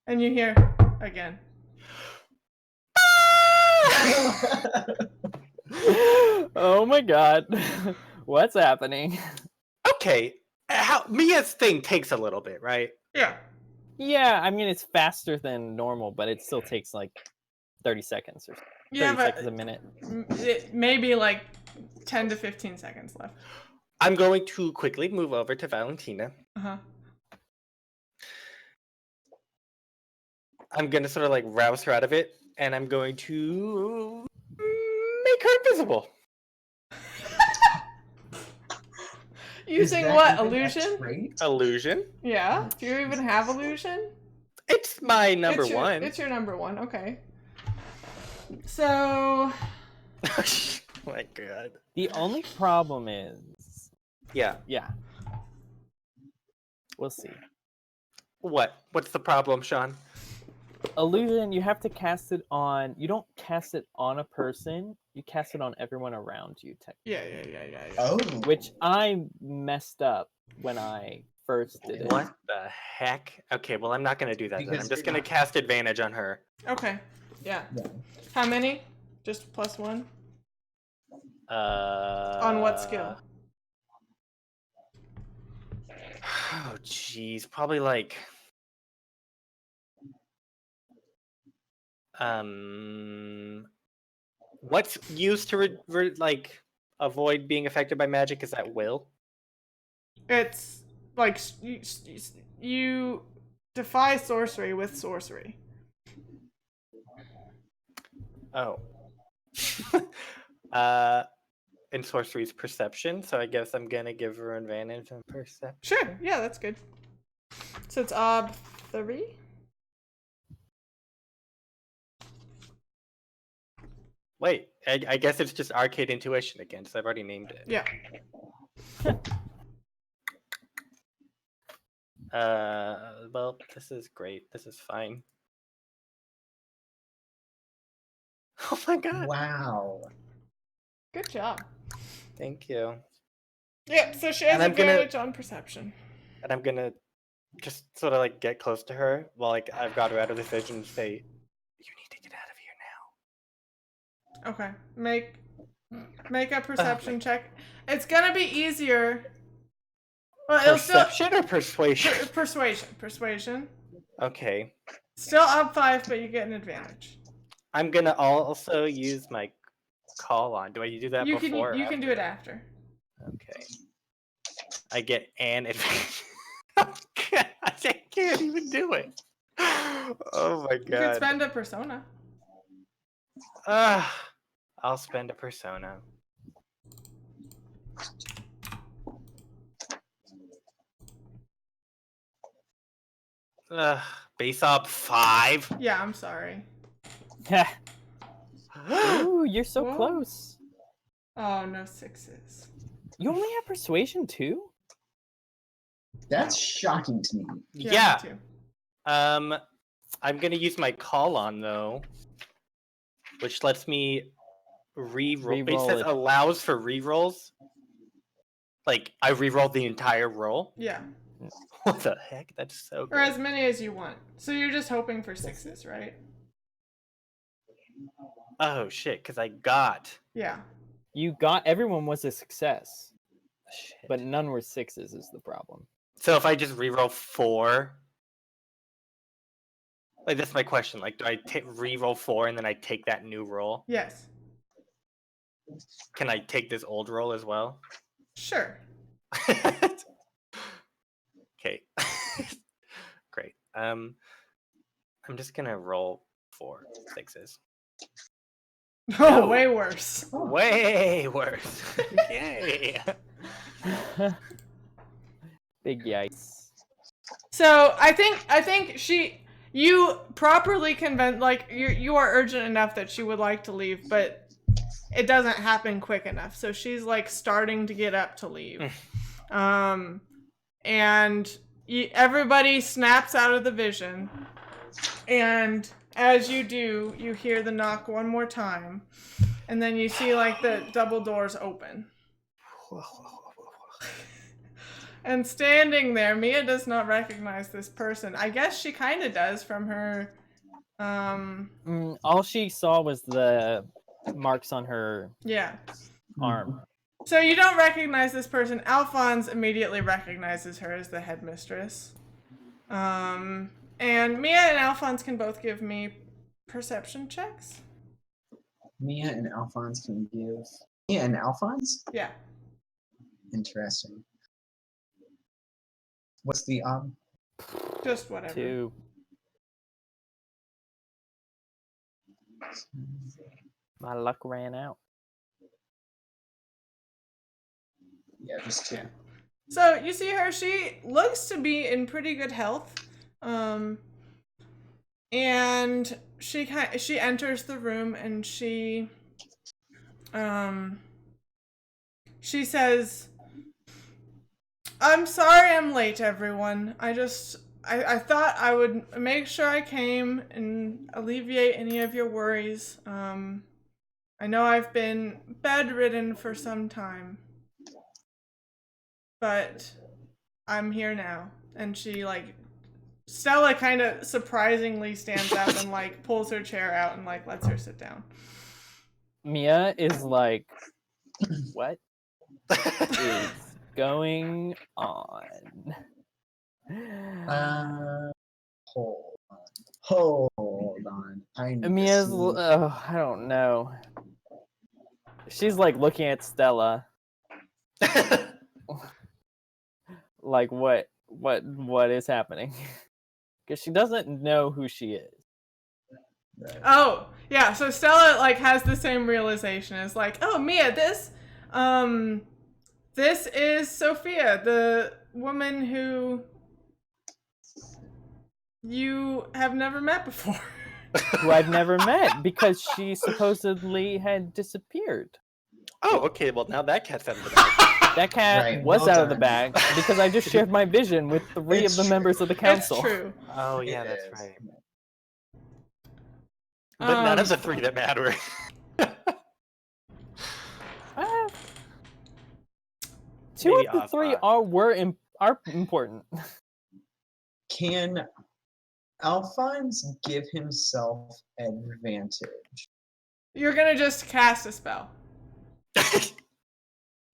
[SPEAKER 1] you hear again.
[SPEAKER 4] Oh my god. What's happening?
[SPEAKER 3] Okay. Mia's thing takes a little bit, right?
[SPEAKER 1] Yeah.
[SPEAKER 4] Yeah, I mean, it's faster than normal, but it still takes like 30 seconds or 30
[SPEAKER 1] Yeah,
[SPEAKER 4] seconds
[SPEAKER 1] but
[SPEAKER 4] a minute.
[SPEAKER 1] it may be like 10 to 15 seconds left.
[SPEAKER 3] I'm going to quickly move over to Valentina.
[SPEAKER 1] Uh-huh.
[SPEAKER 3] I'm going to sort of like rouse her out of it, and I'm going to make her invisible.
[SPEAKER 1] Using
[SPEAKER 2] Is
[SPEAKER 1] what?
[SPEAKER 2] that even a
[SPEAKER 1] Illusion?
[SPEAKER 2] trait?
[SPEAKER 3] Illusion.
[SPEAKER 1] Yeah. Do you even have illusion?
[SPEAKER 3] It's my number
[SPEAKER 1] It's your,
[SPEAKER 3] one.
[SPEAKER 1] It's your number one. Okay. So.
[SPEAKER 3] Oh my god.
[SPEAKER 4] The only problem is,
[SPEAKER 3] Yeah.
[SPEAKER 4] we'll see.
[SPEAKER 3] What? What's the problem, Sean?
[SPEAKER 4] Illusion, you have to cast it on. You don't cast it on a person. You cast it on everyone around you, technically.
[SPEAKER 1] Yeah.
[SPEAKER 2] Oh.
[SPEAKER 4] Which I messed up when I first did it.
[SPEAKER 3] What the heck? Okay, well, I'm not going to do that then.
[SPEAKER 2] Because
[SPEAKER 3] I'm just
[SPEAKER 2] you're
[SPEAKER 3] going to
[SPEAKER 2] not-
[SPEAKER 3] cast advantage on her.
[SPEAKER 1] Okay. Yeah.
[SPEAKER 2] Yeah.
[SPEAKER 1] How many? Just +1? On what skill?
[SPEAKER 3] Oh, jeez. Probably like... What's used to like avoid being affected by magic? Is that will?
[SPEAKER 1] It's like you defy sorcery with sorcery.
[SPEAKER 3] Oh. And sorcery's perception, so I guess I'm gonna give her advantage on perception.
[SPEAKER 1] Sure. Yeah, that's good. So it's ob 3.
[SPEAKER 3] Wait, I guess it's just arcade intuition again, so I've already named it.
[SPEAKER 1] Yeah.
[SPEAKER 3] Well, this is great. This is fine. Oh my god.
[SPEAKER 2] Wow.
[SPEAKER 1] Good job.
[SPEAKER 3] Thank you.
[SPEAKER 1] Yep. So she has
[SPEAKER 3] And I'm gonna-
[SPEAKER 1] advantage on perception.
[SPEAKER 3] And I'm gonna just sort of like get close to her while like I've got her out of this vision and say, "You need to get out of here now."
[SPEAKER 1] Okay. Make a perception check. It's gonna be easier. Well, it'll
[SPEAKER 3] Perception or persuasion?
[SPEAKER 1] Persuasion.
[SPEAKER 3] Okay.
[SPEAKER 1] Still up 5, but you get an advantage.
[SPEAKER 3] I'm gonna also use my call on. Do I do that
[SPEAKER 1] You
[SPEAKER 3] before?
[SPEAKER 1] can
[SPEAKER 3] or
[SPEAKER 1] do it after.
[SPEAKER 3] Okay. I get an advantage. I can't even do it. Oh my god.
[SPEAKER 1] You could spend a persona.
[SPEAKER 3] I'll spend a persona. Base up 5.
[SPEAKER 1] Yeah, I'm sorry.
[SPEAKER 4] Ooh, you're so
[SPEAKER 1] Whoa.
[SPEAKER 4] close.
[SPEAKER 1] Oh, no 6s.
[SPEAKER 4] You only have persuasion too?
[SPEAKER 2] That's shocking to me.
[SPEAKER 3] Yeah.
[SPEAKER 1] Me too.
[SPEAKER 3] I'm gonna use my call on though, which lets me re-roll. It
[SPEAKER 4] Re-roll
[SPEAKER 3] says
[SPEAKER 4] it.
[SPEAKER 3] allows for re-rolls. Like I re-roll the entire roll.
[SPEAKER 1] Yeah.
[SPEAKER 3] What the heck? That's so
[SPEAKER 1] Or
[SPEAKER 3] good.
[SPEAKER 1] as many as you want. So you're just hoping for 6s, right?
[SPEAKER 3] Oh shit! Because I got.
[SPEAKER 1] Yeah.
[SPEAKER 4] You got everyone was a success,
[SPEAKER 3] Shit.
[SPEAKER 4] but none were 6s is the problem.
[SPEAKER 3] So if I just re-roll 4, like that's my question. Like, do I re-roll 4 and then I take that new roll?
[SPEAKER 1] Yes.
[SPEAKER 3] Can I take this old roll as well?
[SPEAKER 1] Sure.
[SPEAKER 3] Okay. Great. I'm just gonna roll 4 6s.
[SPEAKER 1] Oh,
[SPEAKER 3] No.
[SPEAKER 1] way worse.
[SPEAKER 3] Way worse. Yay.
[SPEAKER 4] Big yikes.
[SPEAKER 1] So I think you properly convince, like you are urgent enough that she would like to leave, but it doesn't happen quick enough. So she's like starting to get up to leave. And everybody snaps out of the vision. And as you do, you hear the knock one more time. And then you see like the double doors open. And standing there, Mia does not recognize this person. I guess she kind of does from her.
[SPEAKER 4] All she saw was the marks on her
[SPEAKER 1] Yeah.
[SPEAKER 4] arm.
[SPEAKER 1] So you don't recognize this person. Alphonse immediately recognizes her as the headmistress. And Mia and Alphonse can both give me perception checks.
[SPEAKER 2] Mia and Alphonse can give. Mia and Alphonse?
[SPEAKER 1] Yeah.
[SPEAKER 2] Interesting. What's the
[SPEAKER 1] Just whatever.
[SPEAKER 4] 2. My luck ran out.
[SPEAKER 2] Yeah, just 2.
[SPEAKER 1] Yeah. So you see her, she looks to be in pretty good health. And she enters the room and she says, "I'm sorry I'm late, everyone. I thought I would make sure I came and alleviate any of your worries. I know I've been bedridden for some time, but I'm here now." And she, like, Stella kind of surprisingly stands up and, like, pulls her chair out and, like, lets her sit down.
[SPEAKER 4] Mia is like, what is going on?
[SPEAKER 2] Hold on. I need
[SPEAKER 4] Mia's,
[SPEAKER 2] to
[SPEAKER 4] I don't know. She's like looking at Stella. Like, what is happening? Because she doesn't know who she is.
[SPEAKER 1] Oh, yeah, so Stella, like, has the same realization. It's like, oh, Mia, this is Sophia, the woman who you have never met before.
[SPEAKER 4] Who I've never met, because she supposedly had disappeared.
[SPEAKER 3] Oh, okay. Well, now that cat's out of the bag.
[SPEAKER 4] That cat
[SPEAKER 2] Right,
[SPEAKER 4] was
[SPEAKER 2] well
[SPEAKER 4] out of the
[SPEAKER 2] done.
[SPEAKER 4] bag because I just shared my vision with 3
[SPEAKER 2] It's
[SPEAKER 4] of the members of the
[SPEAKER 1] It's
[SPEAKER 4] council.
[SPEAKER 1] true.
[SPEAKER 3] Oh, yeah,
[SPEAKER 2] It
[SPEAKER 3] that's
[SPEAKER 2] is.
[SPEAKER 3] right. But none of
[SPEAKER 1] Um,
[SPEAKER 3] the 3 that matter.
[SPEAKER 4] Ah. 2
[SPEAKER 3] Maybe
[SPEAKER 4] of the 3
[SPEAKER 3] Osborne.
[SPEAKER 4] are important.
[SPEAKER 2] Can Alphonse give himself advantage?
[SPEAKER 1] You're gonna just cast a spell.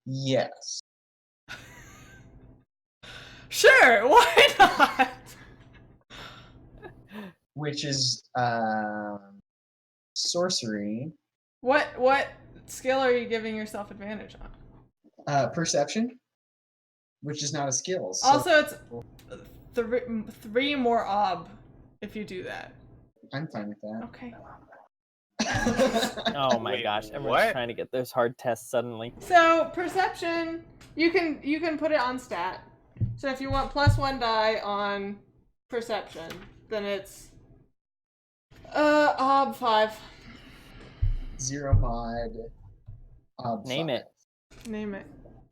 [SPEAKER 2] Yes.
[SPEAKER 1] Sure, why not?
[SPEAKER 2] Which is sorcery.
[SPEAKER 1] What skill are you giving yourself advantage on?
[SPEAKER 2] Perception, which is not a skill. So
[SPEAKER 1] Also, it's 3 more ob if you do that.
[SPEAKER 2] I'm fine with that.
[SPEAKER 1] Okay.
[SPEAKER 4] Oh my
[SPEAKER 3] Wait,
[SPEAKER 4] gosh, everyone's
[SPEAKER 3] what?
[SPEAKER 4] trying to get those hard tests suddenly.
[SPEAKER 1] So perception, you can put it on stat. So if you want +1 die on perception, then it's ob 5.
[SPEAKER 2] 0 mod.
[SPEAKER 4] Name
[SPEAKER 2] 5.
[SPEAKER 4] it.
[SPEAKER 1] Name it.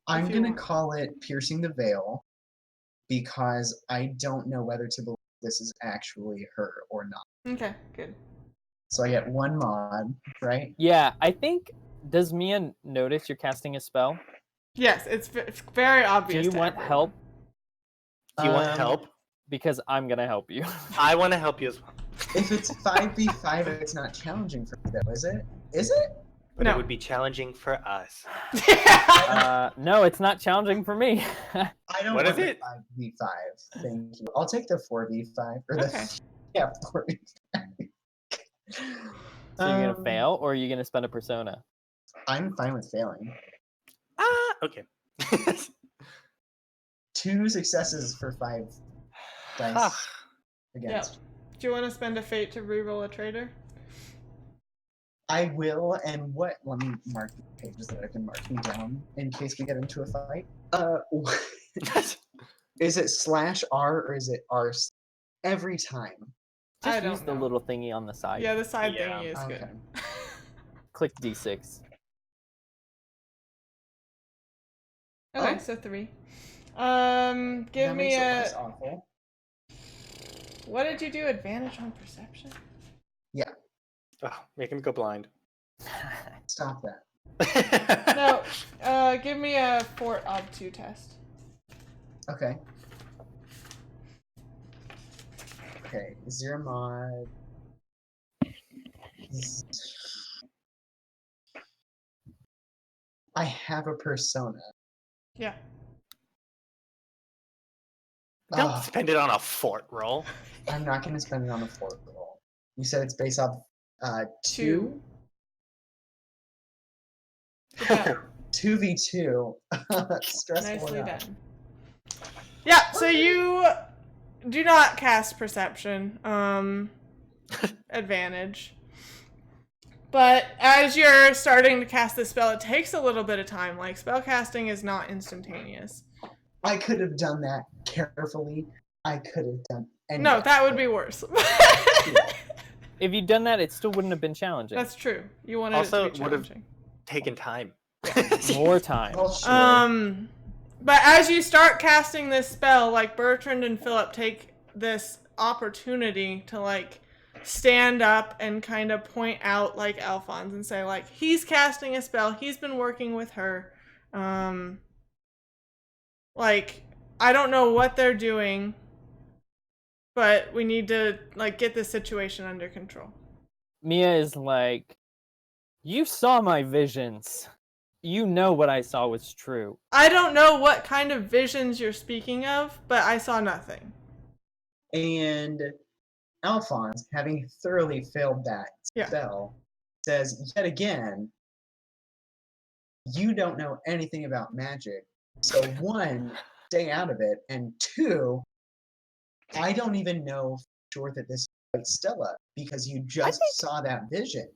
[SPEAKER 2] I'm
[SPEAKER 1] if you
[SPEAKER 2] gonna
[SPEAKER 1] want.
[SPEAKER 2] call it piercing the veil because I don't know whether to believe this is actually her or not.
[SPEAKER 1] Okay, good.
[SPEAKER 2] So I get 1 mod, right?
[SPEAKER 4] Yeah, I think. Does Mia notice you're casting a spell?
[SPEAKER 1] Yes, it's very
[SPEAKER 4] Do
[SPEAKER 1] obvious.
[SPEAKER 4] you
[SPEAKER 1] to
[SPEAKER 4] want
[SPEAKER 1] everyone.
[SPEAKER 4] help?
[SPEAKER 3] Do you want
[SPEAKER 2] Um,
[SPEAKER 3] help?
[SPEAKER 4] Because I'm gonna help you.
[SPEAKER 3] I want to help you as well.
[SPEAKER 2] If it's 5v5, it's not challenging for me though, is it? Is it?
[SPEAKER 3] But
[SPEAKER 1] No.
[SPEAKER 3] it would be challenging for us.
[SPEAKER 4] No, it's not challenging for me.
[SPEAKER 2] I don't
[SPEAKER 3] What
[SPEAKER 2] want
[SPEAKER 3] is
[SPEAKER 2] the
[SPEAKER 3] it?
[SPEAKER 2] 5v5. Thank you. I'll take the 4v5 or the
[SPEAKER 1] Okay.
[SPEAKER 2] yeah 4v5.
[SPEAKER 4] So you're gonna fail, or are you gonna spend a persona?
[SPEAKER 2] I'm fine with failing.
[SPEAKER 3] Okay.
[SPEAKER 2] 2 successes for 5 dice against.
[SPEAKER 1] Do you want to spend a fate to reroll a traitor?
[SPEAKER 2] I will, and what? Let me mark the pages that I can mark me down in case we get into a fight. Is it /R or is it R? Every time.
[SPEAKER 1] I
[SPEAKER 4] Just
[SPEAKER 1] don't
[SPEAKER 4] use the
[SPEAKER 1] know.
[SPEAKER 4] little thingy on the side.
[SPEAKER 1] Yeah, the side
[SPEAKER 3] Yeah.
[SPEAKER 1] thingy is
[SPEAKER 2] Okay.
[SPEAKER 1] good.
[SPEAKER 4] Click D6.
[SPEAKER 1] Okay,
[SPEAKER 2] Oh.
[SPEAKER 1] so 3. Give
[SPEAKER 2] That
[SPEAKER 1] me
[SPEAKER 2] makes it
[SPEAKER 1] a.
[SPEAKER 2] less awful.
[SPEAKER 1] What did you do? Advantage on perception?
[SPEAKER 3] Oh, make him go blind.
[SPEAKER 2] Stop that.
[SPEAKER 1] No. Give me a fort ob 2 test.
[SPEAKER 2] Okay. Okay, zero mod. I have a persona.
[SPEAKER 1] Yeah.
[SPEAKER 3] Don't
[SPEAKER 2] Ugh,
[SPEAKER 3] spend it on a fort roll.
[SPEAKER 2] I'm not going to spend it on a fort roll. You said it's based off
[SPEAKER 1] 2.
[SPEAKER 2] 2?
[SPEAKER 1] Good job.
[SPEAKER 2] 2v2. Stressful
[SPEAKER 1] Nicely
[SPEAKER 2] enough.
[SPEAKER 1] done. Yeah, so you do not cast perception. Advantage. But as you're starting to cast the spell, it takes a little bit of time. Like, spell casting is not instantaneous.
[SPEAKER 2] I could have done that carefully. I could have done any
[SPEAKER 1] No, that would be worse.
[SPEAKER 4] If you'd done that, it still wouldn't have been challenging.
[SPEAKER 1] That's true. You wanted
[SPEAKER 3] Also,
[SPEAKER 1] it to be
[SPEAKER 3] would have
[SPEAKER 1] challenging.
[SPEAKER 3] taken time.
[SPEAKER 4] More time.
[SPEAKER 2] Well, sure.
[SPEAKER 1] But as you start casting this spell, like, Bertrand and Philip take this opportunity to, like, stand up and kind of point out, like, Alphonse and say, like, he's casting a spell. He's been working with her. Like, I don't know what they're doing, but we need to, like, get this situation under control.
[SPEAKER 4] Mia is like, you saw my visions. You know what I saw was true.
[SPEAKER 1] I don't know what kind of visions you're speaking of, but I saw nothing.
[SPEAKER 2] And Alphonse, having thoroughly failed that spell, says yet again, you don't know anything about magic. So 1, stay out of it, and 2, I don't even know for sure that this is Stella because you just saw that vision.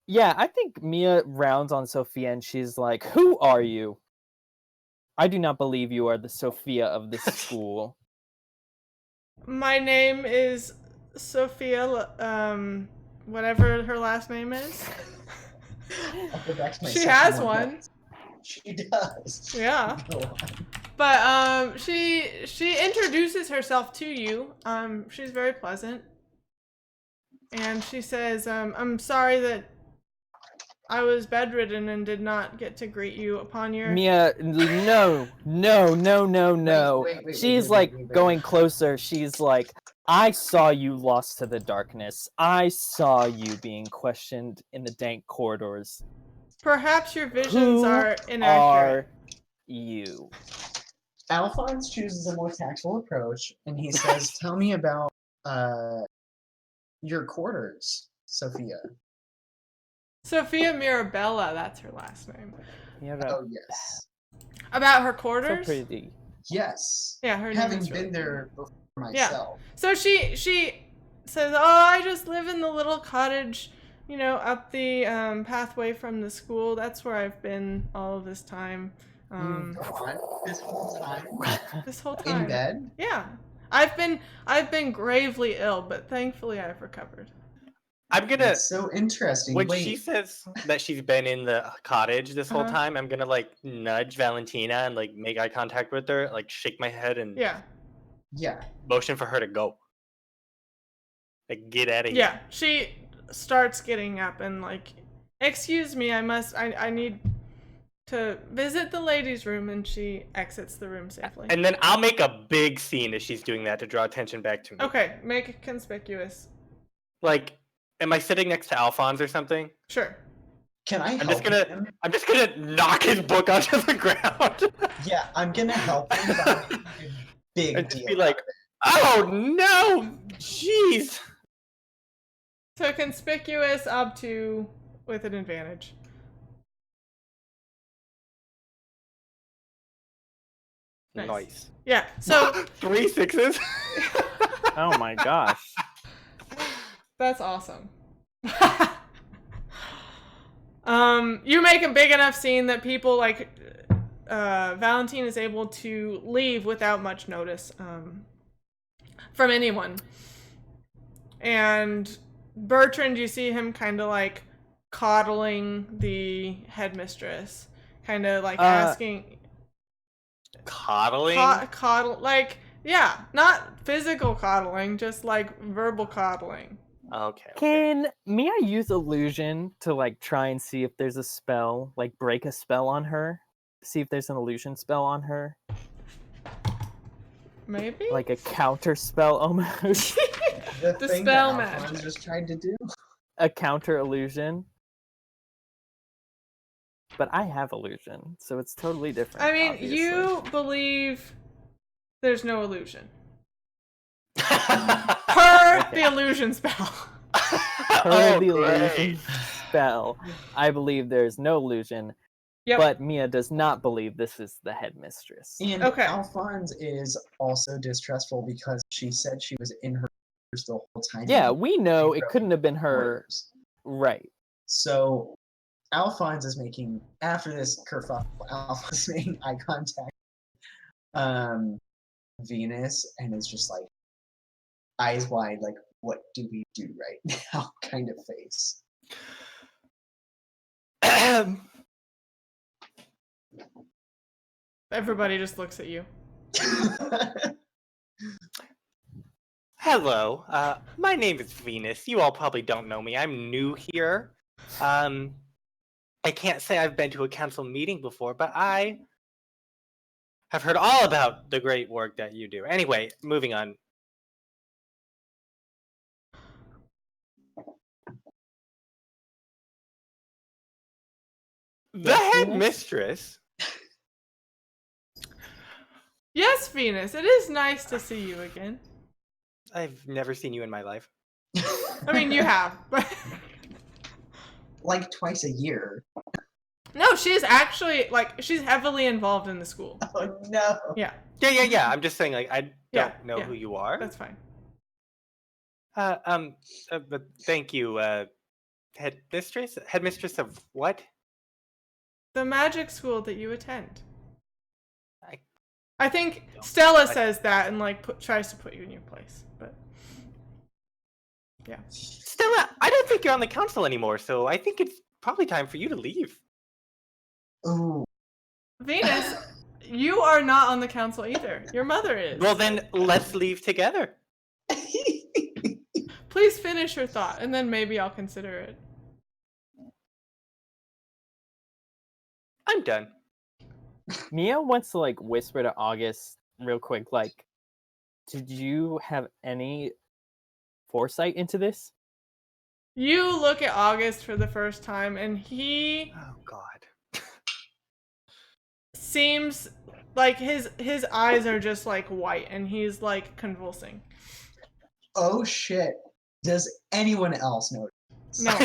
[SPEAKER 4] Yeah, I think Mia rounds on Sophia and she's like, who are you? I do not believe you are the Sophia of this school.
[SPEAKER 1] My name is Sophia, whatever her last name is.
[SPEAKER 2] I'll go back to my
[SPEAKER 1] She
[SPEAKER 2] section
[SPEAKER 1] has
[SPEAKER 2] more
[SPEAKER 1] one.
[SPEAKER 2] notes. She does.
[SPEAKER 1] Yeah.
[SPEAKER 2] Go on.
[SPEAKER 1] But she introduces herself to you. She's very pleasant. And she says, I'm sorry that I was bedridden and did not get to greet you upon your...
[SPEAKER 4] Mia, no.
[SPEAKER 2] Wait,
[SPEAKER 4] She's
[SPEAKER 2] wait.
[SPEAKER 4] going closer. She's like, I saw you lost to the darkness. I saw you being questioned in the dank corridors.
[SPEAKER 1] Perhaps your visions
[SPEAKER 4] Who
[SPEAKER 1] are inaccurate.
[SPEAKER 4] are you?
[SPEAKER 2] Alphonse chooses a more tactful approach, and he says, tell me about your quarters, Sophia.
[SPEAKER 1] Sophia Mirabella, that's her last name.
[SPEAKER 2] Oh, yes.
[SPEAKER 1] About her
[SPEAKER 4] So
[SPEAKER 1] quarters?
[SPEAKER 4] pretty.
[SPEAKER 2] Yes.
[SPEAKER 1] Yeah, her name
[SPEAKER 2] Having
[SPEAKER 1] is really
[SPEAKER 2] been there before
[SPEAKER 1] Yeah.
[SPEAKER 2] myself.
[SPEAKER 1] So she says, oh, I just live in the little cottage, you know, up the pathway from the school. That's where I've been all of this time.
[SPEAKER 2] This whole time?
[SPEAKER 1] This whole time.
[SPEAKER 2] In bed?
[SPEAKER 1] Yeah. I've been gravely ill, but thankfully I've recovered.
[SPEAKER 3] I'm gonna.
[SPEAKER 2] That's so interesting.
[SPEAKER 3] When
[SPEAKER 2] Wait,
[SPEAKER 3] she says that she's been in the cottage this whole time, I'm gonna like nudge Valentina and like make eye contact with her, like shake my head and
[SPEAKER 1] Yeah.
[SPEAKER 3] motion for her to go. Like get out of here.
[SPEAKER 1] Yeah. She starts getting up and like, excuse me, I need to visit the ladies' room, and she exits the room safely.
[SPEAKER 3] And then I'll make a big scene as she's doing that to draw attention back to me.
[SPEAKER 1] Okay, make it conspicuous.
[SPEAKER 3] Like, am I sitting next to Alphonse or something?
[SPEAKER 1] Sure.
[SPEAKER 2] can I
[SPEAKER 3] I'm
[SPEAKER 2] help
[SPEAKER 3] just gonna
[SPEAKER 2] him?
[SPEAKER 3] I'm just gonna knock his book onto the ground.
[SPEAKER 2] Yeah, I'm gonna help him, but I'm making a big
[SPEAKER 3] And just
[SPEAKER 2] deal
[SPEAKER 3] be
[SPEAKER 2] out
[SPEAKER 3] like,
[SPEAKER 2] of it.
[SPEAKER 3] oh no! Jeez!
[SPEAKER 1] So conspicuous up to with an advantage.
[SPEAKER 3] Nice.
[SPEAKER 1] Yeah. So
[SPEAKER 3] 3 6s.
[SPEAKER 4] Oh my gosh.
[SPEAKER 1] that's awesome. You make a big enough scene that people like Valentine is able to leave without much notice from anyone. And Bertrand, you see him kind of like coddling the headmistress, kind of like asking.
[SPEAKER 3] Coddling?
[SPEAKER 1] Coddle, like, yeah, not physical coddling, just like verbal coddling.
[SPEAKER 3] Okay.
[SPEAKER 4] Can Mia use illusion to like try and see if there's a spell, like break a spell on her? See if there's an illusion spell on her?
[SPEAKER 1] Maybe?
[SPEAKER 4] Like a counter spell almost.
[SPEAKER 2] The
[SPEAKER 1] The
[SPEAKER 2] thing
[SPEAKER 1] spell
[SPEAKER 2] that Alphonse
[SPEAKER 1] magic.
[SPEAKER 2] just tried to do.
[SPEAKER 4] A counter illusion. But I have illusion, so it's totally different.
[SPEAKER 1] I mean,
[SPEAKER 4] obviously.
[SPEAKER 1] you believe there's no illusion. Per the illusion spell.
[SPEAKER 4] Per the illusion spell, I believe there's no illusion.
[SPEAKER 1] Yep.
[SPEAKER 4] But Mia does not believe this is the headmistress.
[SPEAKER 2] And
[SPEAKER 1] Okay.
[SPEAKER 2] Alphonse is also distrustful because she said she was in her the whole time.
[SPEAKER 4] Yeah, we know it
[SPEAKER 2] broke
[SPEAKER 4] couldn't have been her.
[SPEAKER 2] orders.
[SPEAKER 4] Right.
[SPEAKER 2] So Alphonse is making, after this kerfuffle, Alphonse is making eye contact Venus, and is just like, eyes wide, like, what do we do right now kind of face.
[SPEAKER 1] Everybody just looks at you.
[SPEAKER 3] Hello, my name is Venus. You all probably don't know me. I'm new here. I can't say I've been to a council meeting before, but I have heard all about the great work that you do. Anyway, moving on. The
[SPEAKER 4] Yes, Venus?
[SPEAKER 3] headmistress?
[SPEAKER 1] Yes, Venus, it is nice to see you again.
[SPEAKER 3] I've never seen you in my life.
[SPEAKER 1] I mean, you have, but
[SPEAKER 2] Like twice a year.
[SPEAKER 1] no, she's actually like she's heavily involved in the school.
[SPEAKER 2] Oh no.
[SPEAKER 1] Yeah,
[SPEAKER 3] Yeah. I'm just saying, like, I
[SPEAKER 1] Yeah,
[SPEAKER 3] don't know
[SPEAKER 1] yeah.
[SPEAKER 3] who you are.
[SPEAKER 1] that's fine.
[SPEAKER 3] But thank you, headmistress? Headmistress of what?
[SPEAKER 1] The magic school that you attend.
[SPEAKER 3] I-
[SPEAKER 1] I think
[SPEAKER 3] No,
[SPEAKER 1] Stella
[SPEAKER 3] I-
[SPEAKER 1] says that and like tries to put you in your place, but yeah.
[SPEAKER 3] Stella, I don't think you're on the council anymore, so I think it's probably time for you to leave.
[SPEAKER 2] Ooh.
[SPEAKER 1] Venus, you are not on the council either. Your mother is.
[SPEAKER 3] Well, then let's leave together.
[SPEAKER 1] Please finish your thought, and then maybe I'll consider it.
[SPEAKER 3] I'm done.
[SPEAKER 4] Mia wants to like whisper to August real quick, like, did you have any foresight into this?
[SPEAKER 1] You look at August for the first time, and he
[SPEAKER 3] Oh God.
[SPEAKER 1] seems like his eyes are just like white, and he's like convulsing.
[SPEAKER 2] Oh shit. Does anyone else know?
[SPEAKER 1] No,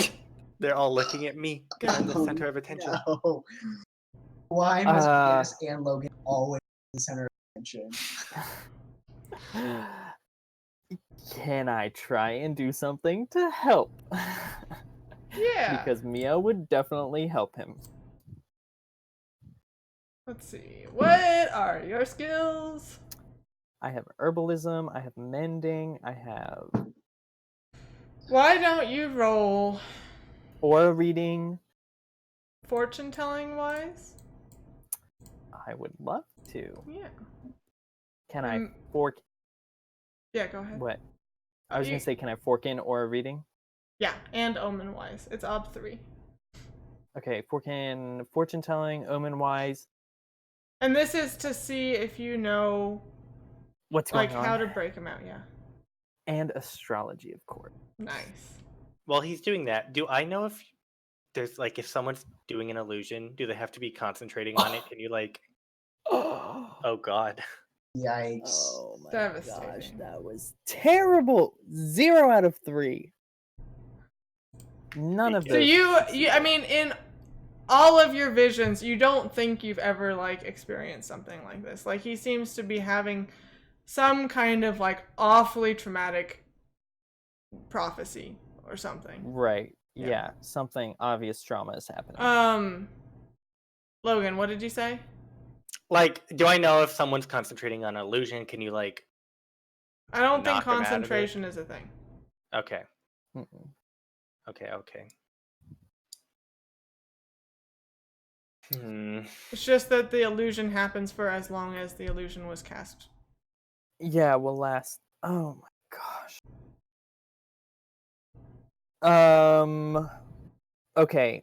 [SPEAKER 3] They're all looking at me. 'Cause I'm the
[SPEAKER 2] Oh,
[SPEAKER 3] center of attention.
[SPEAKER 2] No. Why must
[SPEAKER 4] Uh,
[SPEAKER 2] Venus and Logan always be the center of attention?
[SPEAKER 4] Can I try and do something to help?
[SPEAKER 1] yeah.
[SPEAKER 4] Because Mia would definitely help him.
[SPEAKER 1] Let's see. What are your skills?
[SPEAKER 4] I have herbalism, I have mending, I have
[SPEAKER 1] Why don't you roll
[SPEAKER 4] aura reading.
[SPEAKER 1] fortune telling wise?
[SPEAKER 4] I would love to.
[SPEAKER 1] Yeah.
[SPEAKER 4] Can I
[SPEAKER 1] Mm.
[SPEAKER 4] fork?
[SPEAKER 1] Yeah, go ahead.
[SPEAKER 4] What? I was
[SPEAKER 1] You-
[SPEAKER 4] gonna say, can I fork in aura reading?
[SPEAKER 1] Yeah, and omen wise. It's ob 3.
[SPEAKER 4] Okay, fork in fortune telling, omen wise.
[SPEAKER 1] And this is to see if you know
[SPEAKER 4] What's going
[SPEAKER 1] like
[SPEAKER 4] on?
[SPEAKER 1] how to break them out, yeah.
[SPEAKER 4] And astrology, of course.
[SPEAKER 1] Nice.
[SPEAKER 3] While he's doing that, do I know if there's like if someone's doing an illusion, do they have to be concentrating on it? Can you like? Oh God.
[SPEAKER 2] Yikes.
[SPEAKER 4] Oh my
[SPEAKER 1] Devastating.
[SPEAKER 4] gosh, that was terrible. 0 out of 3. None of
[SPEAKER 1] So
[SPEAKER 4] those.
[SPEAKER 1] you I mean in all of your visions, you don't think you've ever like experienced something like this. Like he seems to be having some kind of like awfully traumatic prophecy or something.
[SPEAKER 4] Right.
[SPEAKER 1] Yeah.
[SPEAKER 4] Yeah, something obvious trauma is happening.
[SPEAKER 1] Logan, what did you say?
[SPEAKER 3] Like, do I know if someone's concentrating on illusion? Can you like?
[SPEAKER 1] I don't think
[SPEAKER 3] Knock 'em out of it.
[SPEAKER 1] concentration is a thing.
[SPEAKER 3] Okay.
[SPEAKER 4] Mm-mm.
[SPEAKER 3] Okay.
[SPEAKER 1] It's just that the illusion happens for as long as the illusion was cast.
[SPEAKER 4] Yeah, will last. Oh my gosh. Okay.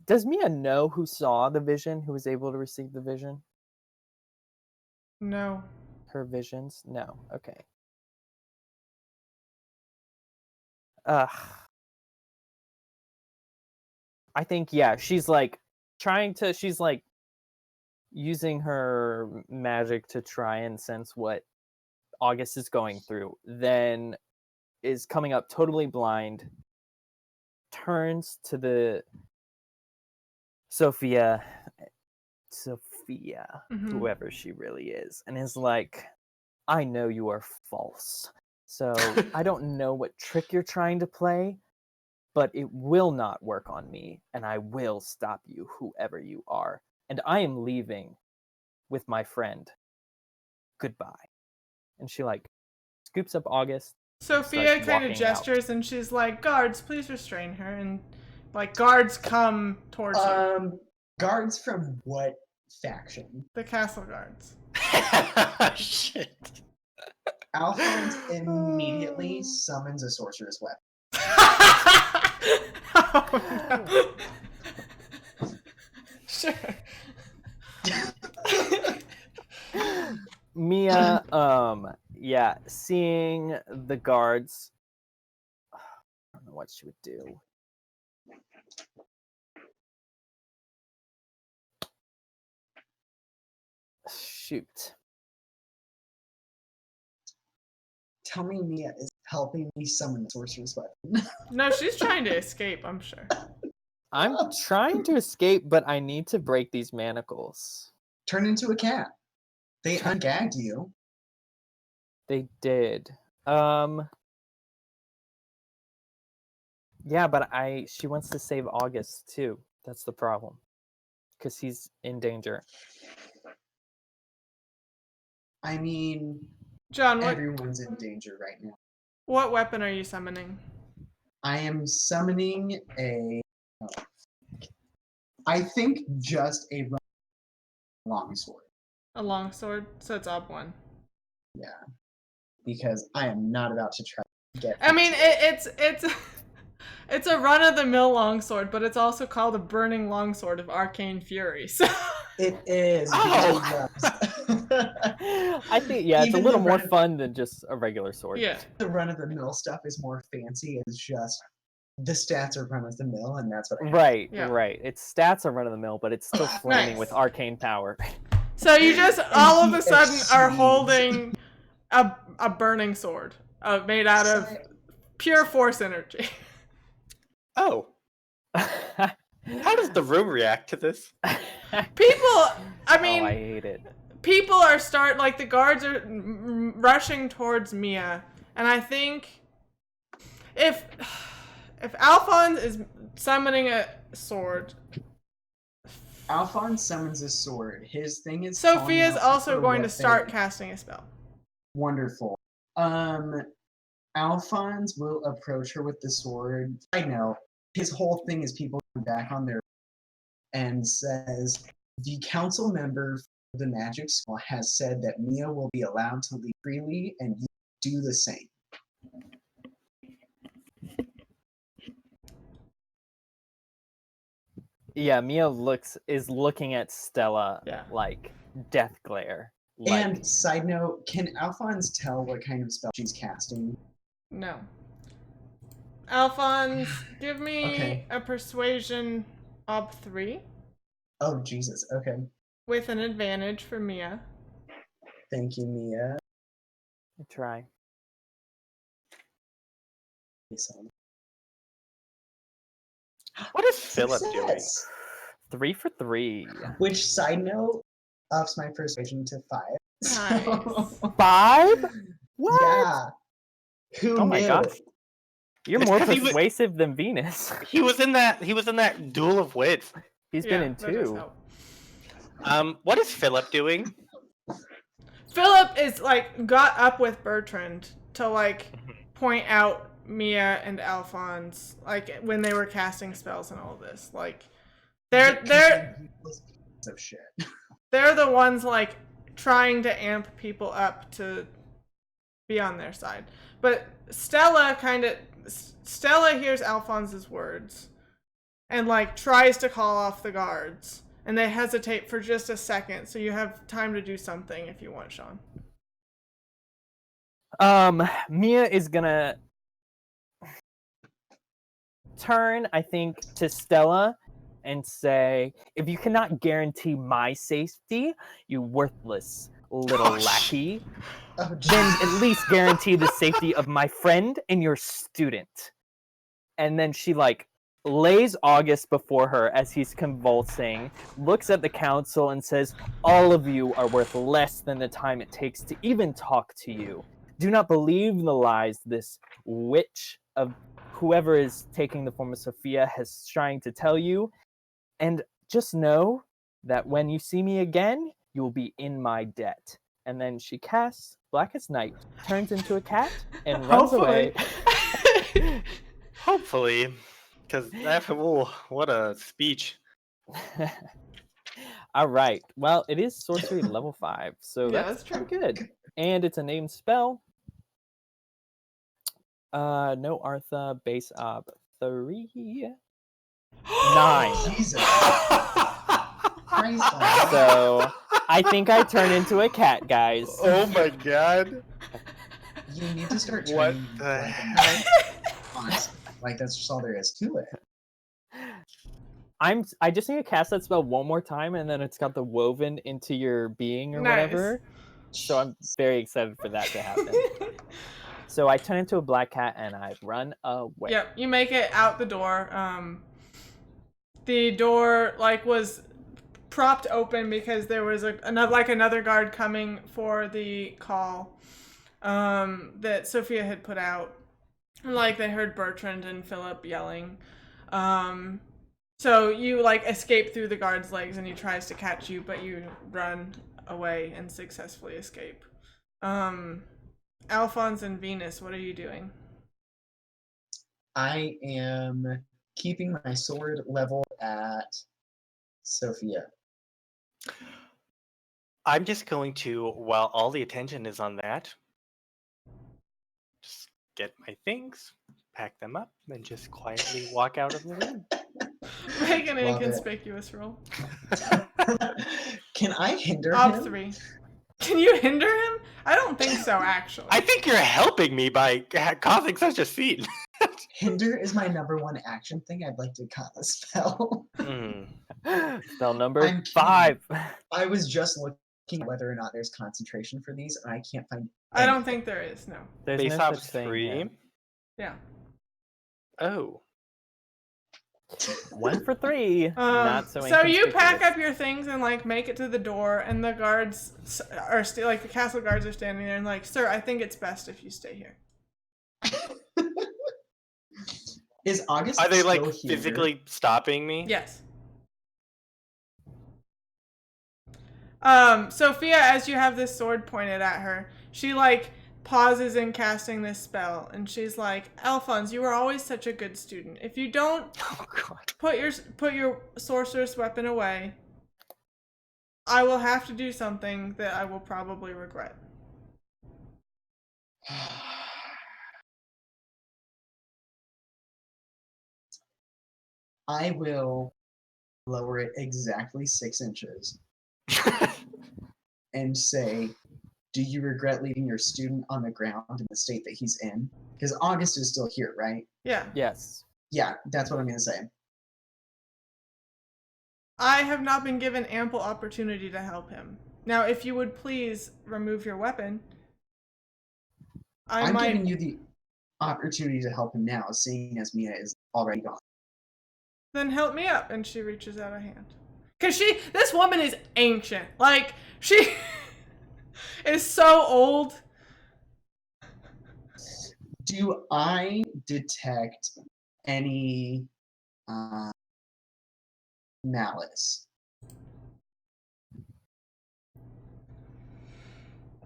[SPEAKER 4] Does Mia know who saw the vision, who was able to receive the vision?
[SPEAKER 1] No.
[SPEAKER 4] her visions? No. Okay. I think, yeah, she's like using her magic to try and sense what August is going through, then is coming up totally blind, turns to the Sophia,
[SPEAKER 1] Mhm.
[SPEAKER 4] whoever she really is, and is like, I know you are false. So I don't know what trick you're trying to play, but it will not work on me, and I will stop you, whoever you are. And I am leaving with my friend. Goodbye. And she like scoops up August.
[SPEAKER 1] Sophia
[SPEAKER 4] starts
[SPEAKER 1] kind of
[SPEAKER 4] walking out.
[SPEAKER 1] gestures and she's like, guards, please restrain her. And like guards come towards you.
[SPEAKER 2] Guards from what faction?
[SPEAKER 1] The castle guards.
[SPEAKER 3] Shit.
[SPEAKER 2] Alphonse immediately summons a sorcerer's weapon.
[SPEAKER 1] Oh, no. Sure.
[SPEAKER 4] Mia, yeah, seeing the guards, I don't know what she would do. Shoot.
[SPEAKER 2] Tell me Mia is helping me summon the sorcerer's weapon.
[SPEAKER 1] No, she's trying to escape, I'm sure.
[SPEAKER 4] I'm trying to escape, but I need to break these manacles.
[SPEAKER 2] Turn into a cat. They ungagged you.
[SPEAKER 4] They did. Yeah, but she wants to save August too. That's the problem. Because he's in danger.
[SPEAKER 2] I mean,
[SPEAKER 1] John,
[SPEAKER 2] everyone's in danger right now.
[SPEAKER 1] what weapon are you summoning?
[SPEAKER 2] I am summoning I think just a longsword.
[SPEAKER 1] A longsword, so it's ob 1.
[SPEAKER 2] Yeah, because I am not about to try to get.
[SPEAKER 1] I mean, it's a run-of-the-mill longsword, but it's also called a burning longsword of arcane fury. So
[SPEAKER 2] It is.
[SPEAKER 3] Oh!
[SPEAKER 4] I think, yeah, it's
[SPEAKER 2] Even
[SPEAKER 4] a little
[SPEAKER 2] the
[SPEAKER 4] more
[SPEAKER 2] run-
[SPEAKER 4] fun than just a regular sword.
[SPEAKER 1] yeah.
[SPEAKER 2] The run-of-the-mill stuff is more fancy. It's just the stats are run-of-the-mill, and that's what I have.
[SPEAKER 4] Right,
[SPEAKER 1] Yeah.
[SPEAKER 4] right. Its stats are run of the mill, but it's still flaming with
[SPEAKER 1] Nice.
[SPEAKER 4] arcane power.
[SPEAKER 1] So you just all of a
[SPEAKER 2] he
[SPEAKER 1] sudden are
[SPEAKER 2] exceeds.
[SPEAKER 1] holding a burning sword made out of
[SPEAKER 2] So-
[SPEAKER 1] pure force energy.
[SPEAKER 3] Oh, how does the room react to this?
[SPEAKER 1] People, I mean,
[SPEAKER 4] oh, I hate it.
[SPEAKER 1] people are like the guards are rushing towards Mia, and I think if Alphonse is summoning a sword,
[SPEAKER 2] Alphonse summons a sword. His thing is.
[SPEAKER 1] Sophia's
[SPEAKER 2] calling out
[SPEAKER 1] also
[SPEAKER 2] for
[SPEAKER 1] going to
[SPEAKER 2] what
[SPEAKER 1] start
[SPEAKER 2] they-
[SPEAKER 1] casting a spell.
[SPEAKER 2] Wonderful. Alphonse will approach her with the sword. I know. His whole thing is people come back on their and says, the council member for the magic school has said that Mia will be allowed to leave freely and you do the same.
[SPEAKER 4] Yeah, Mia is looking at Stella
[SPEAKER 1] Yeah.
[SPEAKER 4] like death glare. Like,
[SPEAKER 2] And side note, can Alphonse tell what kind of spell she's casting?
[SPEAKER 1] No. Alphonse, give me
[SPEAKER 2] Okay.
[SPEAKER 1] a persuasion ob 3
[SPEAKER 2] Oh, Jesus. Okay.
[SPEAKER 1] with an advantage for Mia.
[SPEAKER 2] Thank you, Mia.
[SPEAKER 4] try.
[SPEAKER 3] What is Philip doing?
[SPEAKER 2] Success!
[SPEAKER 4] 3 for 3.
[SPEAKER 2] Which, side note, ups my persuasion to 5.
[SPEAKER 1] Nice.
[SPEAKER 4] 5? What?
[SPEAKER 2] Yeah. Who
[SPEAKER 4] Oh
[SPEAKER 2] knew?
[SPEAKER 4] my gosh. You're
[SPEAKER 3] It's
[SPEAKER 4] more
[SPEAKER 3] 'cause he was-
[SPEAKER 4] persuasive than Venus.
[SPEAKER 3] He was in that duel of wits.
[SPEAKER 4] He's
[SPEAKER 1] Yeah,
[SPEAKER 4] been in
[SPEAKER 1] that does
[SPEAKER 4] 2.
[SPEAKER 1] help.
[SPEAKER 3] What is Philip doing?
[SPEAKER 1] Philip is like got up with Bertrand to like point out Mia and Alphonse like when they were casting spells and all this. Like they're
[SPEAKER 2] of shit.
[SPEAKER 1] they're the ones like trying to amp people up to be on their side. But Stella hears Alphonse's words and like tries to call off the guards. And they hesitate for just a second, so you have time to do something if you want, Sean.
[SPEAKER 4] Mia is gonna turn, I think, to Stella and say, "If you cannot guarantee my safety, you worthless little lackey,
[SPEAKER 2] Oh,
[SPEAKER 4] then
[SPEAKER 2] jeez.
[SPEAKER 4] at least guarantee the safety of my friend and your student." And then she lays August before her as he's convulsing, looks at the council and says, "All of you are worth less than the time it takes to even talk to you. Do not believe the lies this witch of whoever is taking the form of Sophia has trying to tell you. And just know that when you see me again, you will be in my debt." And then she casts Blackest Night, turns into a cat, and runs away.
[SPEAKER 3] Hopefully, because what a speech.
[SPEAKER 4] All right. Well, it is sorcery level 5, so
[SPEAKER 1] Yeah,
[SPEAKER 4] that's
[SPEAKER 1] that's true.
[SPEAKER 4] pretty good. And it's a named spell. No Artha, base of 3. 9.
[SPEAKER 2] Jesus Christ. almighty.
[SPEAKER 4] So I think I turn into a cat, guys.
[SPEAKER 3] Oh my god.
[SPEAKER 2] You need to start
[SPEAKER 3] What
[SPEAKER 2] training
[SPEAKER 3] the
[SPEAKER 2] like a
[SPEAKER 3] heck?
[SPEAKER 2] honestly. Like that's just all there is to it.
[SPEAKER 4] I just need to cast that spell one more time, and then it's got the woven into your being or
[SPEAKER 1] Nice.
[SPEAKER 4] whatever. So I'm very excited for that to happen. So I turn into a black cat and I run away.
[SPEAKER 1] Yep, you make it out the door. The door was propped open because there was another guard coming for the call that Sophia had put out. And they heard Bertrand and Philip yelling. So you escape through the guard's legs and he tries to catch you, but you run away and successfully escape. Alphonse and Venus, what are you doing?
[SPEAKER 2] I am keeping my sword level at Sophia.
[SPEAKER 3] I'm just going to, while all the attention is on that, just get my things, pack them up, and just quietly walk out of the room.
[SPEAKER 1] Make an
[SPEAKER 2] Love it.
[SPEAKER 1] inconspicuous roll.
[SPEAKER 2] Can I hinder
[SPEAKER 1] Op
[SPEAKER 2] him?
[SPEAKER 1] 3. Can you hinder him? I don't think so, actually.
[SPEAKER 3] I think you're helping me by causing such a scene.
[SPEAKER 2] Hinder is my #1 action thing. I'd like to cast a spell.
[SPEAKER 4] Spell number
[SPEAKER 2] I'm
[SPEAKER 4] 5.
[SPEAKER 2] I was just looking at whether or not there's concentration for these, and I can't find.
[SPEAKER 1] I don't
[SPEAKER 2] anything.
[SPEAKER 1] think there is, no.
[SPEAKER 4] There's
[SPEAKER 3] Base
[SPEAKER 4] no
[SPEAKER 3] ops
[SPEAKER 4] such thing.
[SPEAKER 3] 3.
[SPEAKER 1] Yeah.
[SPEAKER 3] Oh.
[SPEAKER 4] 1 for 3. Not so
[SPEAKER 1] So you pack
[SPEAKER 4] inconspicuous.
[SPEAKER 1] up your things and make it to the door, and the guards are still the castle guards are standing there and "Sir, I think it's best if you stay here."
[SPEAKER 2] Is August
[SPEAKER 3] Are they
[SPEAKER 2] still here?
[SPEAKER 3] physically stopping me?
[SPEAKER 1] Yes. Sophia, as you have this sword pointed at her, she pauses in casting this spell, and she's like, "Alphonse, you were always such a good student. If you don't
[SPEAKER 3] Oh god.
[SPEAKER 1] put your sorceress weapon away, I will have to do something that I will probably regret."
[SPEAKER 2] I will lower it exactly 6 inches and say, "Do you regret leaving your student on the ground in the state that he's in?" Because August is still here, right?
[SPEAKER 1] Yeah.
[SPEAKER 4] Yes.
[SPEAKER 2] Yeah, that's what I'm gonna say.
[SPEAKER 1] I have not been given ample opportunity to help him. Now, if you would please remove your weapon,
[SPEAKER 2] I'm giving you the opportunity to help him now, seeing as Mia is already gone.
[SPEAKER 1] Then help me up. And she reaches out a hand. Because this woman is ancient. She is so old.
[SPEAKER 2] Do I detect any malice?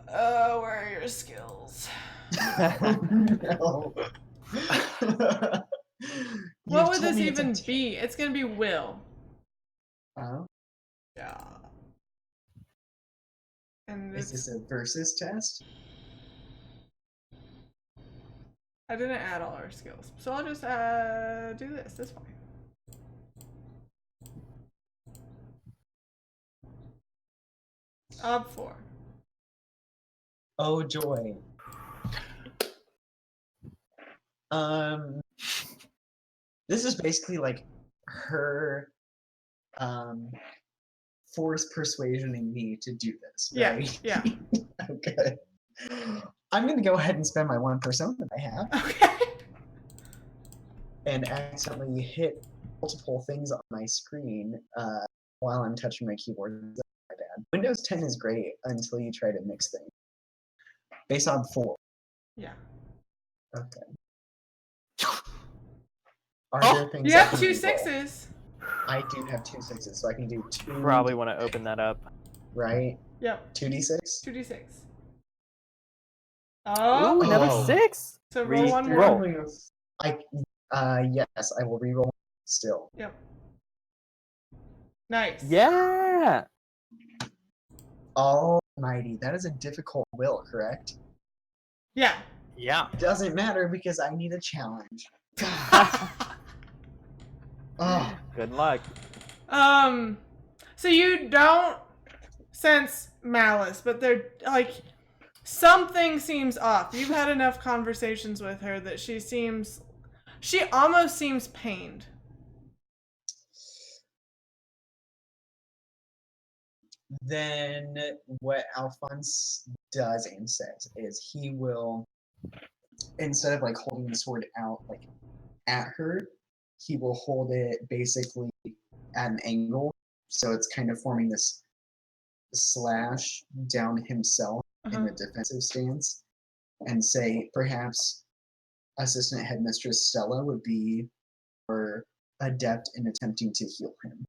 [SPEAKER 1] Where are your skills?
[SPEAKER 2] No.
[SPEAKER 1] What would this even be? It's gonna be will.
[SPEAKER 2] Oh,
[SPEAKER 1] Yeah. And
[SPEAKER 2] is this a versus test?
[SPEAKER 1] I didn't add all our skills, so I'll just do this. That's fine. Ob 4.
[SPEAKER 2] Oh joy. This is basically like her force persuasioning me to do this,
[SPEAKER 1] Yeah,
[SPEAKER 2] right?
[SPEAKER 1] yeah.
[SPEAKER 2] Okay. I'm gonna go ahead and spend my one persona that I have
[SPEAKER 1] Okay.
[SPEAKER 2] and accidentally hit multiple things on my screen while I'm touching my keyboard. That's my bad. Windows 10 is great until you try to mix things. Based on 4.
[SPEAKER 1] Yeah.
[SPEAKER 2] Okay. Are
[SPEAKER 3] Oh,
[SPEAKER 2] there things
[SPEAKER 1] You
[SPEAKER 2] I
[SPEAKER 1] have
[SPEAKER 2] can
[SPEAKER 1] 2
[SPEAKER 2] reroll?
[SPEAKER 1] 6s.
[SPEAKER 2] I do have 2 6s, so I can do 2.
[SPEAKER 4] Probably want to open that up.
[SPEAKER 2] Right?
[SPEAKER 1] Yep.
[SPEAKER 2] 2d6.
[SPEAKER 1] 2d6.
[SPEAKER 4] Ooh,
[SPEAKER 1] Oh.
[SPEAKER 4] another
[SPEAKER 3] Oh.
[SPEAKER 4] 6.
[SPEAKER 1] So roll one more.
[SPEAKER 4] Roll.
[SPEAKER 2] Yes, I will reroll still.
[SPEAKER 1] Yep. Nice.
[SPEAKER 4] Yeah.
[SPEAKER 2] Almighty, that is a difficult will, correct?
[SPEAKER 1] Yeah.
[SPEAKER 3] Yeah.
[SPEAKER 2] Doesn't matter because I need a challenge. Oh,
[SPEAKER 4] Good luck.
[SPEAKER 1] So you don't sense malice, but they're like something seems off. You've had enough conversations with her that she almost seems pained.
[SPEAKER 2] then what Alphonse does and says is he will, instead of like holding the sword out like at her, he will hold it basically at an angle, so it's kind of forming this slash down himself in a defensive stance, and say perhaps Assistant Headmistress Stella would be more adept in attempting to heal him.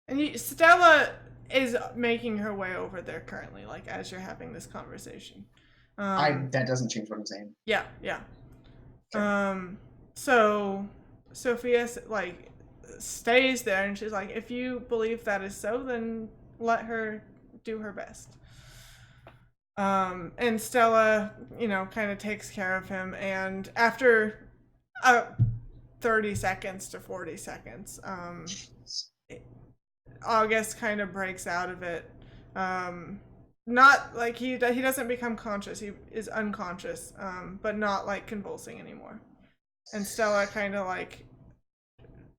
[SPEAKER 1] And Stella is making her way over there currently, like as you're having this conversation.
[SPEAKER 2] That doesn't change what I'm saying.
[SPEAKER 1] Yeah, yeah.
[SPEAKER 2] Okay.
[SPEAKER 1] So Sophia like stays there, and she's like, if you believe that is so, then let her do her best. And Stella, kind of takes care of him, and after 30 seconds to 40 seconds, August kind of breaks out of it. Not like he doesn't become conscious. He is unconscious, but not like convulsing anymore. And Stella kind of like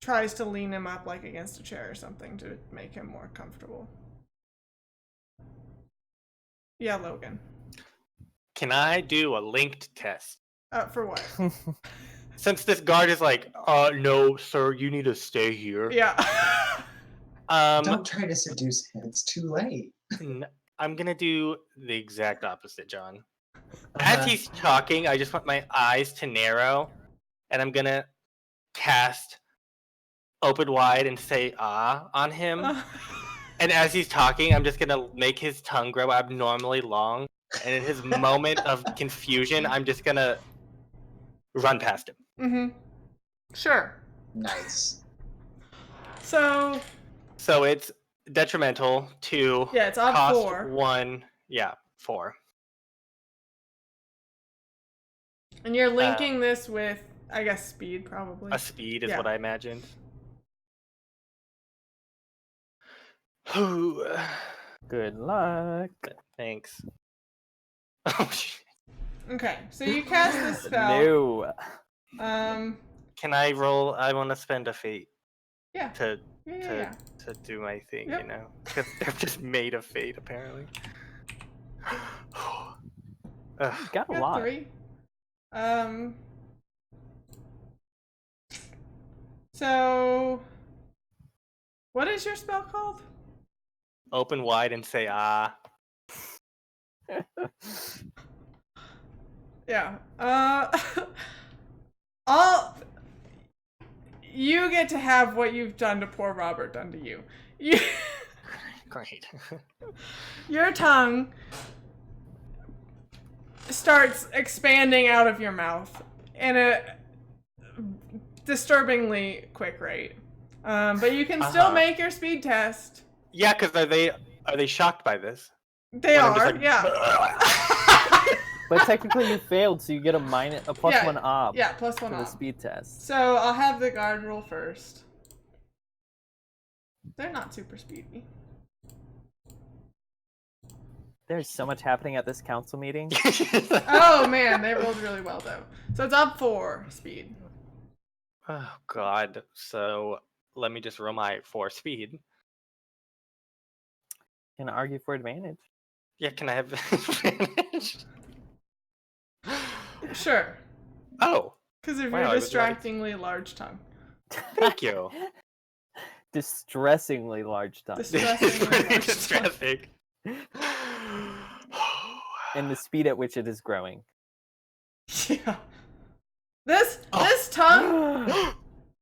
[SPEAKER 1] tries to lean him up like against a chair or something to make him more comfortable. Yeah, Logan.
[SPEAKER 3] Can I do a linked test?
[SPEAKER 1] For what?
[SPEAKER 3] Since this guard is like, no, sir, you need to stay here.
[SPEAKER 1] Yeah.
[SPEAKER 2] Don't try to seduce him. It's too late.
[SPEAKER 3] I'm gonna do the exact opposite, John. As he's talking, I just want my eyes to narrow, and I'm gonna cast open wide and say "ah" on him. And as he's talking, I'm just gonna make his tongue grow abnormally long, and in his moment of confusion, I'm just gonna run past him.
[SPEAKER 1] Mm-hmm. Sure.
[SPEAKER 2] Nice.
[SPEAKER 1] So
[SPEAKER 3] it's detrimental to
[SPEAKER 1] it's odd
[SPEAKER 3] cost
[SPEAKER 1] 4.
[SPEAKER 3] 1. Yeah, 4.
[SPEAKER 1] And you're linking this with, I guess, speed, probably.
[SPEAKER 3] A speed is
[SPEAKER 1] Yeah.
[SPEAKER 3] what I imagined.
[SPEAKER 4] Good luck.
[SPEAKER 3] Thanks. Oh shit.
[SPEAKER 1] Okay, so you cast this spell.
[SPEAKER 4] No.
[SPEAKER 3] Can I roll? I want to spend a fate
[SPEAKER 1] Yeah.
[SPEAKER 3] to
[SPEAKER 1] Yeah.
[SPEAKER 3] do my thing,
[SPEAKER 1] Yep.
[SPEAKER 3] because they're just made of fate apparently.
[SPEAKER 4] Got a
[SPEAKER 1] You
[SPEAKER 4] lot.
[SPEAKER 1] 3. So what is your spell called?
[SPEAKER 3] Open wide and say "ah."
[SPEAKER 1] Yeah. You get to have what you've done to poor Robert done to you.
[SPEAKER 3] Great.
[SPEAKER 1] Your tongue starts expanding out of your mouth in a disturbingly quick rate. But you can still make your speed test.
[SPEAKER 3] Yeah, because are they shocked by this?
[SPEAKER 1] They
[SPEAKER 3] When I'm just
[SPEAKER 1] are,
[SPEAKER 3] like,
[SPEAKER 1] yeah.
[SPEAKER 4] But technically you failed, so you get a plus
[SPEAKER 1] Yeah,
[SPEAKER 4] 1 op
[SPEAKER 1] Yeah, plus 1
[SPEAKER 4] for the
[SPEAKER 1] op.
[SPEAKER 4] speed test.
[SPEAKER 1] So I'll have the guard roll first. They're not super speedy.
[SPEAKER 4] There's so much happening at this council meeting.
[SPEAKER 1] Oh man, they rolled really well though. So it's up 4 speed.
[SPEAKER 3] Oh god. So let me just roll my 4 speed.
[SPEAKER 4] Can argue for advantage.
[SPEAKER 3] Yeah, can I have advantage?
[SPEAKER 1] Sure.
[SPEAKER 3] Oh,
[SPEAKER 1] Because of
[SPEAKER 3] Wow,
[SPEAKER 1] your
[SPEAKER 3] I was right.
[SPEAKER 1] distractingly large tongue.
[SPEAKER 3] thank you.
[SPEAKER 4] Distressingly large tongue.
[SPEAKER 1] Distressingly
[SPEAKER 3] Pretty
[SPEAKER 1] large tongue.
[SPEAKER 3] distressing.
[SPEAKER 4] And the speed at which it is growing.
[SPEAKER 1] Yeah. This
[SPEAKER 3] Oh.
[SPEAKER 1] tongue.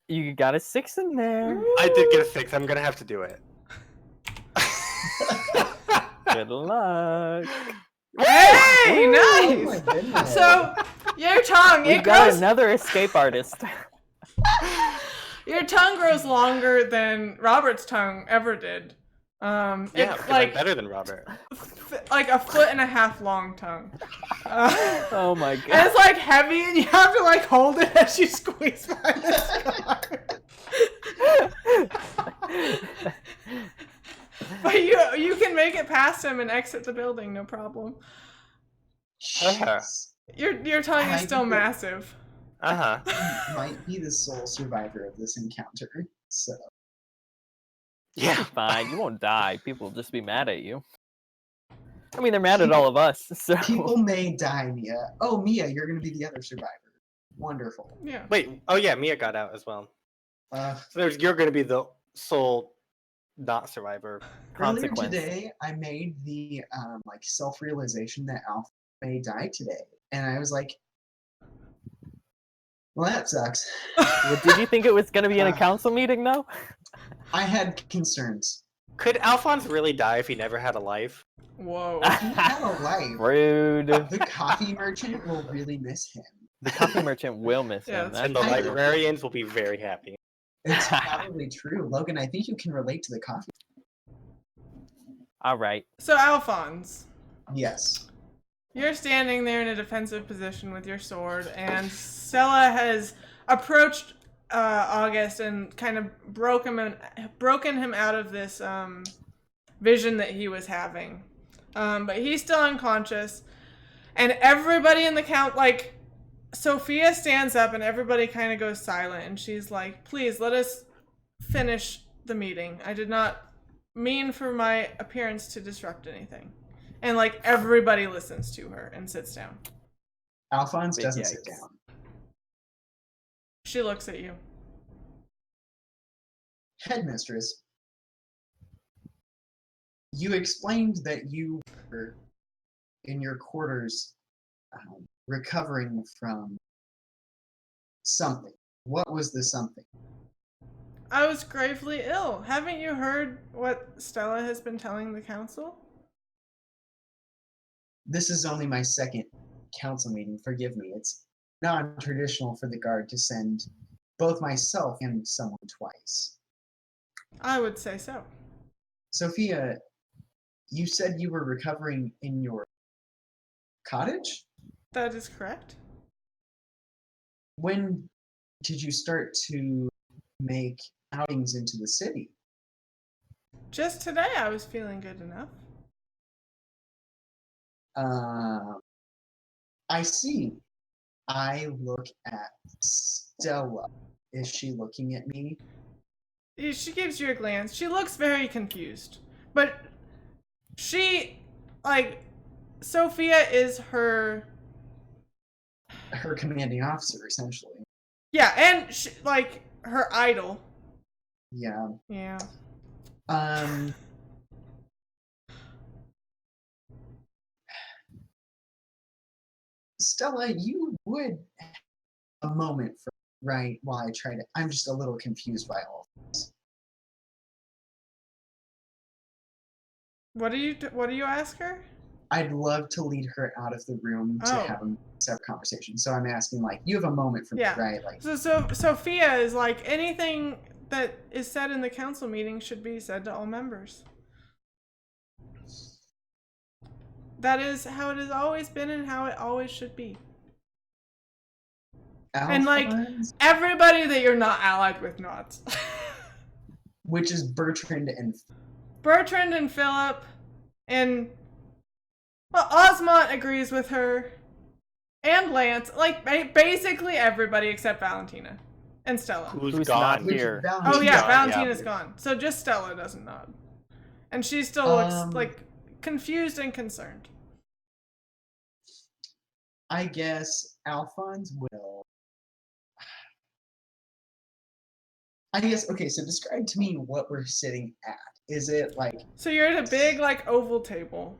[SPEAKER 4] You got a 6 in there.
[SPEAKER 3] I did get a 6. I'm gonna have to do it.
[SPEAKER 4] Good luck.
[SPEAKER 1] Hey,
[SPEAKER 2] Oh my
[SPEAKER 1] nice.
[SPEAKER 2] goodness.
[SPEAKER 1] So your tongue,
[SPEAKER 4] We
[SPEAKER 1] it
[SPEAKER 4] got
[SPEAKER 1] grows.
[SPEAKER 4] another escape artist.
[SPEAKER 1] Your tongue grows longer than Robert's tongue ever did.
[SPEAKER 3] Yeah,
[SPEAKER 1] It's
[SPEAKER 3] because
[SPEAKER 1] like
[SPEAKER 3] I'm better than Robert.
[SPEAKER 1] like a 1.5 foot long tongue.
[SPEAKER 4] Oh my
[SPEAKER 1] And
[SPEAKER 4] god.
[SPEAKER 1] it's like heavy, and you have to like hold it as you squeeze by this car. But you can make it past him and exit the building, no problem.
[SPEAKER 2] Jeez.
[SPEAKER 1] Your tongue is
[SPEAKER 2] I
[SPEAKER 1] still
[SPEAKER 2] think that-
[SPEAKER 1] massive.
[SPEAKER 3] Uh-huh.
[SPEAKER 2] You might be the sole survivor of this encounter. So
[SPEAKER 3] Yeah.
[SPEAKER 4] Fine, you won't die. People will just be mad at you. I mean, they're mad at all of us, so...
[SPEAKER 2] people may die, Mia. Oh, Mia, you're gonna be the other survivor. Wonderful.
[SPEAKER 1] Yeah.
[SPEAKER 3] Wait, oh yeah, Mia got out as well.
[SPEAKER 2] Uh,
[SPEAKER 3] So you're gonna be the sole not survivor.
[SPEAKER 2] earlier
[SPEAKER 4] Consequence.
[SPEAKER 2] today, I made the like self-realization that Alpha may die today, and I was like, "Well, that sucks."
[SPEAKER 4] Well, did you think it was going to be in a
[SPEAKER 2] Uh.
[SPEAKER 4] council meeting, though?
[SPEAKER 2] I had concerns.
[SPEAKER 3] Could Alphonse really die if he never had a life?
[SPEAKER 1] Whoa.
[SPEAKER 2] He had a life.
[SPEAKER 4] Rude.
[SPEAKER 2] The coffee merchant will really miss him.
[SPEAKER 4] The coffee merchant will miss
[SPEAKER 1] Yeah,
[SPEAKER 4] him.
[SPEAKER 1] that's
[SPEAKER 3] And the
[SPEAKER 2] I-
[SPEAKER 3] librarians will be very happy.
[SPEAKER 2] It's probably true, Logan. I think you can relate to the coffee.
[SPEAKER 4] All right.
[SPEAKER 1] So Alphonse,
[SPEAKER 2] Yes.
[SPEAKER 1] you're standing there in a defensive position with your sword, and Stella has approached August and kind of broken him out of this vision that he was having. But he's still unconscious, and everybody in the count, like, Sophia stands up and everybody kind of goes silent, and she's like, "Please let us finish the meeting. I did not mean for my appearance to disrupt anything." And like everybody listens to her and sits down.
[SPEAKER 2] Alphonse
[SPEAKER 4] Big
[SPEAKER 2] doesn't sit
[SPEAKER 4] yikes.
[SPEAKER 2] down.
[SPEAKER 1] She looks at you.
[SPEAKER 2] Headmistress, you explained that you were in your quarters recovering from something. What was the something?
[SPEAKER 1] I was gravely ill. Haven't you heard what Stella has been telling the council?
[SPEAKER 2] This is only my second council meeting. Forgive me. It's non-traditional for the guard to send both myself and someone twice.
[SPEAKER 1] I would say so.
[SPEAKER 2] Sophia, you said you were recovering in your cottage?
[SPEAKER 1] That is correct.
[SPEAKER 2] When did you start to make outings into the city?
[SPEAKER 1] Just today I was feeling good enough.
[SPEAKER 2] I see. I look at Stella. Is she looking at me?
[SPEAKER 1] She gives you a glance. She looks very confused. But she, like, Sophia is her...
[SPEAKER 2] Her commanding officer, essentially.
[SPEAKER 1] Yeah, and she, like, her idol.
[SPEAKER 2] Yeah.
[SPEAKER 1] Yeah.
[SPEAKER 2] Stella, you would have a moment for right while I try to. I'm just a little confused by all of this.
[SPEAKER 1] What do you ask her?
[SPEAKER 2] I'd love to lead her out of the room to
[SPEAKER 1] Oh.
[SPEAKER 2] have a separate conversation. So I'm asking, like, you have a moment for
[SPEAKER 1] Yeah.
[SPEAKER 2] me, right? Like,
[SPEAKER 1] So Sophia is like, anything that is said in the council meeting should be said to all members. That is how it has always been and how it always should be. And, like,
[SPEAKER 2] Alphonse,
[SPEAKER 1] Everybody that you're not allied with nods.
[SPEAKER 2] which is Bertrand and
[SPEAKER 1] Bertrand and Philip and Well, Osmont agrees with her. And Lance. Like, basically everybody except Valentina. And Stella.
[SPEAKER 3] Who's
[SPEAKER 4] Who's
[SPEAKER 3] gone?
[SPEAKER 4] not
[SPEAKER 2] Which
[SPEAKER 4] here?
[SPEAKER 2] Valentina's
[SPEAKER 1] Oh, yeah,
[SPEAKER 3] gone,
[SPEAKER 1] Valentina's
[SPEAKER 3] yeah.
[SPEAKER 1] gone. So just Stella doesn't nod. And she still looks,
[SPEAKER 2] Um,
[SPEAKER 1] like, confused and concerned.
[SPEAKER 2] I guess Alphonse will. I guess, okay, so describe to me what we're sitting at. Is it like,
[SPEAKER 1] So you're at a big, like, oval table.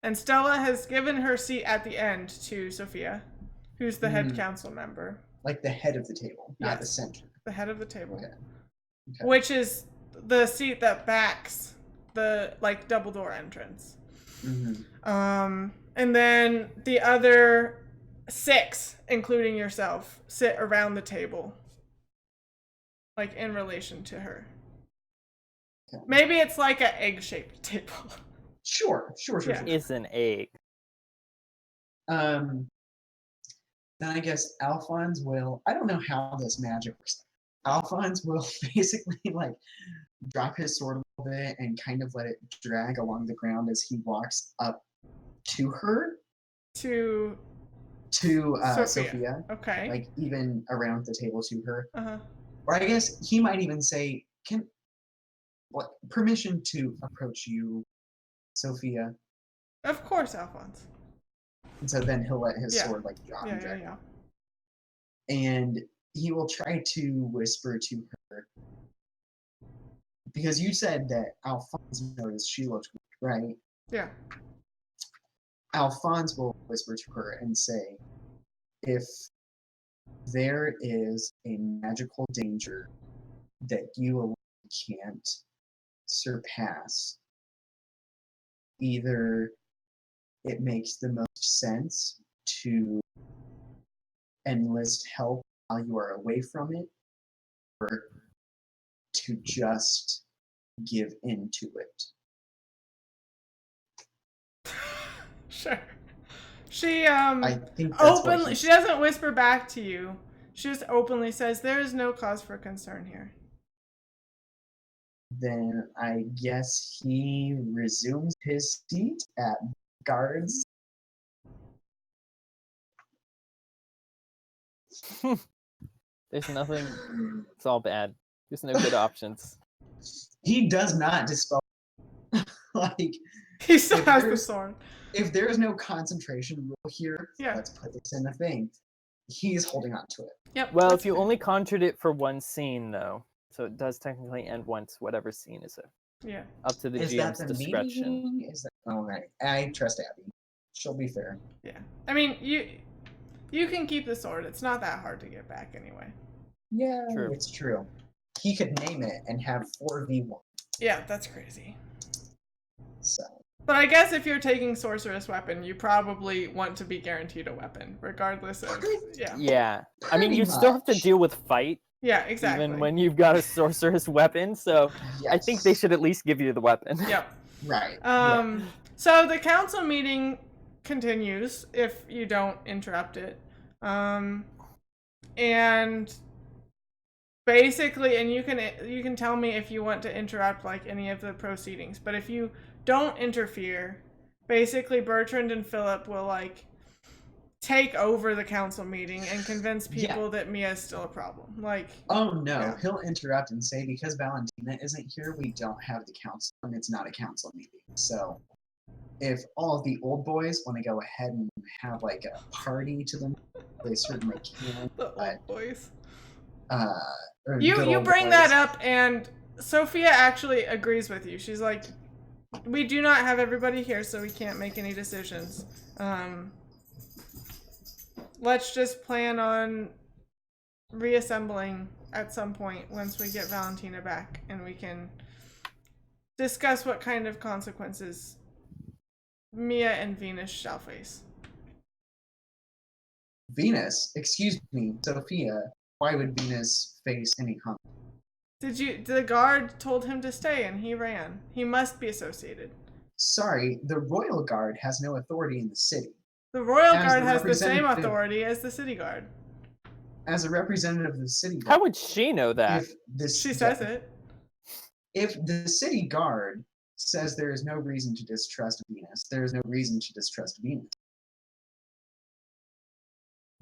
[SPEAKER 1] And Stella has given her seat at the end to Sophia, who's the head council member.
[SPEAKER 2] like the head of the table, not the
[SPEAKER 1] Yes.
[SPEAKER 2] center?
[SPEAKER 1] The head of the table.
[SPEAKER 2] Okay. Okay.
[SPEAKER 1] Which is the seat that backs the, like, double door entrance. And then the other 6, including yourself, sit around the table. Like, in relation to her.
[SPEAKER 2] Okay.
[SPEAKER 1] Maybe it's like an egg-shaped table.
[SPEAKER 2] Sure.
[SPEAKER 1] Yeah.
[SPEAKER 4] Is an egg.
[SPEAKER 2] Then I guess Alphonse will. I don't know how this magic works. Alphonse will basically like drop his sword a little bit and kind of let it drag along the ground as he walks up to her,
[SPEAKER 1] To
[SPEAKER 2] Sophia,
[SPEAKER 1] Okay.
[SPEAKER 2] like even around the table to her.
[SPEAKER 1] Uh-huh.
[SPEAKER 2] Or I guess he might even say, permission to approach you, Sophia.
[SPEAKER 1] Of course, Alphonse.
[SPEAKER 2] And so then he'll let his
[SPEAKER 1] Yeah.
[SPEAKER 2] sword like drop and drag.
[SPEAKER 1] Yeah.
[SPEAKER 2] And he will try to whisper to her, because you said that Alphonse noticed she looked weak, right?
[SPEAKER 1] Yeah.
[SPEAKER 2] Alphonse will whisper to her and say, if there is a magical danger that you alone can't surpass, either it makes the most sense to enlist help while you are away from it, or to just give in to it.
[SPEAKER 1] Sure. She
[SPEAKER 2] I think that's what
[SPEAKER 1] openly,
[SPEAKER 2] he's-
[SPEAKER 1] she doesn't whisper back to you. She just openly says there is no cause for concern here.
[SPEAKER 2] Then I guess he resumes his seat at guards.
[SPEAKER 4] There's nothing. It's all bad. There's no good options.
[SPEAKER 2] He does not dispel. Like,
[SPEAKER 1] He still
[SPEAKER 2] If
[SPEAKER 1] has the
[SPEAKER 2] there's-
[SPEAKER 1] sword.
[SPEAKER 2] if there is no concentration rule here,
[SPEAKER 1] Yeah.
[SPEAKER 2] let's put this in the thing. He is holding on to it.
[SPEAKER 1] Yep.
[SPEAKER 4] Well,
[SPEAKER 1] that's
[SPEAKER 4] if you
[SPEAKER 1] fair.
[SPEAKER 4] only conjured it for one scene, though, so it does technically end once, whatever scene is it.
[SPEAKER 1] Yeah.
[SPEAKER 4] Up to the
[SPEAKER 2] Is that
[SPEAKER 4] GM's
[SPEAKER 2] the
[SPEAKER 4] discretion.
[SPEAKER 2] meeting? Is that all right? I trust Abby. She'll be fair.
[SPEAKER 1] Yeah. I mean, you can keep the sword. It's not that hard to get back anyway.
[SPEAKER 2] Yeah,
[SPEAKER 4] True.
[SPEAKER 2] it's true. He could name it and have 4v1.
[SPEAKER 1] Yeah, that's crazy.
[SPEAKER 2] So
[SPEAKER 1] But I guess if you're taking sorceress weapon, you probably want to be guaranteed a weapon, regardless of yeah.
[SPEAKER 4] Yeah. I mean,
[SPEAKER 2] Pretty
[SPEAKER 4] you still have to
[SPEAKER 2] much.
[SPEAKER 4] deal with fight,
[SPEAKER 1] Yeah, exactly.
[SPEAKER 4] even when you've got a sorceress weapon, so I think they
[SPEAKER 2] yes.
[SPEAKER 4] should at least give you the weapon.
[SPEAKER 1] Yep.
[SPEAKER 2] Right.
[SPEAKER 1] So the council meeting continues if you don't interrupt it. And basically, and you can tell me if you want to interrupt like any of the proceedings, but if you don't interfere, basically Bertrand and Philip will like take over the council meeting and convince people that Mia's still a problem. Like,
[SPEAKER 2] Oh no,
[SPEAKER 1] Yeah.
[SPEAKER 2] he'll interrupt and say, because Valentina isn't here, we don't have the council, and it's not a council meeting. So if all of the old boys want to go ahead and have like a party to them, they certainly can.
[SPEAKER 1] the old boys.
[SPEAKER 2] Or
[SPEAKER 1] You
[SPEAKER 2] good
[SPEAKER 1] you
[SPEAKER 2] old
[SPEAKER 1] bring
[SPEAKER 2] boys.
[SPEAKER 1] that up, and Sophia actually agrees with you. She's like, we do not have everybody here, so we can't make any decisions. Let's just plan on reassembling at some point once we get Valentina back, and we can discuss what kind of consequences Mia and Venus shall face.
[SPEAKER 2] Venus, excuse me, Sophia, why would Venus face any consequence?
[SPEAKER 1] The guard told him to stay, and he ran. He must be associated.
[SPEAKER 2] Sorry, the royal guard has no authority in the city.
[SPEAKER 1] The royal
[SPEAKER 2] As
[SPEAKER 1] guard
[SPEAKER 2] the
[SPEAKER 1] has the same
[SPEAKER 2] representative-
[SPEAKER 1] authority as the city guard.
[SPEAKER 2] As a representative of the city
[SPEAKER 4] How
[SPEAKER 2] guard,
[SPEAKER 4] would she know that?
[SPEAKER 2] if this
[SPEAKER 1] She says it.
[SPEAKER 2] if the city guard says there is no reason to distrust Venus. There is no reason to distrust Venus.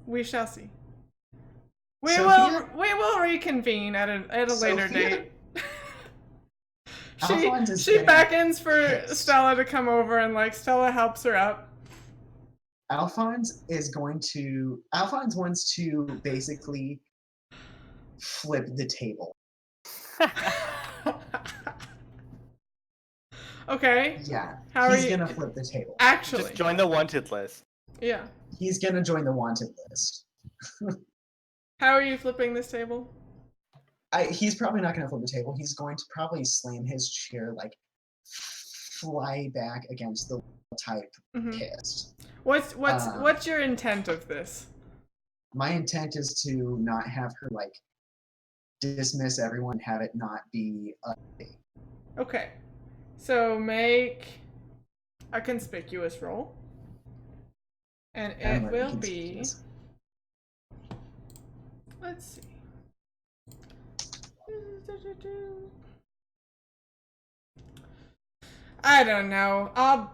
[SPEAKER 1] We shall see. We
[SPEAKER 2] Sophia?
[SPEAKER 1] will reconvene at a later
[SPEAKER 2] Sophia?
[SPEAKER 1] date.
[SPEAKER 2] Alphonse is
[SPEAKER 1] she
[SPEAKER 2] getting
[SPEAKER 1] beckons for
[SPEAKER 2] pissed.
[SPEAKER 1] Stella to come over, and like Stella helps her up.
[SPEAKER 2] Alphonse wants to basically flip the table.
[SPEAKER 1] Okay.
[SPEAKER 2] Yeah,
[SPEAKER 1] How are
[SPEAKER 2] he's
[SPEAKER 1] you
[SPEAKER 2] gonna flip the table.
[SPEAKER 1] actually?
[SPEAKER 3] Just join the wanted list.
[SPEAKER 1] Yeah.
[SPEAKER 2] He's gonna join the wanted list.
[SPEAKER 1] How are you flipping this table?
[SPEAKER 2] He's probably not gonna flip the table. He's going to probably slam his chair, like fly back against the wall type pissed.
[SPEAKER 1] What's your intent of this?
[SPEAKER 2] My intent is to not have her like dismiss everyone, have it not be a thing.
[SPEAKER 1] Okay. So make a conspicuous roll. And it will be, let's see. I don't know.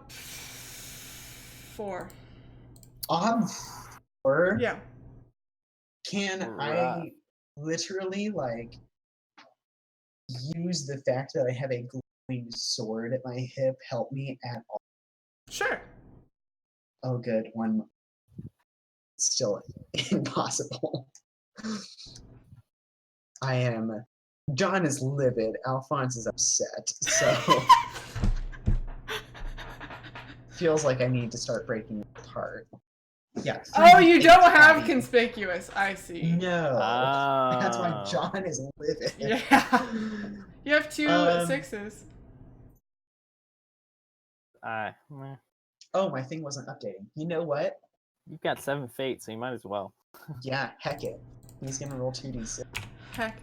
[SPEAKER 1] 4.
[SPEAKER 2] Ob 4?
[SPEAKER 1] Yeah.
[SPEAKER 2] Can I literally like use the fact that I have a glowing sword at my hip help me at all?
[SPEAKER 1] Sure.
[SPEAKER 2] Oh good, one still impossible. John is livid, Alphonse is upset, so feels like I need to start breaking it apart. Yeah.
[SPEAKER 1] Oh, you don't have conspicuous. I see.
[SPEAKER 2] No. That's why John is livid.
[SPEAKER 1] Yeah. You have 2 6s.
[SPEAKER 4] Meh.
[SPEAKER 2] Oh, my thing wasn't updating. You know what?
[SPEAKER 4] You've got 7 fate, so you might as well.
[SPEAKER 2] Yeah, heck it. He's gonna roll 2d6
[SPEAKER 1] Heck.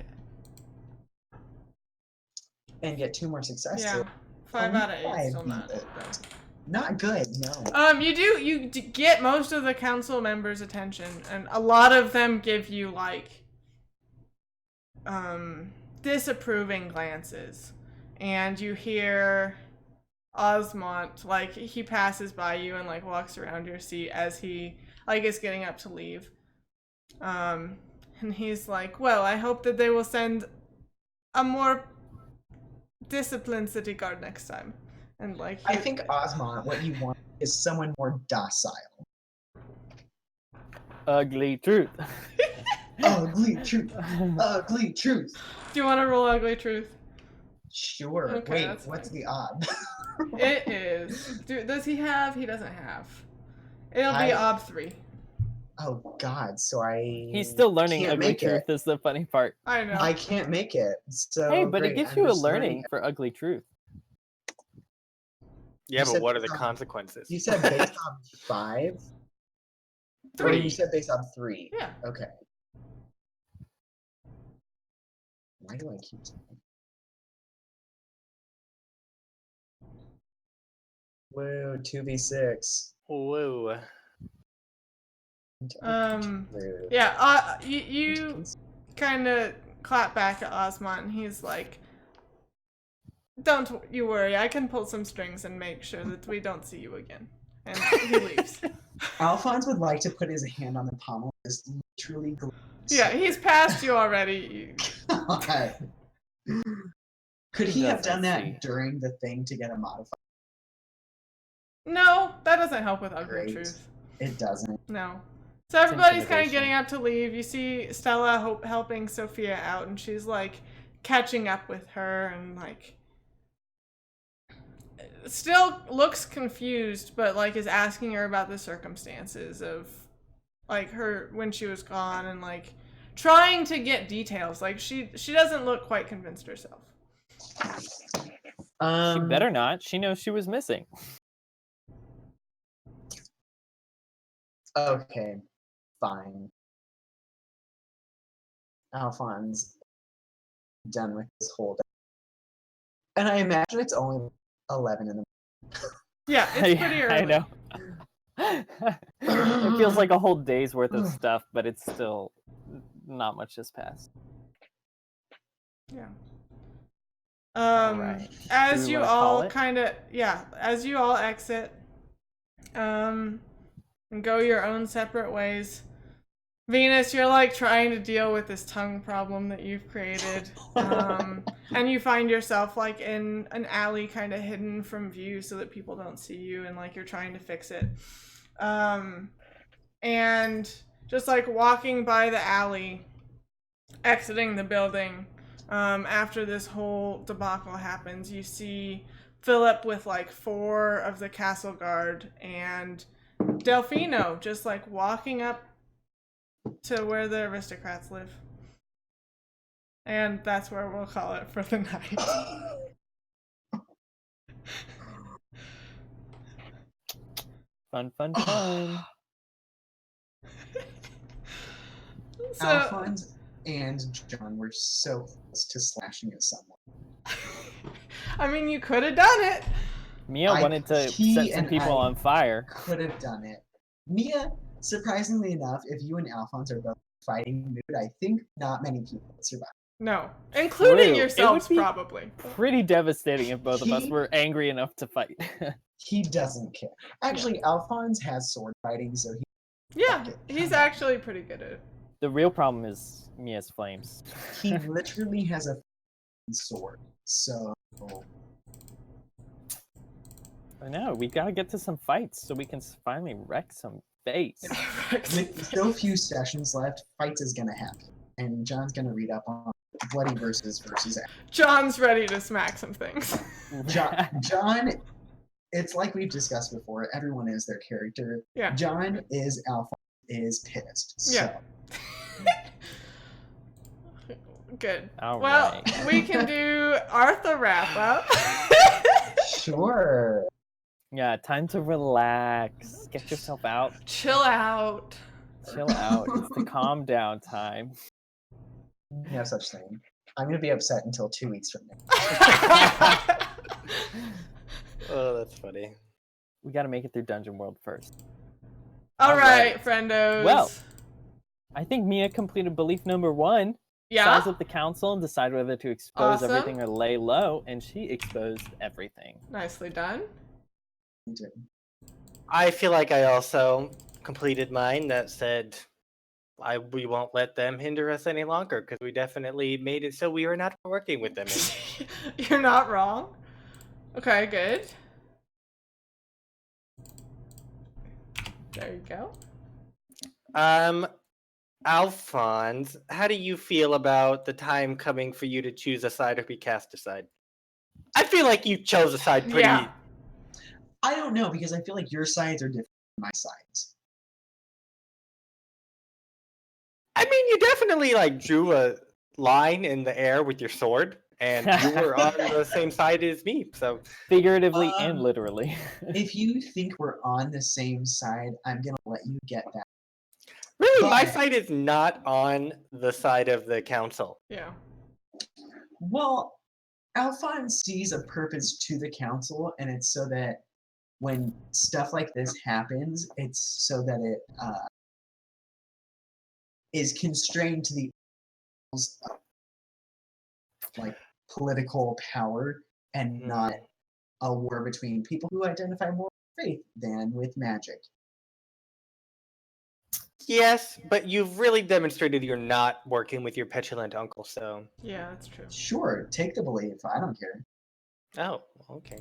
[SPEAKER 2] and get 2 more successes.
[SPEAKER 1] Yeah. 5 out of 8.
[SPEAKER 2] 5
[SPEAKER 1] Still not.
[SPEAKER 2] beat it. Not good, no.
[SPEAKER 1] You get most of the council members' attention, and a lot of them give you like disapproving glances, and you hear Osmont, like he passes by you and like walks around your seat as he like is getting up to leave, and he's like, well, I hope that they will send a more disciplined city guard next time. And like
[SPEAKER 2] I think Osmont, what you want is someone more docile.
[SPEAKER 4] Ugly truth.
[SPEAKER 2] Ugly truth. Ugly truth.
[SPEAKER 1] Do you want to roll ugly truth?
[SPEAKER 2] Sure.
[SPEAKER 1] Okay,
[SPEAKER 2] Wait, what's the odd?
[SPEAKER 1] It is. Does he have? He doesn't have. It'll be ob 3.
[SPEAKER 2] Oh God! So
[SPEAKER 4] He's still learning
[SPEAKER 2] can't
[SPEAKER 4] ugly
[SPEAKER 2] make
[SPEAKER 4] truth.
[SPEAKER 2] it.
[SPEAKER 4] Is the funny part.
[SPEAKER 1] I know.
[SPEAKER 2] I can't make it. So
[SPEAKER 4] Hey, but
[SPEAKER 2] great.
[SPEAKER 4] it gives
[SPEAKER 2] I'm
[SPEAKER 4] you a
[SPEAKER 2] just
[SPEAKER 4] learning for ugly truth.
[SPEAKER 3] Yeah,
[SPEAKER 2] You
[SPEAKER 3] but
[SPEAKER 2] said
[SPEAKER 3] what are the
[SPEAKER 2] based on-
[SPEAKER 3] consequences?
[SPEAKER 2] You said based on 5? Or
[SPEAKER 1] 3.
[SPEAKER 2] you said based on 3?
[SPEAKER 1] Yeah.
[SPEAKER 2] Okay. Why do I keep saying? Whoa, 2v6.
[SPEAKER 3] Whoa.
[SPEAKER 1] Yeah. You kind of clap back at Osmont, and he's like, "Don't you worry. I can pull some strings and make sure that we don't see you again." And he leaves.
[SPEAKER 2] Alphonse would like to put his hand on the pommel. Is literally.
[SPEAKER 1] Yeah, he's passed you already.
[SPEAKER 2] Could he have done that
[SPEAKER 4] see.
[SPEAKER 2] during the thing to get a modifier?
[SPEAKER 1] No, that doesn't help with ugly
[SPEAKER 2] Great.
[SPEAKER 1] truth.
[SPEAKER 2] It doesn't.
[SPEAKER 1] No. So everybody's kind of
[SPEAKER 4] intimidation.
[SPEAKER 1] getting up to leave. You see Stella helping Sophia out, and she's like catching up with her, and like still looks confused, but like is asking her about the circumstances of like her when she was gone, and like trying to get details. Like she doesn't look quite convinced herself.
[SPEAKER 4] She better not. She knows she was missing.
[SPEAKER 2] Okay, fine. Alphonse done with this whole day. And I imagine it's only 11 in the
[SPEAKER 1] Yeah, it's pretty early.
[SPEAKER 4] I know. It feels like a whole day's worth of stuff, but it's still not much has passed.
[SPEAKER 1] Yeah.
[SPEAKER 4] Alright.
[SPEAKER 1] As
[SPEAKER 4] Do we
[SPEAKER 1] you
[SPEAKER 4] wanna call
[SPEAKER 1] all
[SPEAKER 4] it?
[SPEAKER 1] as you all exit, and go your own separate ways. Venus, you're like trying to deal with this tongue problem that you've created. And you find yourself like in an alley kind of hidden from view so that people don't see you, and like you're trying to fix it. And just like walking by the alley, exiting the building, after this whole debacle happens, you see Philip with like 4 of the castle guard and Delfino just like walking up to where the aristocrats live. And that's where we'll call it for the night.
[SPEAKER 4] Fun, fun, fun.
[SPEAKER 1] So,
[SPEAKER 2] Alphonse and John were so close to slashing at someone.
[SPEAKER 1] I mean, you could have done it.
[SPEAKER 4] Mia wanted to set some people on fire.
[SPEAKER 2] Could have done it. Mia, surprisingly enough, if you and Alphonse are both fighting mood, I think not many people would survive.
[SPEAKER 1] No, including
[SPEAKER 4] True.
[SPEAKER 1] yourselves,
[SPEAKER 4] It would be
[SPEAKER 1] probably.
[SPEAKER 4] Pretty devastating if both of us were angry enough to fight.
[SPEAKER 2] He doesn't care. Actually, Alphonse has sword fighting, so
[SPEAKER 1] He's actually pretty good at it.
[SPEAKER 4] The real problem is Mia's flames.
[SPEAKER 2] he literally has a sword. So
[SPEAKER 4] I know, we gotta get to some fights so we can finally wreck some base.
[SPEAKER 2] with so few sessions left, fights is gonna happen, and John's gonna read up on bloody versus.
[SPEAKER 1] John's ready to smack some things.
[SPEAKER 2] John, it's like we've discussed before. Everyone is their character.
[SPEAKER 1] Yeah.
[SPEAKER 2] John is Alphonse is pissed. So.
[SPEAKER 1] Yeah. Good.
[SPEAKER 4] All
[SPEAKER 1] well,
[SPEAKER 4] right.
[SPEAKER 1] we can do Arthur wrap up.
[SPEAKER 2] Sure.
[SPEAKER 4] Yeah, time to relax. Get yourself out.
[SPEAKER 1] Chill out.
[SPEAKER 4] Chill out. It's the calm down time.
[SPEAKER 2] No such thing. I'm gonna be upset until 2 weeks from now.
[SPEAKER 3] Oh, that's funny.
[SPEAKER 4] We gotta make it through Dungeon World first.
[SPEAKER 1] All right, friendos.
[SPEAKER 4] Well, I think Mia completed belief number 1.
[SPEAKER 1] yeah.
[SPEAKER 4] Size up the council and decide whether to expose
[SPEAKER 1] Awesome.
[SPEAKER 4] everything or lay low, and she exposed everything.
[SPEAKER 1] Nicely done.
[SPEAKER 3] I feel like I also completed mine that said we won't let them hinder us any longer because we definitely made it so we are not working with them anymore.
[SPEAKER 1] You're not wrong. Okay, good. There you go.
[SPEAKER 3] Alphonse, how do you feel about the time coming for you to choose a side or be cast aside? I feel like you chose a side pretty.
[SPEAKER 1] Yeah.
[SPEAKER 2] I don't know because I feel like your sides are different from my sides.
[SPEAKER 3] I mean, you definitely like drew a line in the air with your sword, and you were on the same side as me. So
[SPEAKER 4] Figuratively and literally.
[SPEAKER 2] If you think we're on the same side, I'm gonna let you get that.
[SPEAKER 3] really, my
[SPEAKER 2] But-
[SPEAKER 3] side is not on the side of the council.
[SPEAKER 1] Yeah.
[SPEAKER 2] Well, Alphonse sees a purpose to the council, and it's so that when stuff like this happens, it's so that it is constrained to the like political power and not a war between people who identify more with faith than with magic.
[SPEAKER 3] Yes, but you've really demonstrated you're not working with your petulant uncle, so.
[SPEAKER 1] Yeah, that's true.
[SPEAKER 2] Sure, take the belief. I don't care.
[SPEAKER 3] Oh, okay.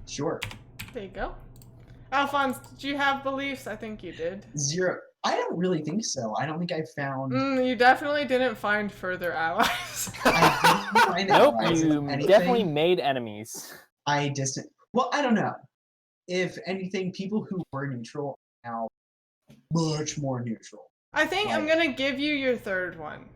[SPEAKER 2] Sure.
[SPEAKER 1] There you go. Alphonse, did you have beliefs? I think you did.
[SPEAKER 2] 0. I don't really think so. I don't think I found.
[SPEAKER 1] You definitely didn't find further allies.
[SPEAKER 2] I didn't find
[SPEAKER 4] Nope,
[SPEAKER 2] allies in
[SPEAKER 4] you
[SPEAKER 2] anything.
[SPEAKER 4] definitely made enemies.
[SPEAKER 2] Well, I don't know. If anything, people who were neutral are now much more neutral.
[SPEAKER 1] I think I'm
[SPEAKER 2] Right.
[SPEAKER 1] gonna give you your third one.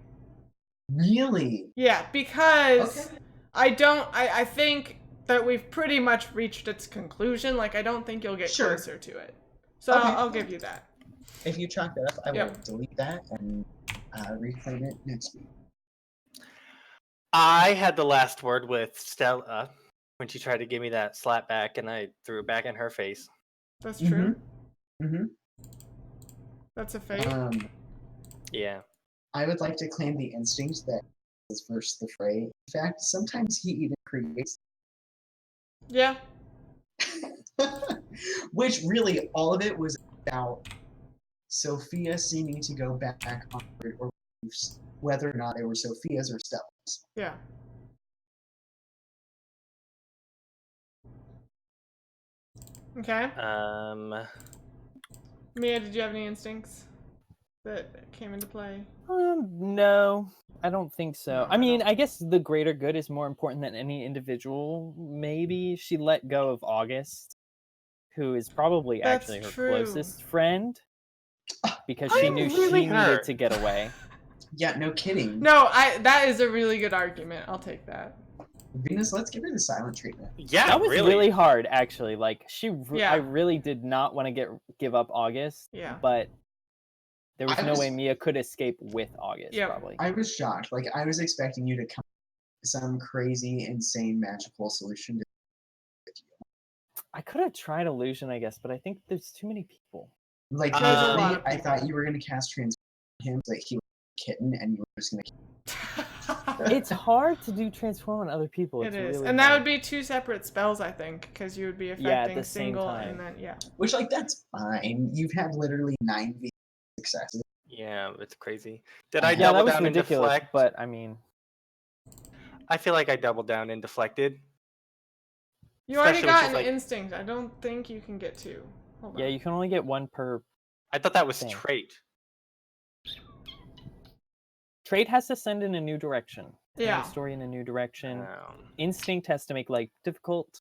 [SPEAKER 2] Really?
[SPEAKER 1] Yeah, because
[SPEAKER 2] Okay.
[SPEAKER 1] I think that we've pretty much reached its conclusion. Like, I don't think you'll get
[SPEAKER 2] Sure.
[SPEAKER 1] closer to it. So
[SPEAKER 2] Okay.
[SPEAKER 1] I'll give you that.
[SPEAKER 2] If you chalk that up, I will
[SPEAKER 1] Yep.
[SPEAKER 2] delete that and reclaim it next week.
[SPEAKER 3] I had the last word with Stella when she tried to give me that slap back, and I threw it back in her face.
[SPEAKER 1] That's true.
[SPEAKER 2] Mm-hmm.
[SPEAKER 1] That's a fate.
[SPEAKER 3] Yeah.
[SPEAKER 2] I would like to claim the instinct that versus the fray. In fact, sometimes he even creates
[SPEAKER 1] Yeah.
[SPEAKER 2] which really all of it was about Sophia seeming to go back on or whether or not they were Sophia's or Stella's.
[SPEAKER 1] Yeah. Okay. Mia, did you have any instincts that came into play?
[SPEAKER 4] No, I don't think so.
[SPEAKER 1] No,
[SPEAKER 4] I
[SPEAKER 1] I
[SPEAKER 4] mean,
[SPEAKER 1] don't.
[SPEAKER 4] I guess the greater good is more important than any individual. Maybe she let go of August, who is probably
[SPEAKER 1] That's
[SPEAKER 4] actually her
[SPEAKER 1] true.
[SPEAKER 4] closest friend, because
[SPEAKER 3] I
[SPEAKER 4] she
[SPEAKER 3] am
[SPEAKER 4] knew
[SPEAKER 3] really
[SPEAKER 4] she needed
[SPEAKER 3] hurt.
[SPEAKER 4] to get away.
[SPEAKER 2] Yeah, no kidding.
[SPEAKER 1] No, that is a really good argument. I'll take that.
[SPEAKER 2] Venus, let's give her the silent treatment.
[SPEAKER 3] Yeah,
[SPEAKER 4] That was
[SPEAKER 3] really.
[SPEAKER 4] really hard, actually. Like
[SPEAKER 1] Yeah.
[SPEAKER 4] I really did not want to give up August.
[SPEAKER 1] Yeah.
[SPEAKER 4] But there was
[SPEAKER 2] I
[SPEAKER 4] no
[SPEAKER 2] was-
[SPEAKER 4] way Mia could escape with August.
[SPEAKER 1] Yep.
[SPEAKER 4] Probably.
[SPEAKER 2] I was shocked. Like I was expecting you to come up with some crazy, insane, magical solution.
[SPEAKER 4] I could have tried illusion, I guess, but I think there's too many people.
[SPEAKER 2] Like
[SPEAKER 1] There's a lot
[SPEAKER 2] literally,
[SPEAKER 1] of
[SPEAKER 2] I
[SPEAKER 1] people.
[SPEAKER 2] thought you were gonna cast transform him so that he was a kitten, and you were just gonna.
[SPEAKER 4] It's hard to do transform on other people.
[SPEAKER 1] It
[SPEAKER 4] It's
[SPEAKER 1] is,
[SPEAKER 4] really
[SPEAKER 1] and that
[SPEAKER 4] hard.
[SPEAKER 1] would be two separate spells, I think, because you would be
[SPEAKER 4] at
[SPEAKER 1] affecting
[SPEAKER 4] the same
[SPEAKER 1] single
[SPEAKER 4] time.
[SPEAKER 1] and then yeah.
[SPEAKER 2] Which, like, that's fine. You've had literally 9 successes.
[SPEAKER 3] Yeah, it's crazy. Did I
[SPEAKER 2] Yeah,
[SPEAKER 4] Yeah,
[SPEAKER 3] double
[SPEAKER 4] that was
[SPEAKER 3] down and
[SPEAKER 4] ridiculous.
[SPEAKER 3] deflect?
[SPEAKER 4] But I mean,
[SPEAKER 3] I feel like I doubled down and deflected.
[SPEAKER 1] You already
[SPEAKER 3] Especially
[SPEAKER 1] got
[SPEAKER 3] with
[SPEAKER 1] an
[SPEAKER 3] just, like-
[SPEAKER 1] instinct. I don't think you can get two. Hold on.
[SPEAKER 4] yeah, you can only get one per.
[SPEAKER 3] I thought that was
[SPEAKER 4] Same.
[SPEAKER 3] trait.
[SPEAKER 4] Trait has to send in a new direction. Send
[SPEAKER 1] Yeah.
[SPEAKER 4] the story in a new direction.
[SPEAKER 3] Um,
[SPEAKER 4] Instinct has to make life difficult.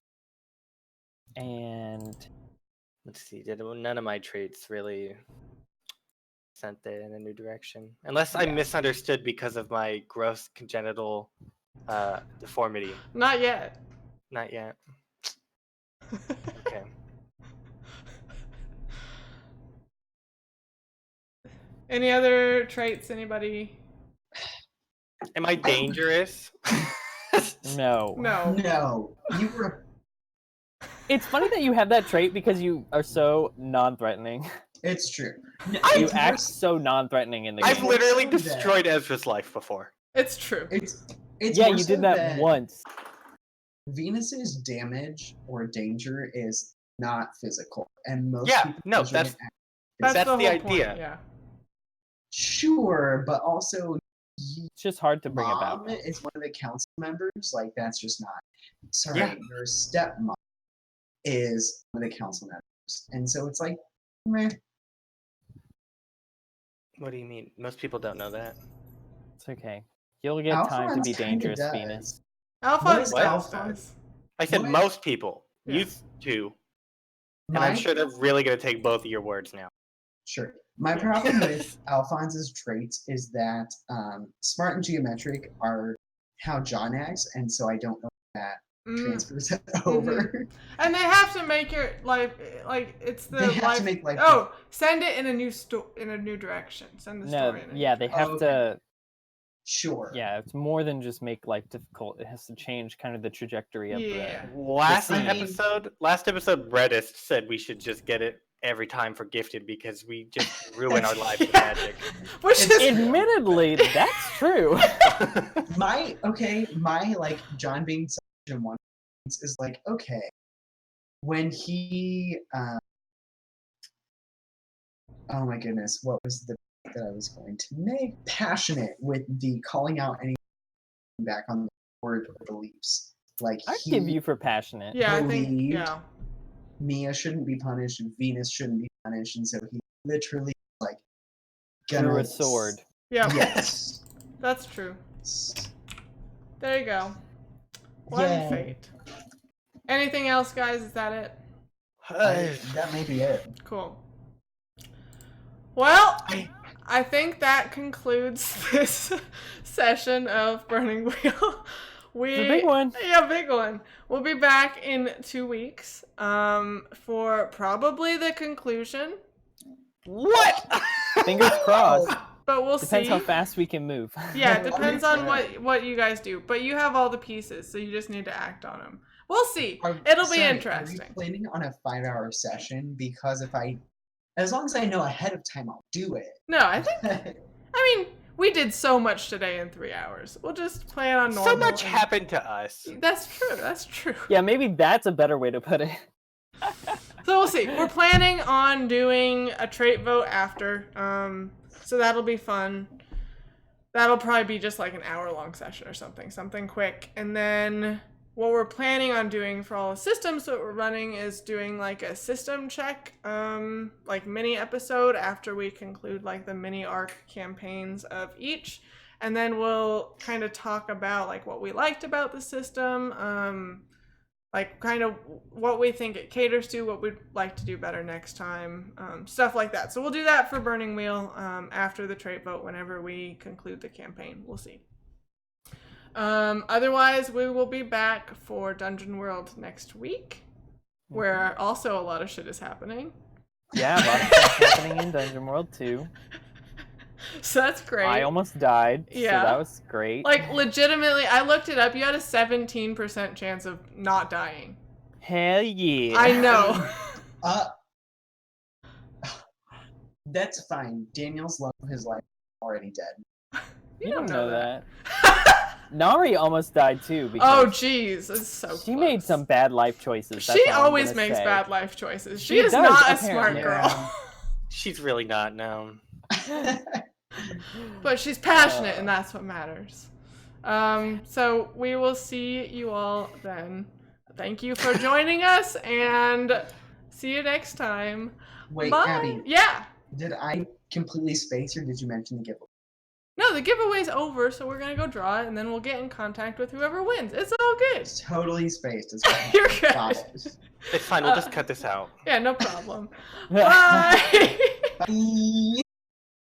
[SPEAKER 4] And
[SPEAKER 3] let's see. None of my traits really sent it in a new direction, unless I
[SPEAKER 4] Yeah.
[SPEAKER 3] misunderstood because of my gross congenital deformity.
[SPEAKER 1] Not yet.
[SPEAKER 3] Not yet. Okay.
[SPEAKER 1] Any other traits? Anybody?
[SPEAKER 3] Am I dangerous?
[SPEAKER 4] no.
[SPEAKER 1] No.
[SPEAKER 2] No, you were.
[SPEAKER 4] It's funny that you have that trait because you are so non-threatening.
[SPEAKER 2] It's true. No,
[SPEAKER 4] You
[SPEAKER 2] it's
[SPEAKER 4] act
[SPEAKER 2] worse-
[SPEAKER 4] so non-threatening in the
[SPEAKER 3] I've
[SPEAKER 4] game.
[SPEAKER 3] literally
[SPEAKER 2] that-
[SPEAKER 3] destroyed Ezra's life before.
[SPEAKER 1] It's true.
[SPEAKER 2] It's
[SPEAKER 4] Yeah,
[SPEAKER 2] more
[SPEAKER 4] you
[SPEAKER 2] so
[SPEAKER 4] did that once.
[SPEAKER 2] Venus's damage or danger is not physical, and most
[SPEAKER 3] Yeah,
[SPEAKER 2] people
[SPEAKER 3] no,
[SPEAKER 2] usually
[SPEAKER 3] that's-
[SPEAKER 2] act-
[SPEAKER 1] That's
[SPEAKER 3] That's
[SPEAKER 1] the
[SPEAKER 3] the
[SPEAKER 1] whole
[SPEAKER 3] idea.
[SPEAKER 1] point. Yeah.
[SPEAKER 2] sure, but also
[SPEAKER 4] It's just hard to bring
[SPEAKER 2] mom
[SPEAKER 4] about.
[SPEAKER 2] is one of the council members. Like that's just not. Sorry,
[SPEAKER 3] Yeah.
[SPEAKER 2] your stepmom is one of the council members, and so it's like, meh.
[SPEAKER 3] What do you mean? Most people don't know that.
[SPEAKER 4] It's okay. You'll get time to
[SPEAKER 2] Alphonse
[SPEAKER 4] be
[SPEAKER 2] kinda
[SPEAKER 4] dangerous,
[SPEAKER 2] does.
[SPEAKER 4] Venus.
[SPEAKER 1] Alphonse
[SPEAKER 3] What?
[SPEAKER 1] does.
[SPEAKER 2] Alphonse?
[SPEAKER 3] I said
[SPEAKER 2] What?
[SPEAKER 3] most people.
[SPEAKER 1] Yeah.
[SPEAKER 3] You two. And I'm sure they're really going to take both of your words now.
[SPEAKER 2] Sure. My
[SPEAKER 3] Yeah.
[SPEAKER 2] problem with Alphonse's traits is that smart and geometric are how John acts, and so I don't know if that transfers over.
[SPEAKER 1] And they have to make your life like it's the
[SPEAKER 2] They have to
[SPEAKER 1] life.
[SPEAKER 2] make life
[SPEAKER 1] Oh, send it in a new direction. Send the
[SPEAKER 4] No,
[SPEAKER 1] story. In a
[SPEAKER 4] yeah,
[SPEAKER 1] new
[SPEAKER 4] they
[SPEAKER 1] direction.
[SPEAKER 4] have
[SPEAKER 2] okay.
[SPEAKER 4] to.
[SPEAKER 2] Sure.
[SPEAKER 4] Yeah, it's more than just make life difficult. It has to change kind of the trajectory of
[SPEAKER 1] Yeah.
[SPEAKER 3] Last
[SPEAKER 4] scene.
[SPEAKER 3] episode, Redist said we should just get it every time for gifted because we just ruin our lives with magic.
[SPEAKER 1] Which
[SPEAKER 2] It's-
[SPEAKER 1] is
[SPEAKER 4] Admittedly, that's true.
[SPEAKER 2] My like John being such a one is like okay when he oh my goodness, what was the that I was going to make passionate with the calling out anything back on the word or beliefs. Like
[SPEAKER 4] I'd
[SPEAKER 2] he,
[SPEAKER 4] give you for passionate.
[SPEAKER 1] yeah, I think
[SPEAKER 2] believed-
[SPEAKER 1] yeah.
[SPEAKER 2] Mia shouldn't be punished and Venus shouldn't be punished, and so he literally like
[SPEAKER 4] Drew a sword.
[SPEAKER 1] Yeah,
[SPEAKER 2] Yes.
[SPEAKER 1] that's true. There you go. One
[SPEAKER 2] Yay.
[SPEAKER 1] fate. Anything else, guys? Is that it?
[SPEAKER 2] That may be it.
[SPEAKER 1] Cool. Well,
[SPEAKER 3] I-
[SPEAKER 1] I think that concludes this session of Burning Wheel.
[SPEAKER 4] It's a big one.
[SPEAKER 1] Yeah, big one. We'll be back in 2 weeks for probably the conclusion,
[SPEAKER 3] What?
[SPEAKER 4] Fingers crossed.
[SPEAKER 1] but we'll
[SPEAKER 4] Depends
[SPEAKER 1] see.
[SPEAKER 4] how fast we can move.
[SPEAKER 1] Yeah, it depends on
[SPEAKER 2] Yeah.
[SPEAKER 1] what you guys do. But you have all the pieces, so you just need to act on them. We'll see.
[SPEAKER 2] Are-
[SPEAKER 1] It'll be
[SPEAKER 2] sorry,
[SPEAKER 1] interesting.
[SPEAKER 2] Are we planning on a 5-hour session? Because as long as I know ahead of time, I'll do it.
[SPEAKER 1] No, I think. I mean, We did so much today in 3 hours. We'll just plan on normal.
[SPEAKER 3] So much
[SPEAKER 1] and-
[SPEAKER 3] happened to us.
[SPEAKER 1] That's true. That's true.
[SPEAKER 4] Yeah, maybe that's a better way to put it.
[SPEAKER 1] So we'll see. We're planning on doing a trait vote after. So that'll be fun. That'll probably be just like an hour-long session or something quick. And then what we're planning on doing for all the systems that we're running is doing like a system check, like mini episode after we conclude like the mini arc campaigns of each. And then we'll kind of talk about like what we liked about the system, like kind of what we think it caters to, what we'd like to do better next time, stuff like that. So we'll do that for Burning Wheel after the trait vote whenever we conclude the campaign. We'll see. Otherwise, we will be back for Dungeon World next week, where also a lot of shit is happening.
[SPEAKER 4] Yeah, a lot of stuff happening in Dungeon World too.
[SPEAKER 1] So that's great.
[SPEAKER 4] I almost died,
[SPEAKER 1] Yeah.
[SPEAKER 4] so that was great.
[SPEAKER 1] Like, legitimately, I looked it up. You had a 17% chance of not dying.
[SPEAKER 4] Hell yeah.
[SPEAKER 1] I know.
[SPEAKER 2] That's fine. Daniel's love of his life is already dead.
[SPEAKER 4] You don't know that. Nari almost died too
[SPEAKER 1] Oh,
[SPEAKER 4] because
[SPEAKER 1] jeez. It's so
[SPEAKER 4] she
[SPEAKER 1] close.
[SPEAKER 4] made some bad life choices. That's
[SPEAKER 1] She
[SPEAKER 4] all I'm
[SPEAKER 1] always
[SPEAKER 4] gonna
[SPEAKER 1] makes
[SPEAKER 4] say.
[SPEAKER 1] bad life choices. She
[SPEAKER 4] She
[SPEAKER 1] is
[SPEAKER 4] does,
[SPEAKER 1] not a smart
[SPEAKER 4] apparently.
[SPEAKER 1] girl.
[SPEAKER 3] She's really not now.
[SPEAKER 1] But she's passionate, and that's what matters. So we will see you all then. Thank you for joining us, and see you next time.
[SPEAKER 2] Wait,
[SPEAKER 1] Bye.
[SPEAKER 2] Abby,
[SPEAKER 1] Yeah.
[SPEAKER 2] did I completely space or did you mention the giveaway?
[SPEAKER 1] No, the giveaway's over, so we're gonna go draw it, and then we'll get in contact with whoever wins. It's all good.
[SPEAKER 2] Totally spaced as well.
[SPEAKER 1] You're good.
[SPEAKER 2] Got it.
[SPEAKER 3] It's fine. We'll just cut this out.
[SPEAKER 1] Yeah, no problem. Bye.
[SPEAKER 2] Bye.